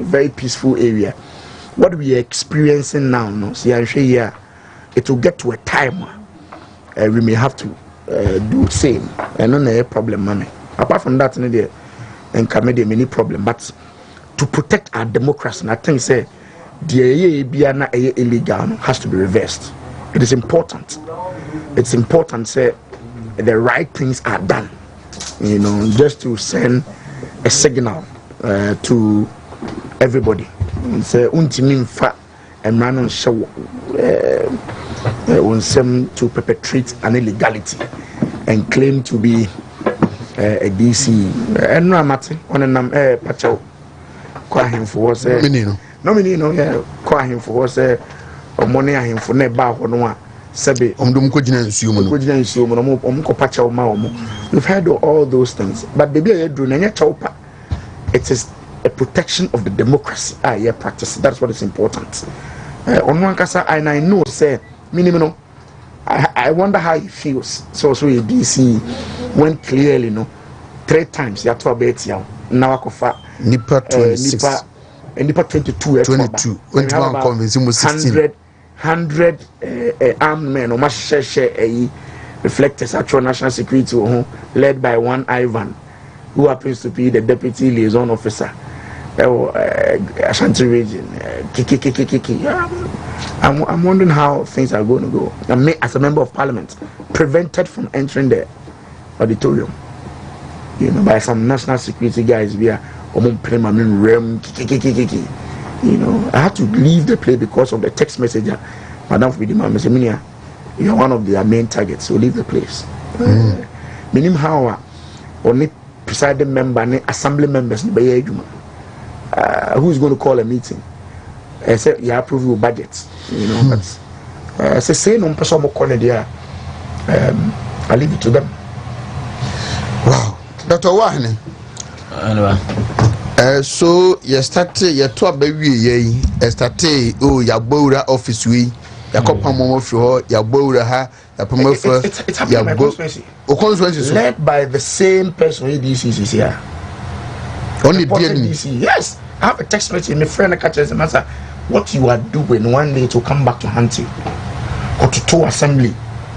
very peaceful area what we are experiencing now no see I say here it will get to a time we may have to do same and no problem money apart from that no there and can make many problem but to protect our democracy and I think say the illegal has to be reversed. It is important. It's important say the right things are done, you know, just to send a signal to everybody. Say Wontumi mfa emrano nshaw to perpetrate an illegality and claim to be a DC and no matter on a pacho kwa him for was no yeah kwa him for was money him for ne ba ho no a sebe omdum ko gina nsuo mu no omko pacho ma omo. We've heard all those things but baby I do na chawpa it is a protection of the democracy yeah practice that's what is important on one kasa I know say minimum I wonder how he feels so a DC when clearly no 3 times you have to bet you now akofa nipa 26 nipa 22 21 convince mu 16 100 armed men o ma share reflectors actual national security led by one Ivan who happens to be the deputy liaison officer Ashanti region I'm wondering how things are going to go. And me, as a member of parliament, prevented from entering the auditorium, you know, by some national security guys. We are, you know, I had to leave the place because of the text message. Madam Fidima, Mr. Minia, you are one of their main targets, so leave the place. Meaning how only presiding member and assembly members, who's going to call a meeting? I said, you approve your budget, you know, but I say, no person more corner there. I leave it to them. Wow, Dr. Wahne. So you started your tour baby, you started, oh, your Bora office, we, your copper momo for your Bora, your promoter, your constituency, led by the same person who is here. Only DC, yes. I have a text message, my friend, I catch as a matter. What you are doing one day to come back to hunt you, or to two assembly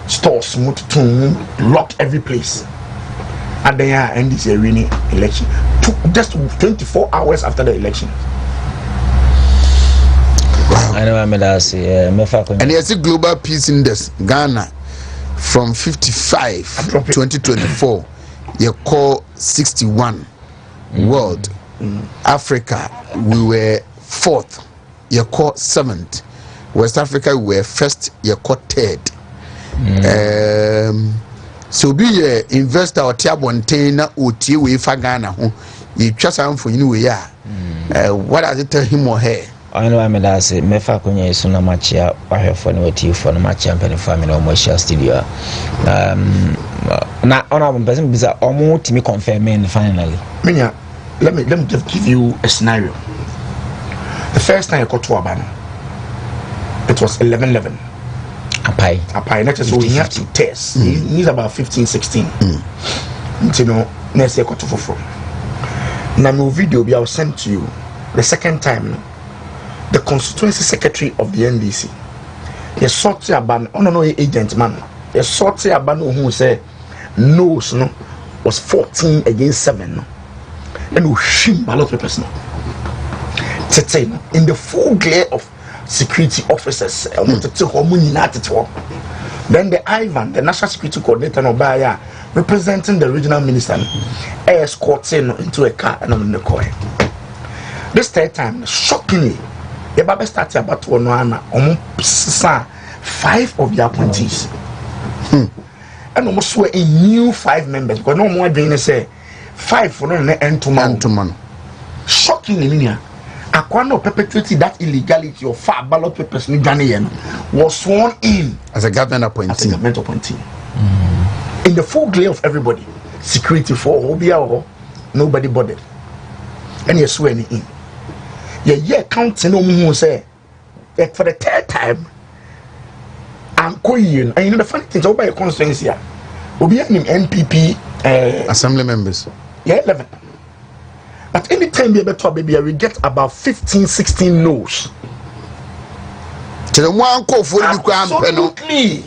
stores, to lock every place, and then end this arena election. Just 24 hours after the election. Wow. I know I'm and it's a global peace index, Ghana, from 55 2024, you call 61. World, Africa, we were 4th. You call 7th. West Africa, we were 1st. You call 3rd. So be a investor or tiabontaina or tiwi fagana who you trust him for you. What does it tell him or her? I know I'm a say, Mefa Kunya is so much here. I have fun with you for my champion family or my studio. Now, honorable person is almost to me confirming finally. Minya, let me just give you a scenario. The first time I got to Abano, it was 11-11. Apai, not just he had to test. He's about 15-16. You know, next year I got to from. Now, my video I will send to you. The second time, the constituency secretary of the NDC, he sorted Abano, no agent man. He sorted Abano who said no, was 14 against 7. No. And we shim ballot papers now. In the full glare of security officers, then the Ivan, the national security coordinator, representing the regional minister, escorts into a car and I'm in the car. This third time, shockingly, the Baba started about to 5 of the appointees. And almost were a new 5 members because no more than say 5 for no end to man. Shockingly, Aquano perpetrated that illegality of far ballot papers in Ghana was sworn in as a government appointee. In the full glare of everybody, security for Obia nobody bothered. And you swear in. Yeah, counting on who say for the third time. I'm going, and you know the funny thing about your constituency here. We'll be having MPP assembly members. Yeah, 11. But anytime we talk, baby, we get about 15, 16 no's. Absolutely.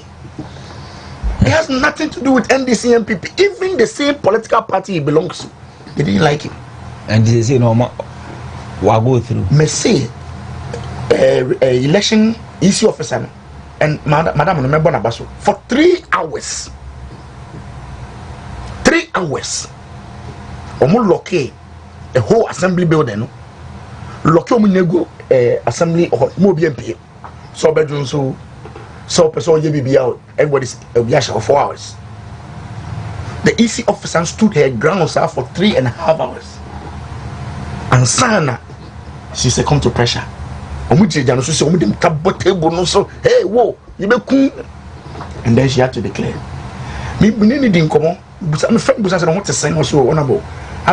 It has nothing to do with NDC MPP. Even the same political party he belongs to, they didn't like him. And they say no, what go through? Me say, election EC officer and Madam remember Nabaso for 3 hours. 3 hours. Omo lock a whole assembly building. Lock omo nego assembly or mo BMP. So bedroom so person be out. Everybody's be for 4 hours. The EC officer stood her ground for 3.5 hours. And Sana, she succumbed to pressure. Hey, whoa, you be cool. And then she had to declare. I've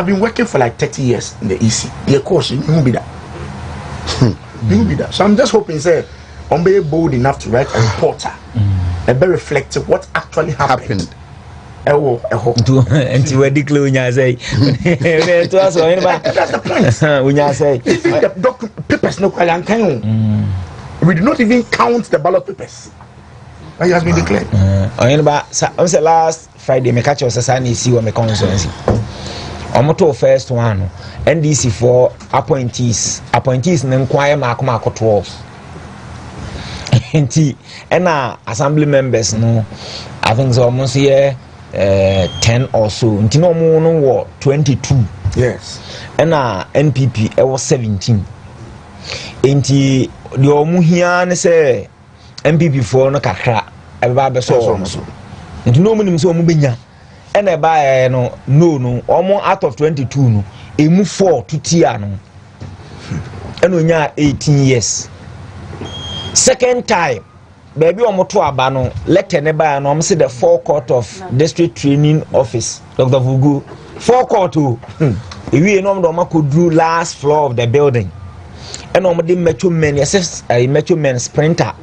been working for like 30 years in the EC. The course, you won't be that. You won't be that. So I'm just hoping, say, I'm very bold enough to write a reporter and very reflective what actually happened. And to where the clue say, that's the point. When you say, even the papers no we do not even count the ballot papers. It has been declared. I was last Friday, me catch us a sign see what me constituency. Omoto first one, NDC for appointees and inquire mark 12. And assembly members no, I think so almost here 10 or so. Ntino mo 22. Yes. And NPP I was 17. Enti the omu here ne say MPP for no kakra eba be so so. Enti no mu nim so omu benya. And e ba no omo out of 22 no emu 4 to tia no. And onya 18 years. Second time baby omo to aba no letter ne ba no omo say the forecourt of district training office Dr. Vugu forecourt o ewie no omo could do last floor of the building. And omo de metro men yes metro men sprinter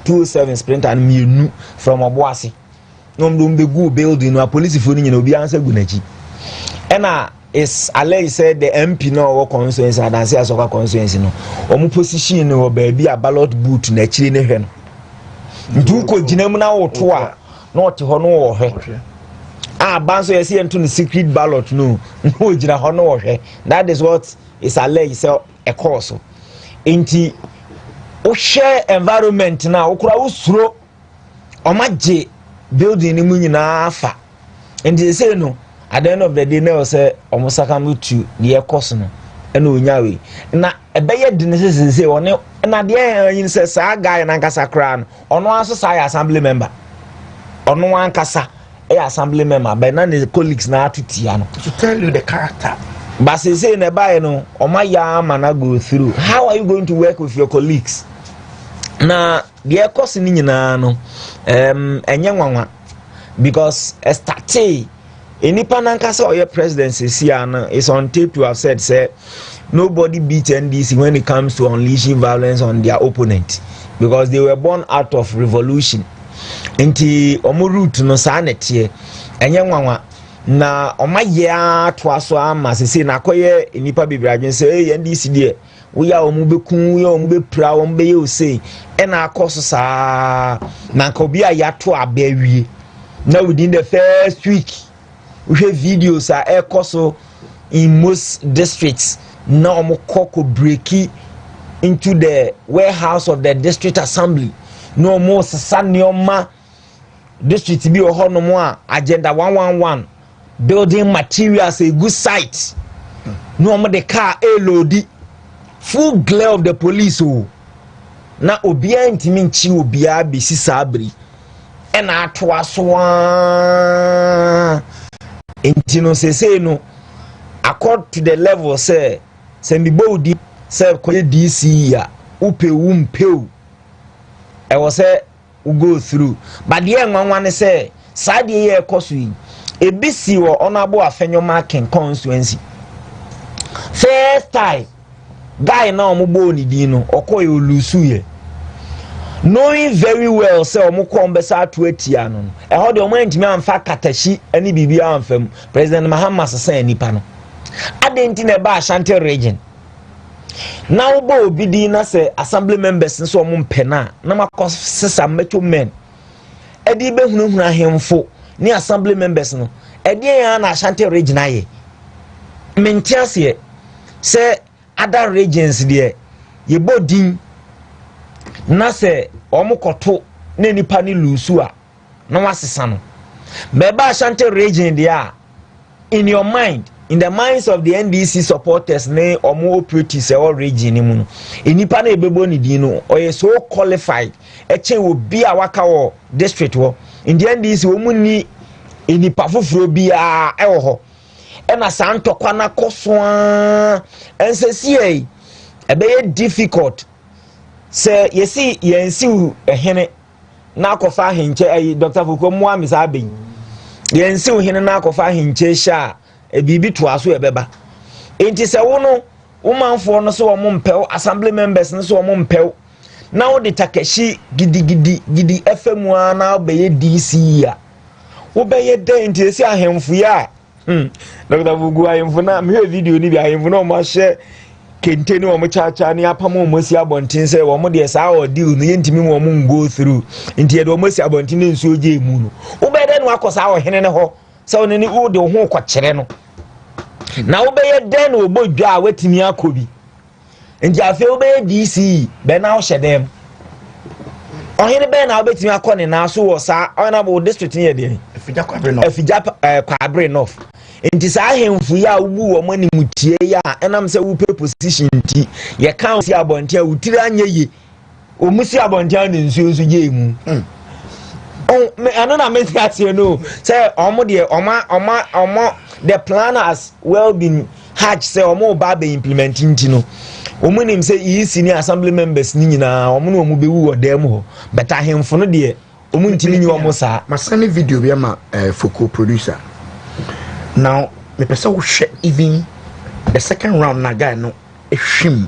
27 sprinter and mienu from Obuasi no omo be go building no police phone nyina obi answer gunachi. And is Ale said the MP no constituency and say asoka constituency no omo position no baby a ballot booth na chire ne hwe no ntu ko ginam na woto a na ote ho no wo hwe banso yesi ento no secret ballot no gina ho no wo hwe. That is what is Ale say a course enti o share environment na okura usuro omaje building ni mu nyina afa enti say no at the end of the day now say omusaka mutu the course no ena onyawe na ebeye dinese say one na de yin say sa guy na nkasa kra no ono aso say assembly member ono ankasa assembly member but na the colleagues na atutia no to tell you the character. But say na buy no omaya mana go through. How are you going to work with your colleagues? Na the course ni nyina no enye nwanwa because starte enipa nankasa oye presidency siana is on tape to have said say nobody beat NDC when it comes to unleashing violence on their opponent because they were born out of revolution. Enti omo root no sa netie enye nwanwa na omaye atwaso ama sese na koye enipa bibradwen say NDC de we ya omu bekun we omu bepra omu be ye osei e na akoso sa na nka obi ayato abawie na within the first week we have videos are ekoso in most districts na omu koko breaki into the warehouse of the district assembly no more sanioma district bi ohono mo a agenda 111 building materials a good site no more the car a loadi full glare of the police o na obia ntimi nchi obia besi sabri e na atwa so intino sese no accord to the level say mbibodi say koye DC ya upe umpeu e was say we go through but the nwanwa ne say side ye ekoso yi ebisi wo Honorable Afenyomakin constituency first time guy na omubo ni din no okoye olusuye knowing very well say omukọ mbesa atu atia no e ho de omo ntimi amfa katashi ani bibi amfam President Mahama sesa nipa no adenti na ba Ashanti region na ubo obi din na say assembly members nso omo mpena na makosesa meto men edi be hunahunu ahemfo ni assembly members no edi ya na Ashanti region aye mentiase say other regions there ye bodin na say omukoto na nipa ni lusu a na wasesa no beba Ashanti region there in your mind, in the minds of the NDC supporters ne omo operatives e region ni mu no enipa na ebebo ni din no o so qualified eche obi a waka wo district wo in the NDC wo mu ni enipa foforo bi a e wo ho e na santokwa na kosoa ensesie e be difficult say yesi yensi ehene na akofa hinche ayi Dr. Fuko mu amisa aben yensi ohene na akofa hinche sha e bibi to aso e beba enti se wo no womanfo no so wo mpɛw assembly members no so wo mpɛw na wo de takashi gidi FM a na obeye DC a wo beye de enti esi ahemfu ya Dr. Fuko ahemfu na me video ni bi ahemfu na mo hye kente ni omo chacha ni apamo mo si abontin se wo mo de sa o deal no yentimi mo mo go through enti e do mo si abontin nso oje emu no wo be de no akosa o hene ne ho se wo ni wo de ho kwakere no na wo be ye de no obodwa a watimi akobi enti afi wo be DC be na wo hyedem o hene be na wo betimi akone na so wo sa Honorable district ni ye de afija kwabre north enti sa ahemfu ya ubu wo mani mutie ya enam se wupe position ti ye kan si abontia utiri anyeye o musi abontia ne nsuo ye mu me ano na me ase no say omo de omo the plan has well been hatched say omo ba be implementing ti no omo nim say EC ni assembly members ni nyina omo no omo be wu odam ho but ahemfu no de omo ntimi ni omo sa masane video bi ma Foko producer. Now, me person will share even the second round na guy no shim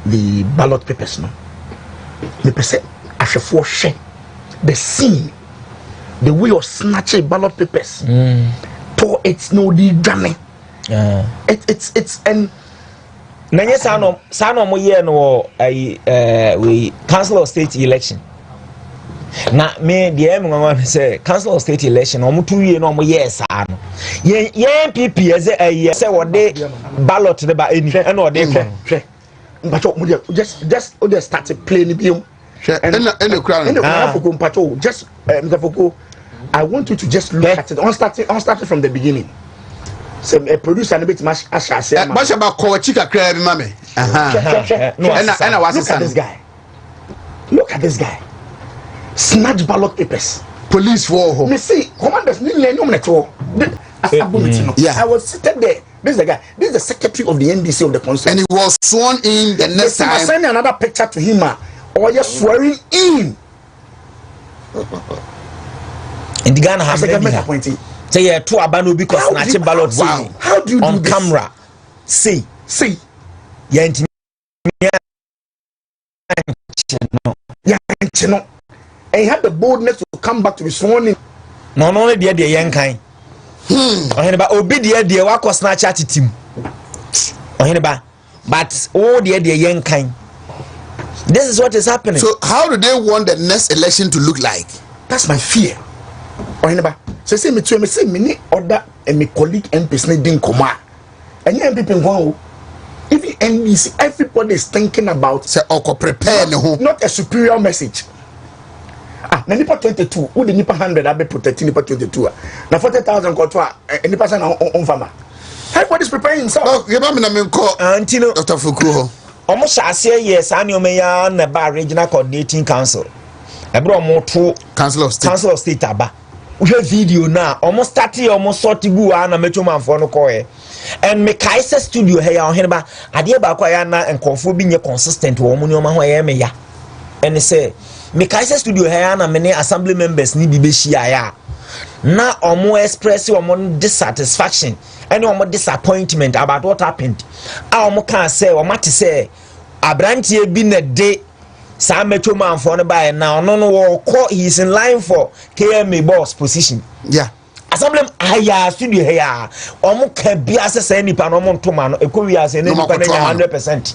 the ballot papers no. Me person ashefo share the scene, the way of snatching ballot papers. To it's no the dwane. It's and nanye sano mo ye no we council of state election. Na me the em say council of state election omo 2 year no omo yes ano ye MPP say what they ballot the ba eni e no dey hwe mpacho mo just start playing bi and crown Foko mpacho just Mr. Foko, I want you to just look at it on starting from the beginning. So a producer a bit much asha say ba ko chika kra bi mame no look at this guy. Look at this guy. Snatch ballot papers. Police for her. Me see, commanders, I was sitting there. This is the guy. This is the secretary of the NDC of the council. And he was sworn in the next time. I send another picture to him. Or you're swearing in. And the Ghana has a appointee. Say yeah, two abano because snatching ballot. Wow. How do you on do camera? See. Yeah, and he had the boldness to come back to be sworn in. No, only the young kind. Oheneba obi the wako snatch at team. Oheneba, but oh the young kind. This is what is happening. So how do they want the next election to look like? That's my fear. Oheneba, so say me to me say me other and my colleague MPs didn't come out. And you MPs go. Even NDC, everybody is thinking about say prepare not a superior message. Na nipa 22 who the nipa 100 abe protecting nipa 22 na 40,000 ko to nipa san on farmer. Everybody is preparing himself. No, you ba me na me ko Antino Dr. Fuku omo shase yes ani omeya na ba regional coordinating council ebro omo to council of state aba we video na omo start omo sort gu na mecho manfo no ko and me kaise studio he ya Oheneba ade ba kwa ya na enkonfo bi nye consistent wo omo ni omo ho ya me ya and say me kaise studio he ya na me ne assembly members ni bi be hia ya na omo express omo dissatisfaction and omo disappointment about what happened omo can say omo te say abrantie bi na de sa mecho man for no by now no he is in line for KMA boss position assemblem aya studio here omo ka bia se nipa no omo ntoma no ekowi ase ne nipa na 100%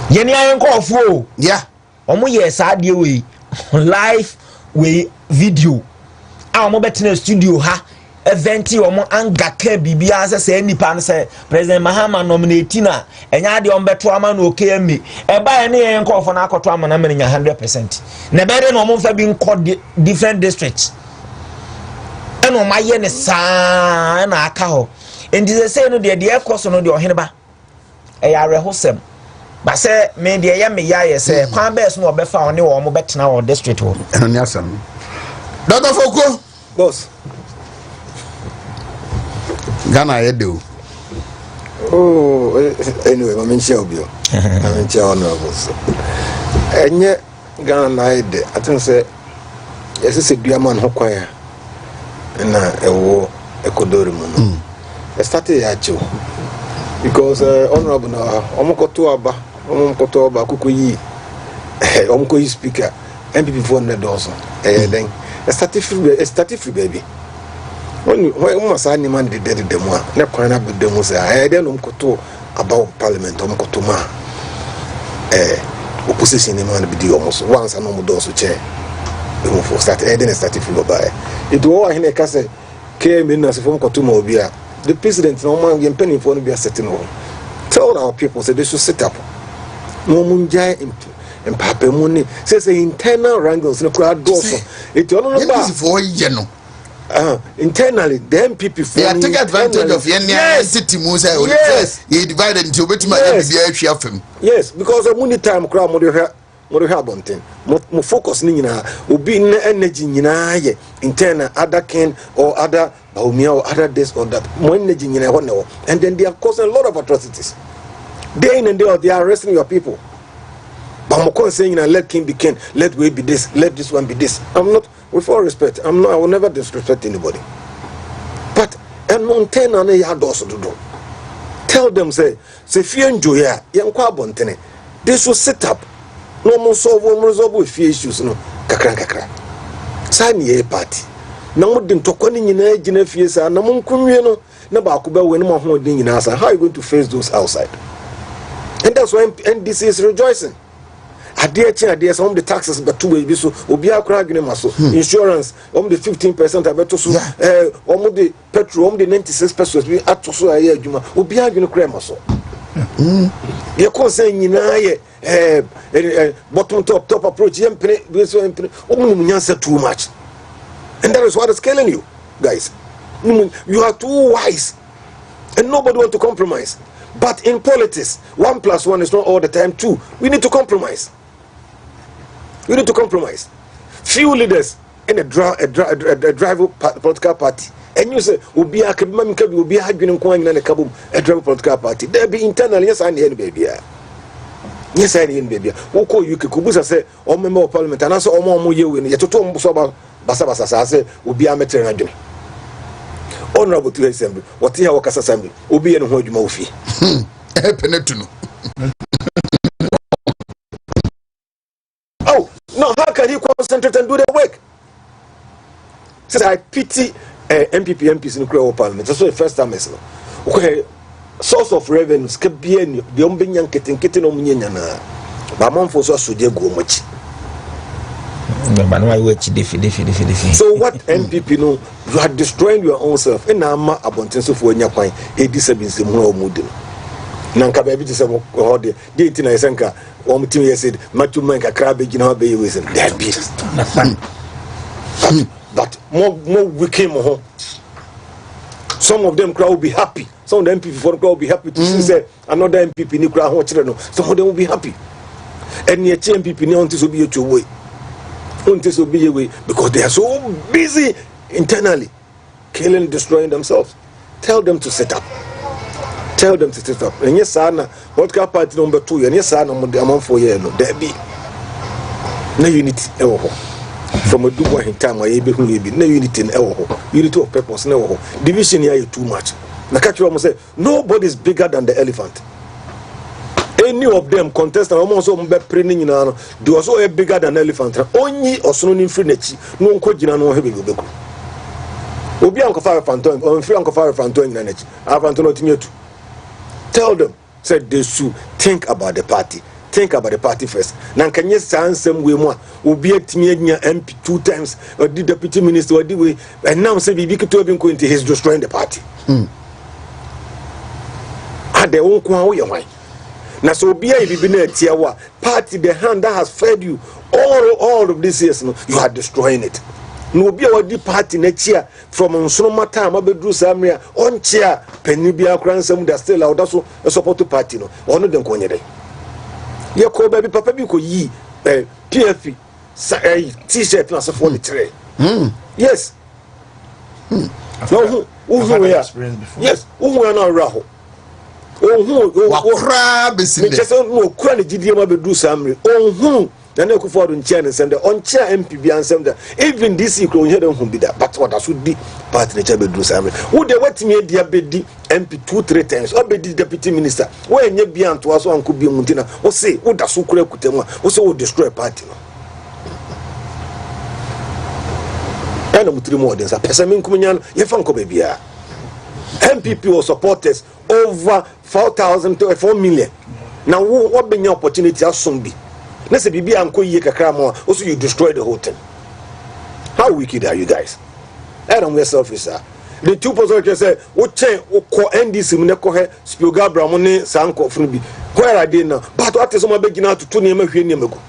yeni ayen ko fu omo ye sa de we live we video omo betina studio ha event omo anga ka bibia se nipa no se president Mahama nominate na enya de ombeto ama no KMA e ba ne yen ko fu na akoto ama na menya 100% na be de no omo fa bi nko different districts eno maye ne saa na aka ho enti se say no de ekoso no de Oheneba e ya rehosem ba se me de ye me ya ye se kwan be so no obefa one wo mo betena wo district ho eno ni asam Dr. Foko boss Ghana yedo anyway I mean share obio I mean share honorable enye Ghana na yede I think say yes say duaman ho kwan na ewo ekodori mu no I started acho because honorable na omokoto aba kukuyi omko speaker MPP for na dozo then I started free baby when masa ni man de demo na kwan na be demo say then omkoto about parliament omkoto ma opposition ni man be di almost once and no dozo chair we for start then started free by it wo ahine ka say came in as from koto ma obi a the president no man yem penny for no be setting on tell our people say they should sit up no munjai in papa money say internal wrangles no crowd doors it no ba for you know internally the MPP for they take advantage of any city musa yes he divided into betima be afem yes because of money time crowd mo have bonten mo focus ni nyina obi na energy nyina ye internal other kin or other baumia or other this or that mo energy nyina ho ne and then they are causing a lot of atrocities day in and day out they are arresting your people but mo con saying let king be king, let we be this, let this one be this. I'm not, with all respect, I will never disrespect anybody, but and maintain na ya do so do tell them say fear enjoy ya kwa bontene they should sit up no more solve one resolve fear issues no kakra sani e party na mo din tokoni nyina gina fie sa na mo nkunwie no na ba ko ba we no mo ho din nyina sa how are you going to face those outside? And that's why NDC is rejoicing. Ade some of the taxes but two way so obi akra adwene maso insurance the 15% abeto so the petrol the 96 pesos we ato so aye adwuma obi adwene kra maso ye concern nyina ye bottom top approach yempene we so yempene nyansa too much, and that is what is killing you guys. You are too wise and nobody want to compromise. But in politics 1 + 1 is not all the time 2. We need to compromise. Few leaders in a driver political party, and you say obi akabima mkabi obi adwene nko anyina ne kabum a driver political party there be internal yes and here baby yes and here baby woko you kubusa say o member of parliament and so omo yewe ne yetoto mbuso basa say obi ametre na adwene honorable to assembly what here workers assembly obi ye no ho adwuma ofi penetuno. Oh no, how can he concentrate and do the work? Says I pity MPs in the parliament. That's the first time I saw. Okay, source of revenues keep being the umbinyan kitten omunyana. But man for so go much. So what MPP know? You are destroying your own self. And now ma abontenso for nya kwan 87 mo mudin. Nanka baby to say what the date na isenka team here said matu man kakra be gina be reason that be but more we came home. Some of them crowd will be happy, some of them MPP for crowd will be happy to see say another MPP ni crowd ho chire no, some of them will be happy and the MPP ni on to be your way because they are so busy internally killing, destroying themselves. Tell them to sit up. And yes, Anna, what car party number 2, and yes, Anna, among 4 years, no, there be no unity. from a do in time I be who be no unity in unity of purpose no division here too much. Na catch you say nobody is bigger than the elephant. Any of them contest and almost be praying in they also a bigger than elephant. Only or soon in free nechi no nko gina no heavy go beku. Obi anko fire phantom or free anko fire phantom in nechi. Phantom no tinye tu. Tell them said they should think about the party. Think about the party first. Now can you say some way more? Obi atimi anya MP 2 times or the deputy minister or the way and now say bibi to be going to his destroying the party. At the own kwa we why. Now so be a bibi na tiawa party the hand that has fed you all of this years no you are destroying it. No be a di party na chia from nsonoma time abedru samria on chia penibia kransam that still out so support party no ono den ko nyede. Ye ko baby papa bi ko yi PFP t-shirt na so for the tray. Yes. No who yes who are not raho. Wakra beside. Me just no kwa ne gidie ma bedu samre. Na na ku for nche ne send on chair MP bi ansem da even this ikro he don hu bi da but what should be part ne chair bedu samre. Who dey wetimi dia bedi MP 2-3 times or bedi deputy minister when nye bi anto aso anko bi muntina o say wo da so kura kutemu o say wo destroy party no. Ana mutiri mo den sa pesa min kumunyan ye fa nko bebia. MPP or supporters over 4,000 to 4 million. Now what be your opportunity as zombie? Let's say bibi anko ye kakra mo also you destroy the whole thing. How wicked are you guys? I don't myself is the two person say o chen o ko NDC mu ne ko he Spioga Bramone sanko funu bi. Where are they now? But what is some begina to to name hwe name go.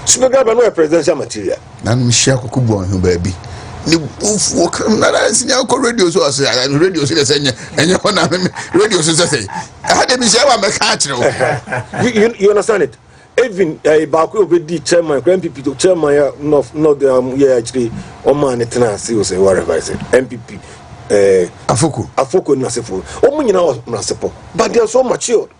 Spioga Bramone presidential material. Na me share kokubu on baby. Ni ufu na sinya ko radio so say radio so say enye ko na radio so say ha de mi share wa me ka kire you understand it. Even Baku obedi chairman MPP to chairman ya not yeah actually o man it na say say whatever I said MPP afoko na sefo o mu nyina na sepo but they are so mature.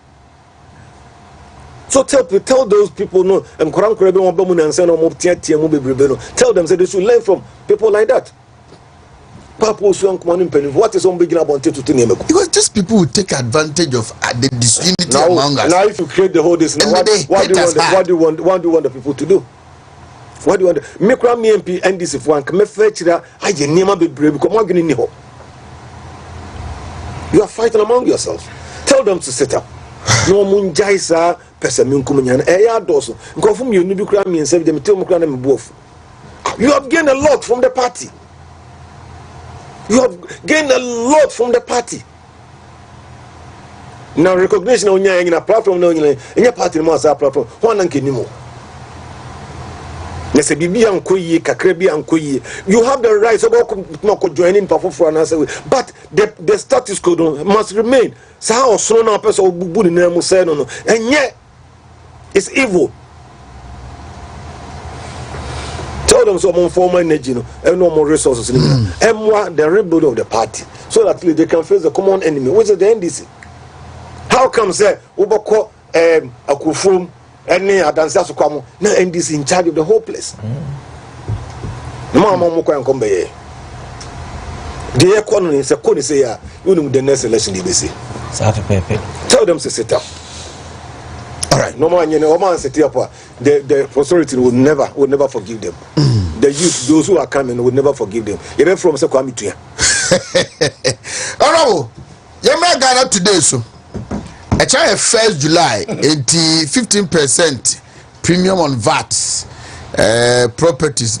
So tell those people no Quran Quran won be mu na nse no mo tiatia mo bebrebe no tell them say they should learn from people like that. Papa so what is on begin about to name because these people will take advantage of the disunity now, among us. Now if you create the whole this now, what do you want the people to do? What do you want me kra me MP NDC for anka me fetchira aye niam bebrebe because mo agene ni ho. You are fighting among yourselves. Tell them to sit up. No munjai sa pesa mi nkumunyan ya doso nkofum yenu bi kra me nsem dem tell mo kra na me bof. You have gained a lot from the party. You have gained a lot from the party. Now recognition on your platform no in your party no as a platform. One and kenimo. You have the right to go join in for an answer, but the status quo must remain. So how so now person bubu ni name say no, and yet it's evil. Tell them some former energy and no more resources and more the rebuild of the party so that they can face the common enemy, which is the NDC. How come say Ubako Akufum any Adansa Sukwamo now NDC in charge of the whole place? Mama Moko and Kombe. The economy is a code say the next election they tell them to sit up. All right, no man, sit up. The authority would never forgive them. The youth, those who are coming, would never forgive them. Even from Sekwami to Honorable, you may Ghana today, so a child 1st July, 15% premium on VAT, properties,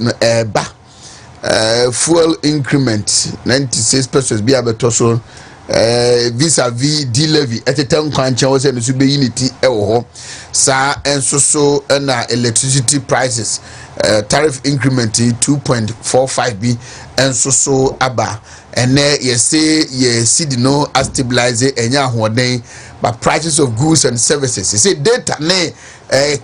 fuel increment, 96 pesos, be able to so. Vis-a-vis D-levy at a time crunch was in the unity sa and so electricity prices tariff increment 2.45b and so aba and you say you see the no stabilize and ya but prices of goods and services you say data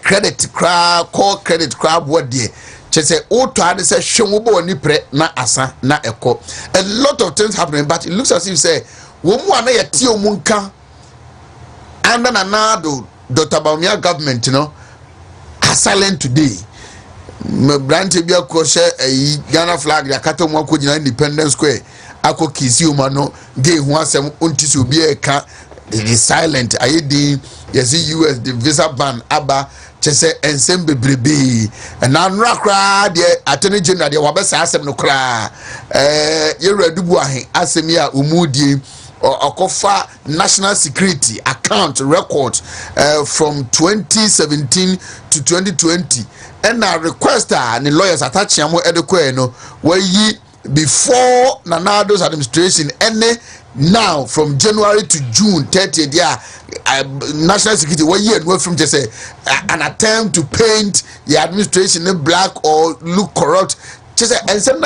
credit crab core credit crab what dear just say oh to add say show ni pre na asa na eko a lot of things happening but it looks as if say womu ana yeti omunka under na nado Dr. Baumia government are silent today brante bi akɔhyɛ ayi Ghana flag ya kata mu akɔgyina Independence Square akɔ kisi umano gay ho asɛm onti so bi eka the silent ayedi yesi US the visa ban aba kyese ensem bebrebe na nra kra de attorney general de wabɛsa asɛm no kra yewura dubu ahe asɛm ya umudie okofa national security account record from 2017 to 2020 and a request the lawyers attach am edekwe no wayi before Nanado's administration any now from January to June 30th national security what year no from just an attempt to paint the administration in black or look corrupt just and some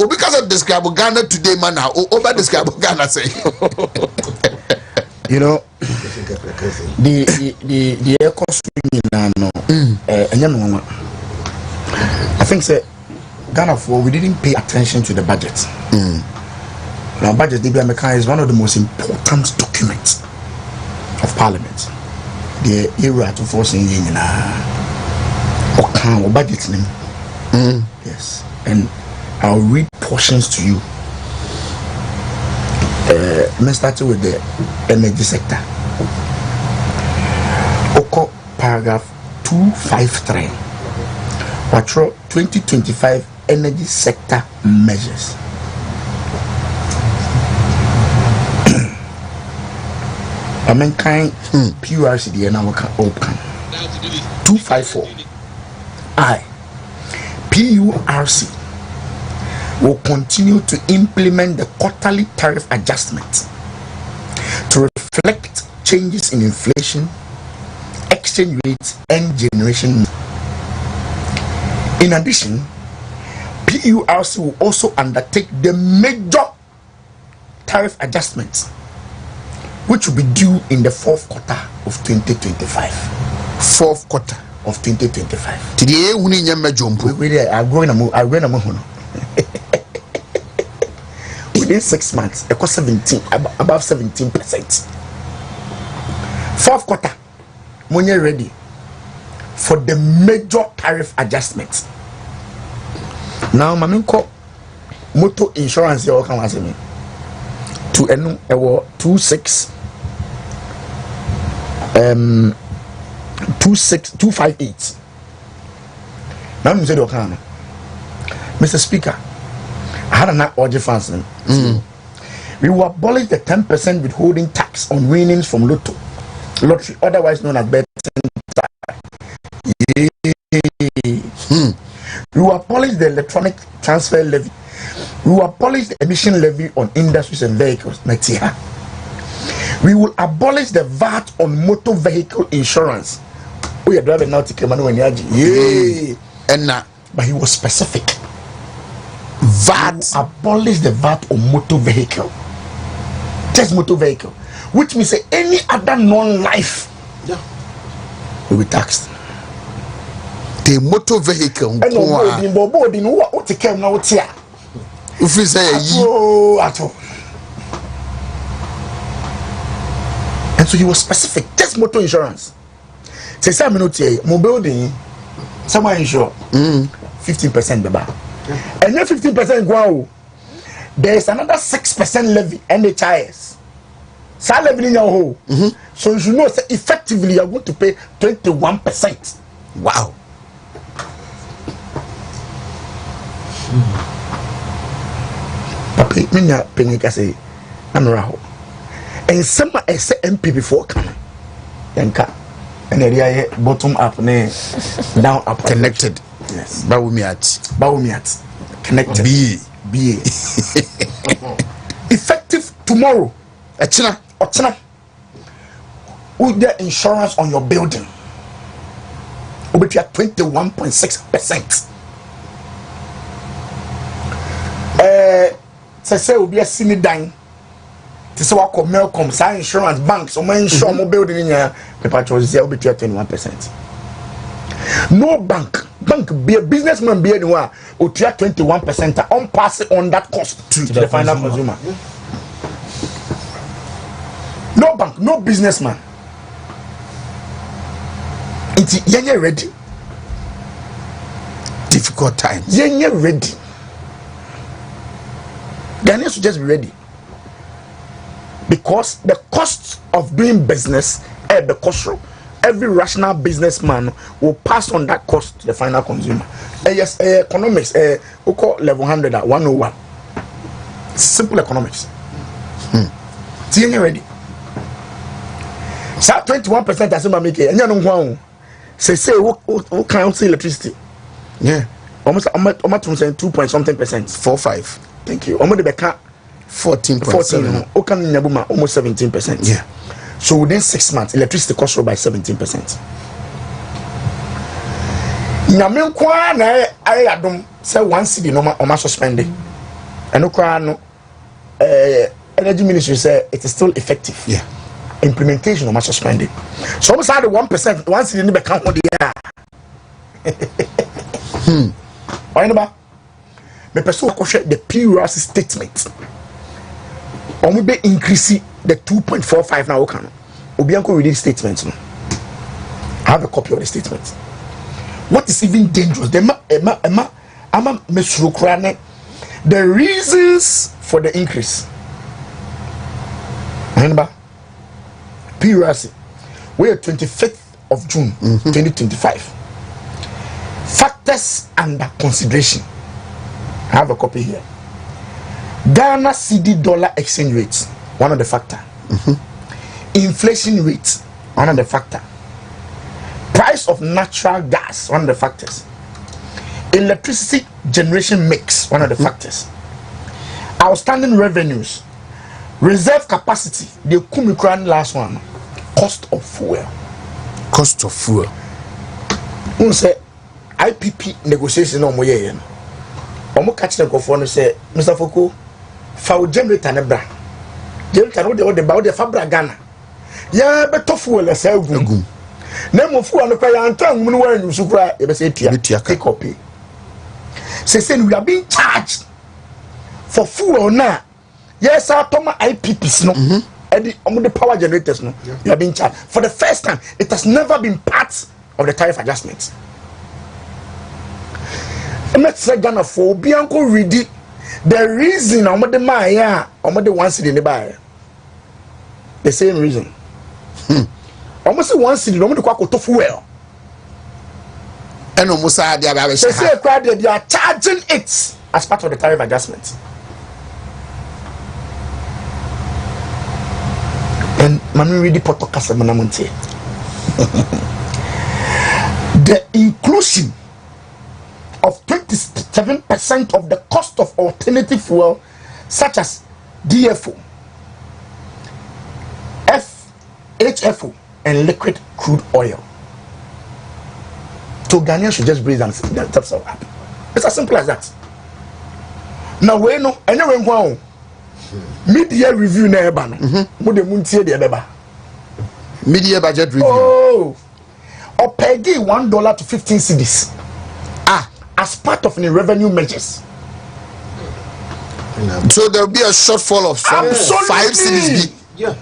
because of describe Ghana today man now over describe Ghana say you know the cost no I think say Ghana for we didn't pay attention to the budget. Now budget is one of the most important documents of Parliament. The era to forcing in or budget name. Yes, and I'll read portions to you. Let's start with the energy sector. Oko paragraph 253. Patro 2025 energy sector measures. I mean, kind PURC the now open 254. PURC will continue to implement the quarterly tariff adjustment to reflect changes in inflation, exchange rates, and generation. In addition, PURC will also undertake the major tariff adjustments, which will be due in the fourth quarter of 2025. Fourth quarter of 2025. Today, we need a jump. I'm going to within 6 months, it cost 17, above 17%. Fourth quarter, when you're ready for the major tariff adjustment. Now, Maminko motor insurance here can answer me to 258. Now, Mr. Speaker, I had an order fans. We will abolish the 10% withholding tax on winnings from lottery, otherwise known as betting. We will abolish the electronic transfer levy. We will abolish the emission levy on industries and vehicles next year. We will abolish the VAT on motor vehicle insurance. We are driving now to Kemanu and Yaji. But he was specific. VAT. Abolish the VAT on motor vehicle. Just motor vehicle. Which means any other non-life will be taxed. The motor vehicle. And if you say at all. And so he was specific. Just motor insurance. Say some minutes here, building, someone insure 15% the bar. And then 15% go. There is another 6% levy NHIS. So levy in your hole. So you should know that effectively you are going to pay 21%. Wow. Papa, me na penika say na mraho. And some say MP before come. Yanka. And area bottom up ne down up connected. Yes. Bawumiat. Connected. BA. Effective tomorrow. Ochina. With the insurance on your building. Will be at 21.6%. Say will be a sini dine. This is what Melcom, sign insurance banks, or my insure more building in here. Paper choice will be 21%. No bank be a businessman be anywhere or 21% on pass it on that cost to the final consumer. No bank, no businessman. It's ready. difficult times. You're ready. Ghanaians should just be ready. Because the cost of doing business at the cost, every rational businessman will pass on that cost to the final consumer. Yes, economics, we call level 100 at 101. Simple economics. So you're ready. So 21% as I make it, and you know say what kind of electricity? Yeah, almost 2 point something percent. 4.5. Thank you. Almost the back 14.7. Okay, almost 17%. Yeah. So within 6 months, electricity cost by 17%. Nyame kwa na I adom say 1 cedi no ma suspended. And no energy ministry say it is still effective. Yeah. Implementation of suspended. So almost had 1%, 1 cedi be count the year. Oheneba, me person ko share the PURC statement. Omo be increase the 2.45 now can. Obi anko read the statement no. I have a copy of the statement. What is even dangerous? The reasons for the increase. Remember, PURC, we are 25th of June 2025. Factors under consideration. I have a copy here. Ghana cedi dollar exchange rate, one of the factor. Inflation rate, one of the factor. Price of natural gas, one of the factors. Electricity generation mix, one of the factors. Outstanding revenues, reserve capacity, the Kumikran last one, cost of fuel. Cost of fuel. Who say IPP negotiation on moye yen. Omo catch the governor say, Mr. Foko, fa generator ne bra. Generator no de ba de fabra Ghana. Ya beto fuel say gu. Na mo fuel no pa ya antan mu no wa nyu supra e be say tia. Take up. Say we are being charged for fuel now. Yes, our Toma IPPs no. And the power generators no. You are being charged for the first time. It has never been part of the tariff adjustments. Let's say Ghana for Bianco ready. The reason I'm the Maya, I'm the ones in the buyer. The same reason. Almost 1 cedi, no one to fuel. And almost they are charging it as part of the tariff adjustment. And Mami ready protocol Manamonte. The inclusion of 27% of the cost of alternative fuel such as DFO, HFO, and liquid crude oil. So Ghanaians should just breathe themselves up. It's as simple as that. Now we know anyway wow. Media review na eba no. Mo de muntie de eba. Media budget review. Oh. Or pay $1 to 15 cedis. As part of the revenue measures. So there will be a shortfall of 5 cedis. Yeah.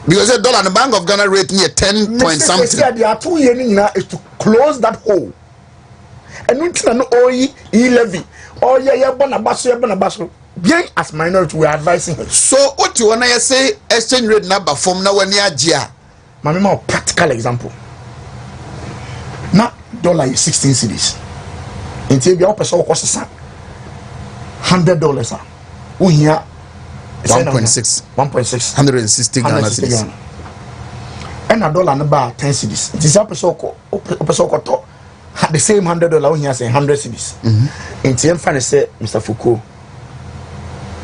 Because the dollar and the Bank of Ghana rate near 10 point something. There are 2 years is to close that hole. And we can levy. Oh yeah, bonabaso. Bien as minority, we are advising her. So what you wanna say exchange rate number from now when near Gia? My more practical example. Now dollar is 16 cedis. Until the person cost $100. We here 1.6 160 Ghana cedis. And a dollar number 10 cedis. It is a person the same $100 we here say 100 cedis. Until finally say Mr. Foucault.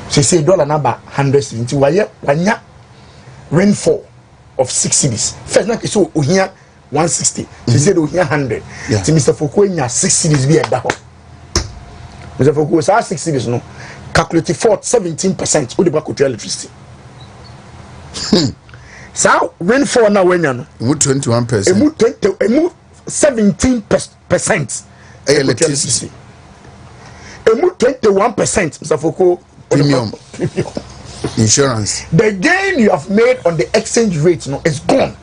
She say dollar number 100 cedis. Why rainfall of 6 cedis. First now so we here 160. She said we here 100. Yeah. Mr. Foucault in 6 cedis be a daho. Mr. Foucault say 6 cedis no. Calculated for 17% with the back of electricity. So rainfall now when you know 21%. 17% electricity. 21%, Mr. Foucault. Premium. Insurance. The gain you have made on the exchange rate is gone.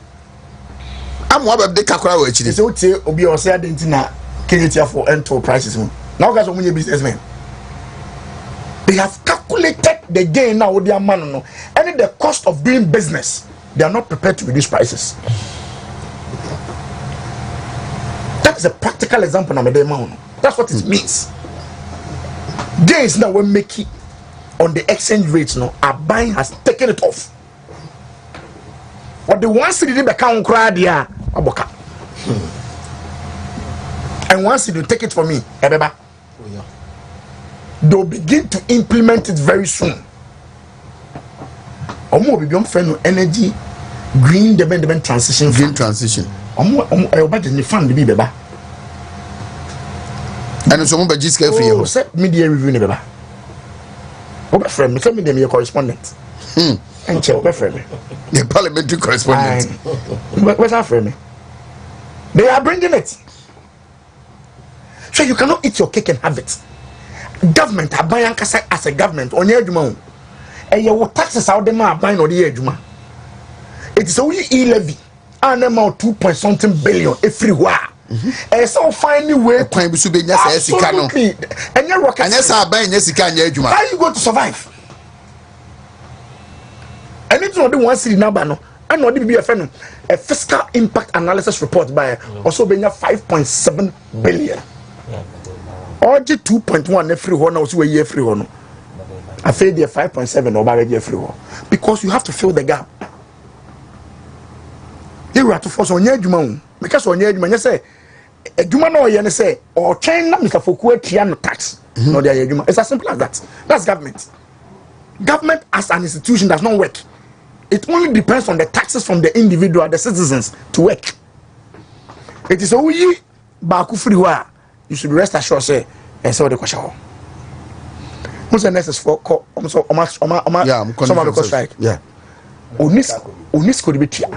I'm one of the Kakra actually. So obi o say adentina Kenya for end-to prices. Now guys, when you businessmen, they have calculated the gain now with their man, no, and the cost of doing business. They are not prepared to reduce prices. That is a practical example of the amount. That's what it means. Gains now we make it on the exchange rates. No, our buying has taken it off. But the ones that didn't become crowd here, aboka. And once you take it from me, they'll begin to implement it very soon. Omo be beyond friend energy, green development transition. Green transition. Omo budget ni fund be beba. And so be just careful here. Say media review ni beba. Oba friend me say me dem your correspondent. And che oba friend me. The parliamentary correspondent. What's that friend me? They are bringing it. So you cannot eat your cake and have it. Government are buying as a government on your adwuma. And your taxes out there are buying on the adwuma. It is only e-levy and amount 2.something billion everywhere. And so finally way absolutely. And your rocket. And yes, I buy Jessica and Yajuma. How are you going to survive? And it's not the one city number no. And not be a friend. A fiscal impact analysis report by also being 5.7 billion. Or 2.1 every one now so year free one. I feel the 5.7 or by free one. Because you have to fill the gap. You have to force on your juma. Because on your juma say a juma no you say or China Mr. Foucault Tiano tax. No there juma. It's as simple as that. That's government. Government as an institution does not work. It only depends on the taxes from the individual, the citizens to work. It is only baku free wa. You should rest assured say and so the question. Who's the next for call some of the strike? Yeah. Unis could be tia.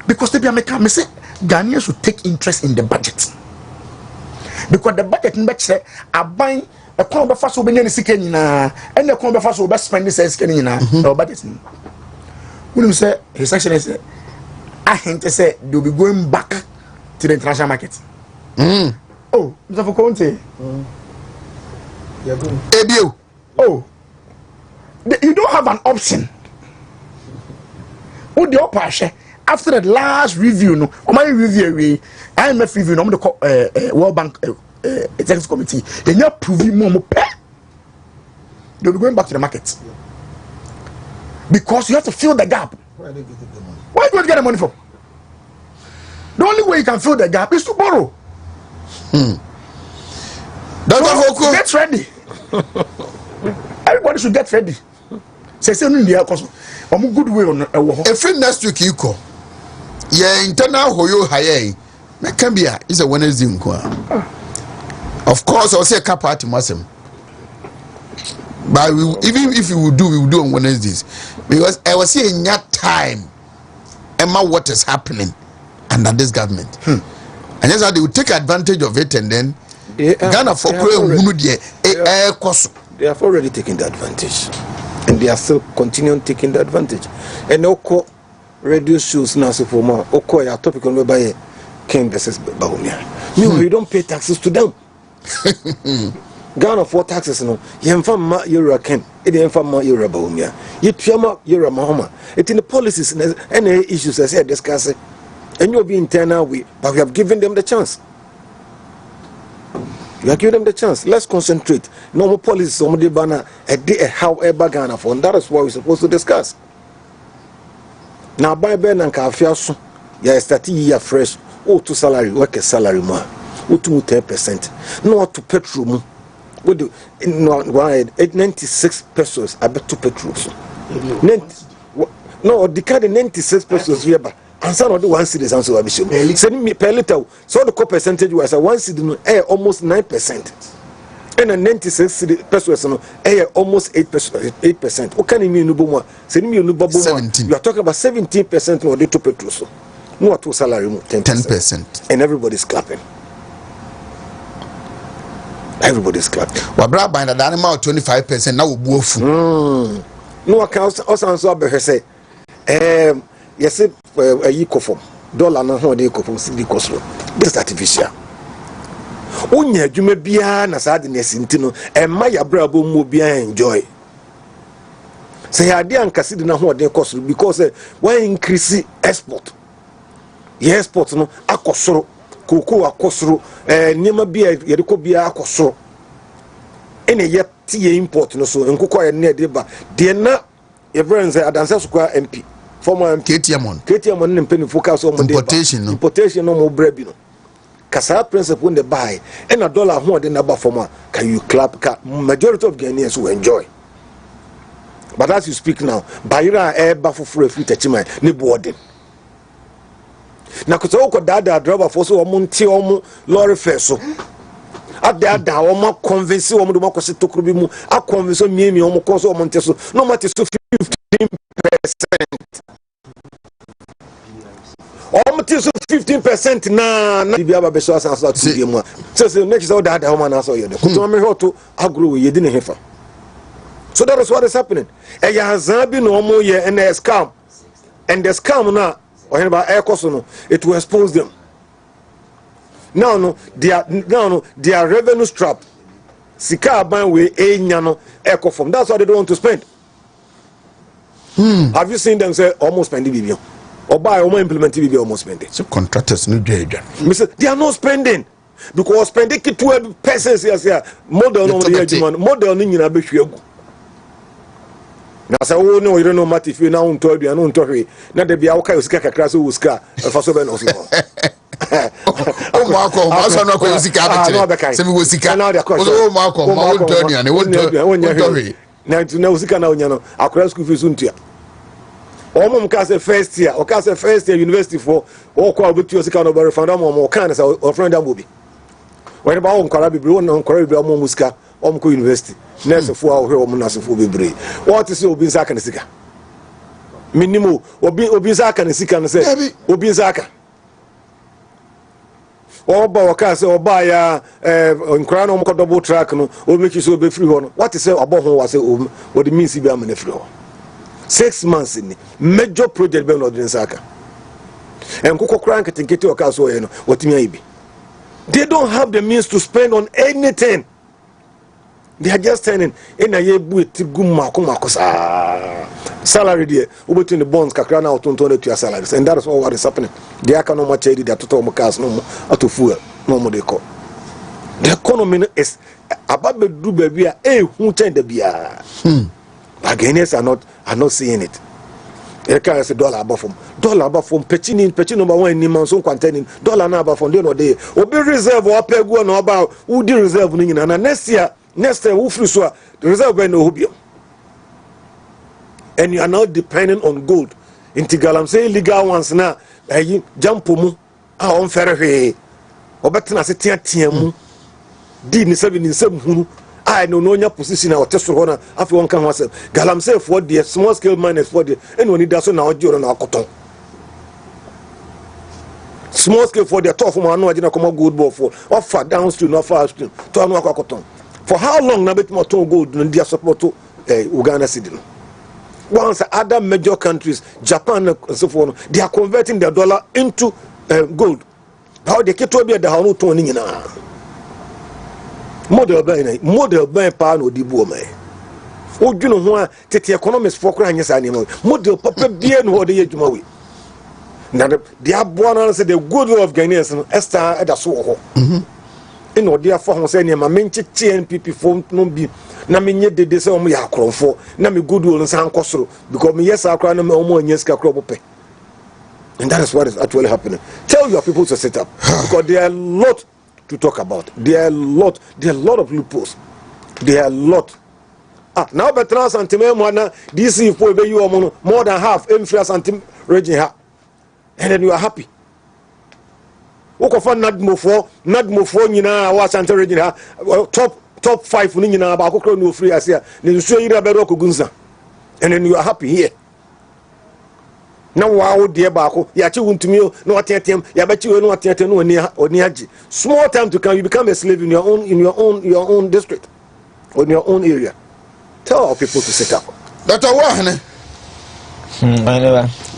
Because they be American, me say Ghanaians should take interest in the budget. Because the budget in say are buying a corner of fast over any sicken and the corner of fast over spending says no budget. When you say his section is I hint to say they'll be going back to the international market. Oh, Mr. Conte. Oh, you don't have an option. What the option after the last review? No, my review, IMF review. No, the World Bank Executive Committee. They not proving more. They'll be going back to the market because you have to fill the gap. Where are they getting the money? Where are you going to get the money from? The only way you can fill the gap is to borrow. So get ready. Everybody should get ready. Say no India cause good way on every next week you call. Yeah, internal hoyo haye. Mekambia is a Wednesday nkwa. Of course I'll say a cap party masem. But even if we will do on Wednesdays because I was saying that time Emma what is happening under this government. And that's how they will take advantage of it and then Ghana for they have already taken the advantage. And they are still continuing taking the advantage. And Oko radio shows now for more. Oko ya topic on whereby King versus Bahumia. No, you don't pay taxes to them. Ghana for taxes no. Yemfa Euro Ken. It yemfa Euro Bahumia. Yetwama Euro Mahoma. It in the policies and any issues as I discuss it. And you'll be internal way, but we have given them the chance. You have given them the chance. Let's concentrate. No more policies, somebody banner a day, however, Ghana for, and that is what we're supposed to discuss. Now, by Ben and Kafiasu, you start year fresh, oh, to salary, work a salary more, oh, to 10%, no to petrol. What do 96 pesos? I bet 2 petrols. No, the card 96 pesos here, but. And some of the 1 city also have shown. Send me per liter. So the core percentage was a 1 city almost 9%. And a 96 pesos almost 8%. What can you mean? Send me a new bubble. You are talking about 17% of the two petrol. No to salary 10%. And everybody's clapping. Everybody's clapping. Well, Brad by the animal 25% now wolf. No account also say yes, a yiko form. dollar na ho de ko from city kosro this artificial unya adwuma bia na saa de na sintino emma ya brabo mu bia enjoy say ade ankase de na ho de kosro because why increase export export no akosoro koko akosoro nyema bia ye de ko bia akosoro ene ye tie import no so nkoko ye ne de ba de na ye friends adanse so kwa MP former KTM on mpeni focus on importation no mo brebi no kasa principle in the buy and a dollar ho de na ba former can you clap majority of Ghanaians will enjoy but as you speak now bayira eba foforo afi tachima ne boarding na ko so ko dada driver for so omo nti omo lorry fare so ada omo convince omo do makosi tokro bi mu a convince miemi omo kon so omo nti so no matter so 15% almost 15% na bia ba be so asan so to mu so next so that woman na so yede kuto me hoto agro yedi ne hefa so that is what is happening e ya hazan bi no mo ye and scam and the scam na Oheneba air cost no it will expose them no their revenue strap sika ban we enya no eco from that's why they don't want to spend. Have you seen them say almost spend billion or buy or implement billion almost spending? So contractors no judge. They are not spending because spending 12 pesos here model no model ni nyina be hwegu. Na say oh no you don't know matter if you now unto you no unto hwe na de bia wo kai osika kakra so osika fa so be no so. O ma ko ma so no ko osika abetire. Se mi wo osika. O ma ko ma unto you na unto hwe. Na osika na onya no akra school fees untua. Omum ka say first year o ka say first year university for o ko obetu osika no be refund o kan say o friend am obi when ba on kwara bibiri on kwara bibiri o musika o ko university nurse fo a o hwe o mu nurse fo bibiri what is obi nsaka ne sika minimum obi nsaka ne sika no say obi nsaka oba o ka say oba ya nkwara no mo ko double track no o make sure be free ho no what is say obo ho wa say o the means be am na free ho 6 months in major project be no the nsaka and koko crank tinketi o ka so ye no otimi ayibi. They don't have the means to spend on anything. They are just turning in a year with salary there. Between the bonds, kakra now to your salaries, and that is all what is happening. They are no much that to talk cars no more to fuel, no more they call. The economy is about the do baby, who change the beer. But Ghanaians are not seeing it. They carry $1 above from Pechino number 1 in Manson containing dollar number from the day. Obi reserve or pay go no about who the reserve and next year who free so the reserve by no hubio. And you are now depending on gold. Intigalam say illegal ones now jump mu on ferry. Obetina se tiamu di ni 7 hunu. I know no position or test for honor after one can say Galam say for the small scale miners for the and when it does now Jordan or cotton. Small scale for the top man no agina come gold ball for or far downstream or far upstream to an cotton. For how long na bit more gold in their support to Uganda city? Once other major countries, Japan and so forth, they are converting their dollar into gold. How they get to be at the Hanu Tony na. Model by pan or dibu me. O you know why tete economists for crying yes animal. Model papa bien what the jumawi. Now the abuana said the good of Ghanaians and Esther at a so. In or dear for saying my main TNPP phone no be. Na me nye de say omo ya kronfo. Na me good will san kosoro because me yes akra na me omo yes ka krobope. And that is what is actually happening. Tell your people to set up because there are a lot to talk about. There are a lot of loopholes. There are a lot. Now better santim one DC for be you more than half influence santim region ha. And then you are happy. Woko fa nadmo for nyina wa santim region ha top 5 ni nyina ba kokro no free asia. Ni so yira be ro kogunza. And then you are happy here. Now wow dear bako ya chi Wontumi no atetem ya ba chi we no atetem no oni agi small time to come you become a slave in your own district or in your own area. Tell our people to set up. Dr. Wahane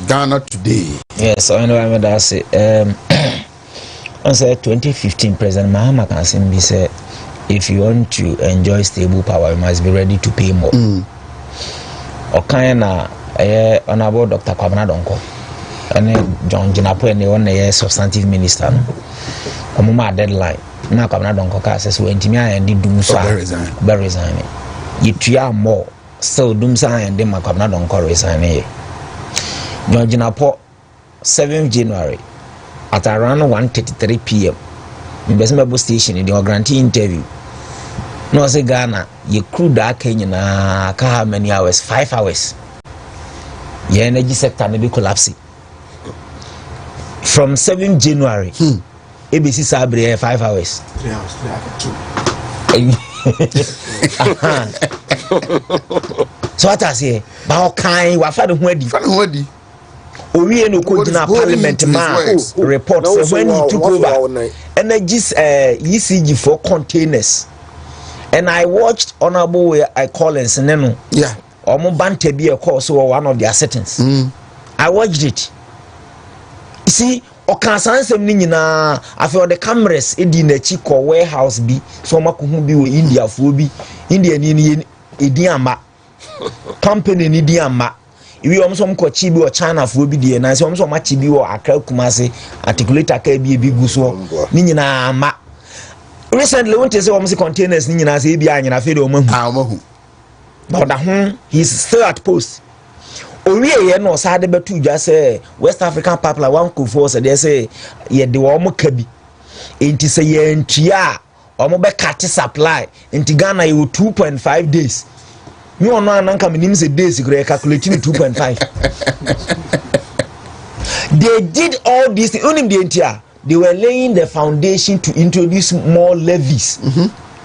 Ghana today Yes, I know. I mean that's it. On 2015, President Mahama Kansimbi said, if you want to enjoy stable power, you must be ready to pay more. Okayana, Honorable Dr. Kwabena Donko, and John Jinapo, and the one substantive minister. Omuma deadline. Na Kwabena Donko says, when Timia and did Dumsa, very resign. You try more, still Dumsa and then Kwabena Donko resign. John Jinapo, 7th January. At around 1:33 p.m. in Besmebo station in the grantee interview. No say Ghana, you crew that Kenya na how many hours? 5 hours. Your energy sector may be collapsing. From 7th January, ABC Sabre 5 hours. 3 hours, 2. So what I say, but kind what for the ready. We no could na parliament man report say when he took over energies ECG for containers, and I watched Honorable I Collins Neno. Yeah. Omo bante bi a course or one of their settings. I watched it. You see, okasan sem ni nyina after the cameras edi na chi ko warehouse bi so makohu bi wo India fo bi India ni edi ama company ni di ama. Iwi omso mko chibi o China fo bi die na se omso ma chibi o Accra Kumasi articulator ka bi gu so ni nyina ama. Recently went to say omso containers ni nyina se bi anyina fe de omahu but he's still at post. Owie ye no sa de betu dwa say West African Pipeline one could force they say ye de wo mo ka bi enti say ye ntua omo be cut supply enti Ghana you 2.5 days. You are not an income say days, you calculating 2.5. They did all this, only the entire. They were laying the foundation to introduce more levies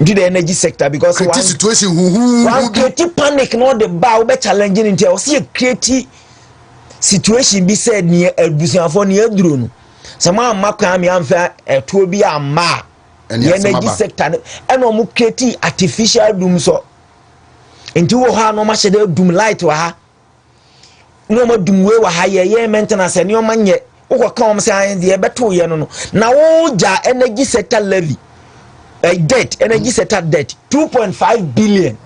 into the energy sector because one situation creative panic, not the bow, but challenging until see a creative situation be said near a business for near drone. Some Makami unfair to be a ma and the energy sector and no creative artificial doom so. Into ha no ma shede dum light wa ha no ma dum we wa ha ye maintenance ani o manye wo ka o say de beto ye no na wo ja energy sector levy debt energy sector debt 2.5 billion.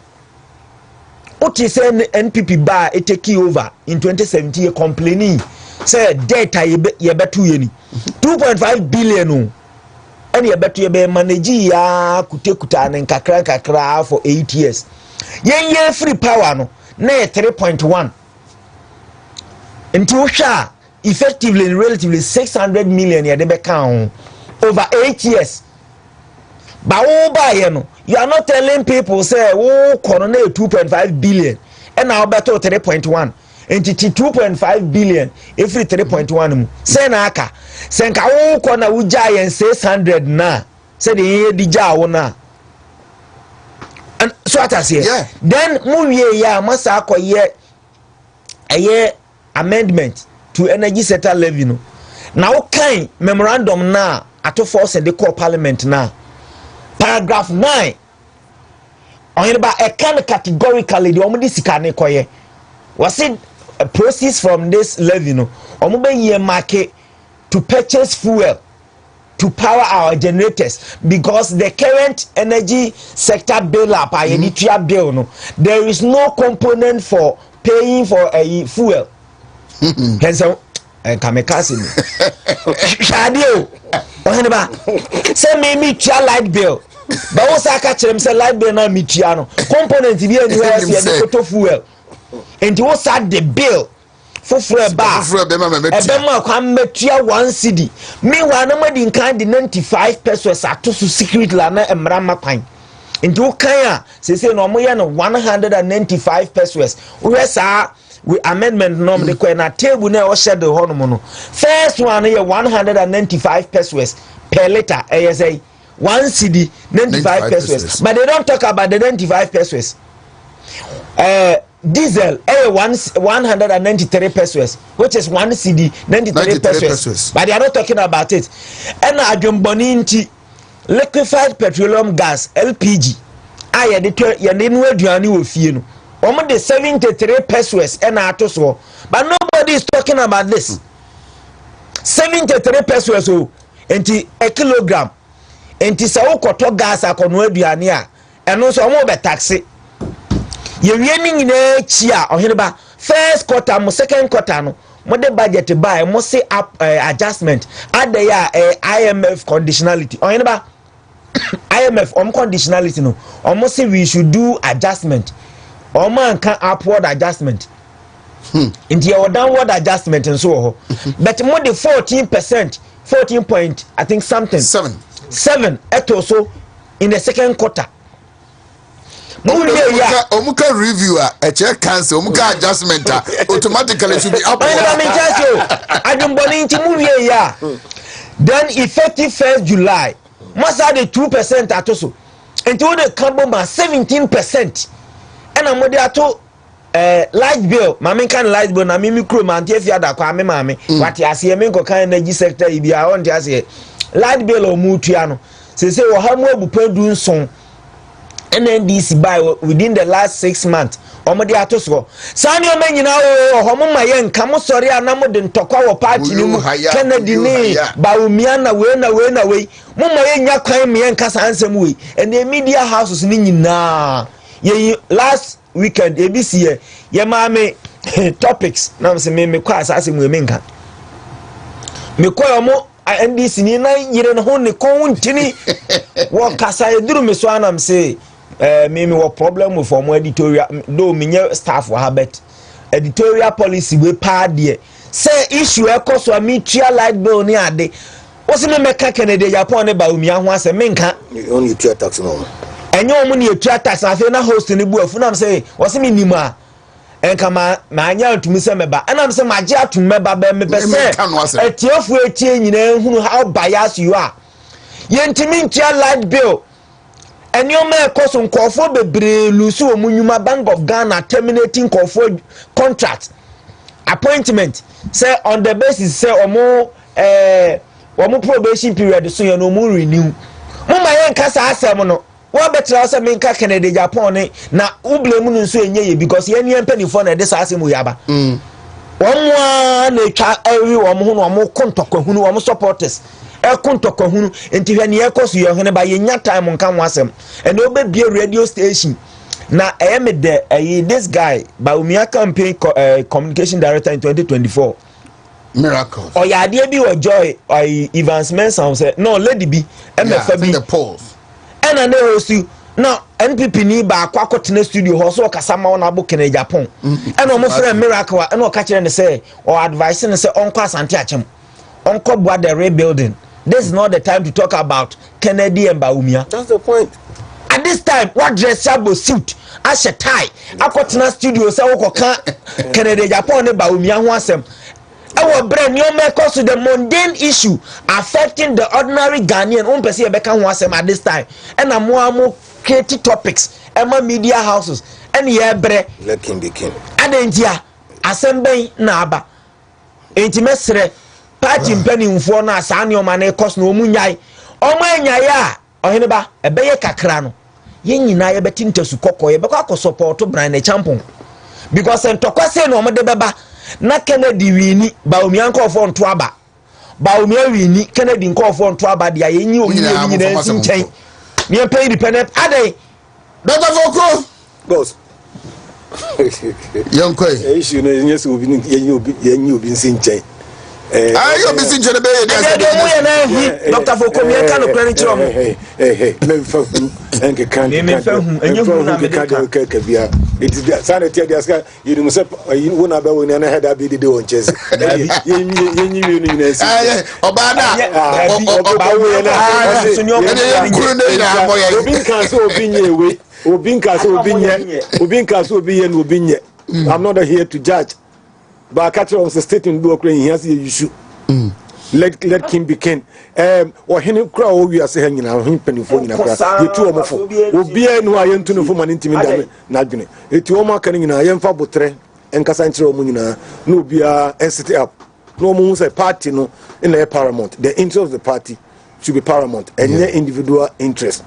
What is an NPP bar it take over in 2017 complaining say debt ye beto ye ni 2.5 billion no and ye beto ye be manage ya kuta na kakra for 8 years. Ye free power no na 3.1 into sha effectively and relatively 600 million ye de be count over 8 years. But over no you are not telling people say oh coronate 2.5 billion and now better 3.1 entity 2.5 billion every 3.1 say na aka say nka wo kona wo giant 600 na say the di jawo na. And so what I say, yeah. Then muwie ya masa akoye aye amendment to energy sector levy no. Now kind memorandum na ato force the core parliament na. Paragraph 9. Oheneba a kind categorically the omudi sikane koye. Was it a proceeds from this levy no? Omube ye market to purchase fuel to power our generators because the current energy sector bill up bill no, there is no component for paying for a fuel. Hence kamekasi shadio Oheneba say me tia light bill but what say catch them say light bill na me tia no component bi anywhere say the fuel and what say the bill for ba ebema kwa metua 1 cedi meanwhile na madi nkan de 95 pesos atoso secret la na emra makwan nti wo kan a sese no mo ye no 195 pesos wo sa we amendment norm de kwa na table na o share de hono no first one ye 195 pesos per liter say 1 cedi 95 pesos but they don't talk about the 95 pesos diesel 193 pesos which is 1 cedi 93 pesos but they are not talking about it and adwomboni nti liquefied petroleum gas LPG aye de no aduane wo fie no omo de 73 pesos and ato so but nobody is talking about this 73 pesos o enti a kilogram enti sa ukoto gas akono aduane a eno so omo be taxi ye wie ni nyina chi a Oheneba first quarter mo second quarter no mo de budget buy mo say up adjustment add ya IMF conditionality Oheneba IMF conditionality no almost say we should do adjustment or man can upward adjustment into your downward adjustment and so but more than 14%, 14 point I think something 7 at also in the second quarter. Omuka reviewer a check cancel omuka adjustment automatically should be upward. Then effective 1st July must add the 2% at also until the carbon 17%. And I'm to light bill, mammy can light bill, na mimi crew man, if you had a kwame mammy, what you see a minko kind energy sector, if you are on just here. Light bill or mutiano, say, well, how more we pay doing song. NNDC by within the last 6 months. Omodi atoso. Sanyo men nyina o homo mayen kamo sori anamo de ntokwa wo party ni mu Kennedy ni Baumia na we mo mayen nya kwan me nkasa ansem we and the media houses ni nyina ye last weekend ABC ye maame topics na se me kwa asase mu me nka me kwa mo NDC ni na yire no ho ne kon ntini wo kasa eduru me so anam say me what problem with form editorial though me staff wa habet editorial policy we pa there say issue e cost wa me tia light bill ni ade wo se me meka Kennedy Japan ne ba umi ho ase me nka only tia tax no enyo omo ne tia tax afi na host ni bu afu na say wo se me nima enka ma anya atumi se meba na am se ma je atumi meba be me pese etiefu etie nyina hunu how biased you are ye ntimi tia light bill. And your man cost on call for the Lusu Munuma Bank of Ghana terminating call for contract appointment. Say on the basis say or more probation period so you no more renew. Mama yen kasa asemono. What better also mean Kennedy Japan na uble munu so enye because yen penny for na this asemu yaba. One na twa every one ho kontoko hunu one supporters. Ekontoko hunu enti hwe ne ekoso ye hene ba ye nya time nka ho asem ene obebie radio station na me de this guy Baumia campaign communication director in 2024 miracle ya de bi o joy Evans Mensah say no lady bi MF bi the polls ena ne hostu na NPP ni ba akwa studio ho so kasama na Kennedy Japan ena o mo frɛ miracle ena o ka kire ne say or advice ne say onko asante achem onko boa the rebuilding. This is not the time to talk about Kennedy and Baumia. That's the point. At this time, what dress up suit, as a tie, I got in a studio, so Kennedy Japan and Baumia wasem. Our brand new make us to the mundane issue affecting the ordinary Ghanaian person wasem at this time. And I'm more creative topics, and my media houses, and yeah, bre. Let him be king. And then, yeah, assembly naba. Intimate. Party mpeni mfo na asane o mane cost no munyai o manyai a Oheneba ebeye kakra no ye nyina ye betintesu kokko ye bekọ support Brian na champion because entokwa say no de beba na Kennedy wini Baumia nkofo nto aba Baumia wini Kennedy nkofo nto aba dia ye nyi oyini nyina nchen me pay independent ade Dr. Foko boss yonkoi issue no yes obi yenyi obi nchen ayo bisi jere be Dr. Foko me kan no plan chiro mo hey me fa enke kan me fa hu enye hu na me ka bia it is sanity dia ska you know say you na be woni na head abi de won chese yenyi we no nyina si oba na oba we na obi kan so obi nye we obi kan so obi ye no obi nye I'm not here to judge. But I catch on the statement do Ukraine he has you should let him be king. Or him crowd we are saying na him penny for na kra. You two omofo. Obi enu ayen tu no for man intimidate na adwene. Eti omo aka nyina ayen fa botre enkasa nkyere omo nyina no bia set up. No omo say party no in the paramount. The interest of the party should be paramount and your individual interest.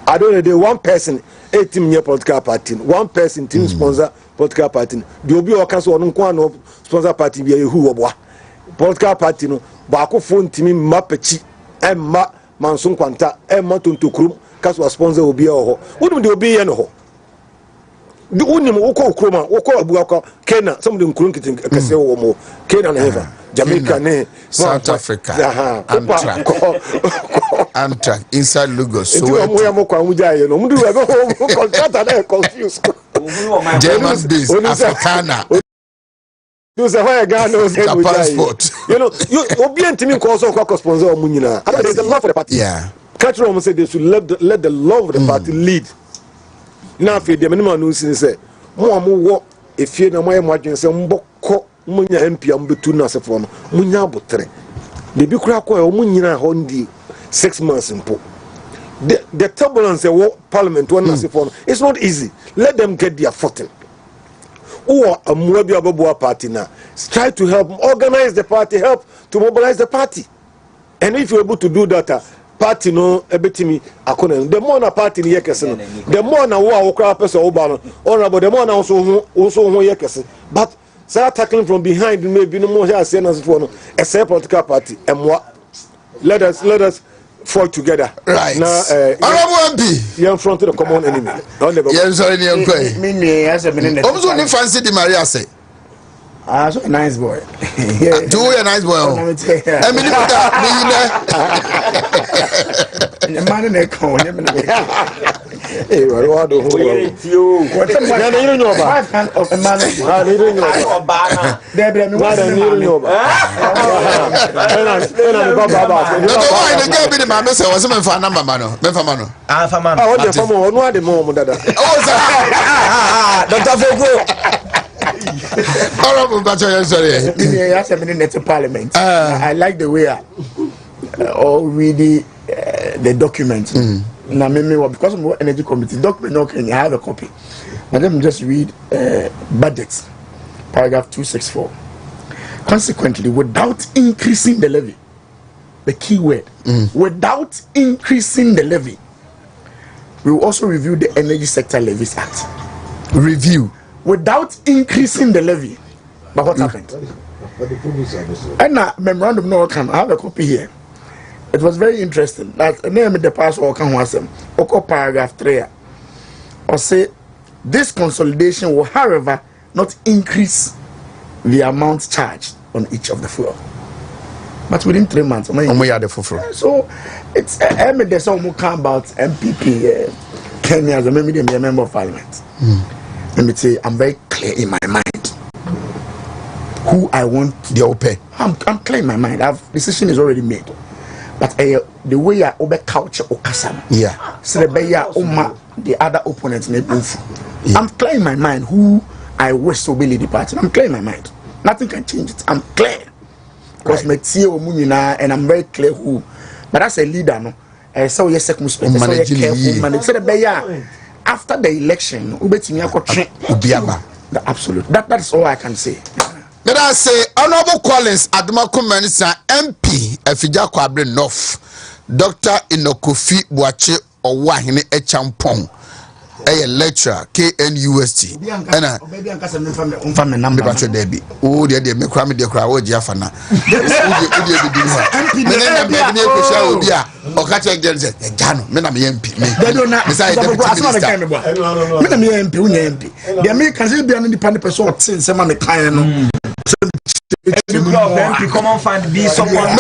I don't know the one person a team near political party, one person team sponsor political party. The obi o kaso no kwa no sponsor party be who obwa. Political party no baako fo ntimi mma pechi emma manso kwanta emma tontokrum kaso sponsor obi e ho wonum de obi ye no ho de unim wokọ okroma wokọ abuaka Kenya some de nkurun kitin kase wo mo Kenya na heva Jamaica ne South Africa Amtrak inside Lagos so mo ya mo kwa muja ye no mu do we contractor na confused German base Africana you say why Ghana was passport you know you obi ntimi ko so kwa sponsor mu nyina and there is a love for the party catch them say they should let the love of the party lead na fe de menima no sin say mo wo efie na mo ye mo adwen say mbokọ munya MP am betu na sefo no munya abotre de bi kura ko e mo nyina ho ndi 6 months mpo the turbulence of parliament one sefo no it's not easy let them get their footing or a mwabi ababoa party na try to help organize the party, help to mobilize the party, and if you're able to do that party no ebetimi akona the more na party ni yekese no the more na wo akwa person oba no honorable the more na also ho yekese but start tackling from behind maybe no more here say na so no a political party emwa let us fight together right now honorable MP you in front of the common enemy yeah sorry ni enquire me as a minute omzo ni fancy di Maria say so a nice boy. Do a nice boy. I mean, the man in the corner. Hey, what do you? What do you know about? Of a man, I didn't know about. There, what I knew know about. Parliament. I like the way I read the document. Now, because of the energy committee document, okay, I have a copy. And then just read budget, paragraph 264. Consequently, without increasing the levy, the key word, without increasing the levy, we will also review the Energy Sector Levies Act. Review. Without increasing the levy. But what happened? And now, memorandum no can I have a copy here. It was very interesting. That name the password can was paragraph 3. Or say this consolidation will, however, not increase the amount charged on each of the fuel. But within 3 months, so it's there's some come about MPP Kenya as a member of parliament. Let me say I'm very clear in my mind who I want the OPE. I'm clear in my mind. Decision is already made. But the way I over culture okasam. Yeah. So the other opponents may move. Yeah. I'm clear in my mind who I wish to be the party. I'm clear in my mind. Nothing can change it. I'm clear. Because and I'm very clear who. But as a leader, no, so yes, circumspect, so you careful manage. So after the election, absolute. That's all I can say. Let us say Honorable Collins Adumako Menisa MP Efija Kwabre North Dr. Inokofi Buache Owahine Echampong a lecturer KNUST and Bacho Debbie. Oh, dear, me cram the crowd, Jafana. Or catch a girl, Jano, Menami MP. They don't know. Besides, MP. The Americans will be an independent person since someone kind. Come on, find be someone.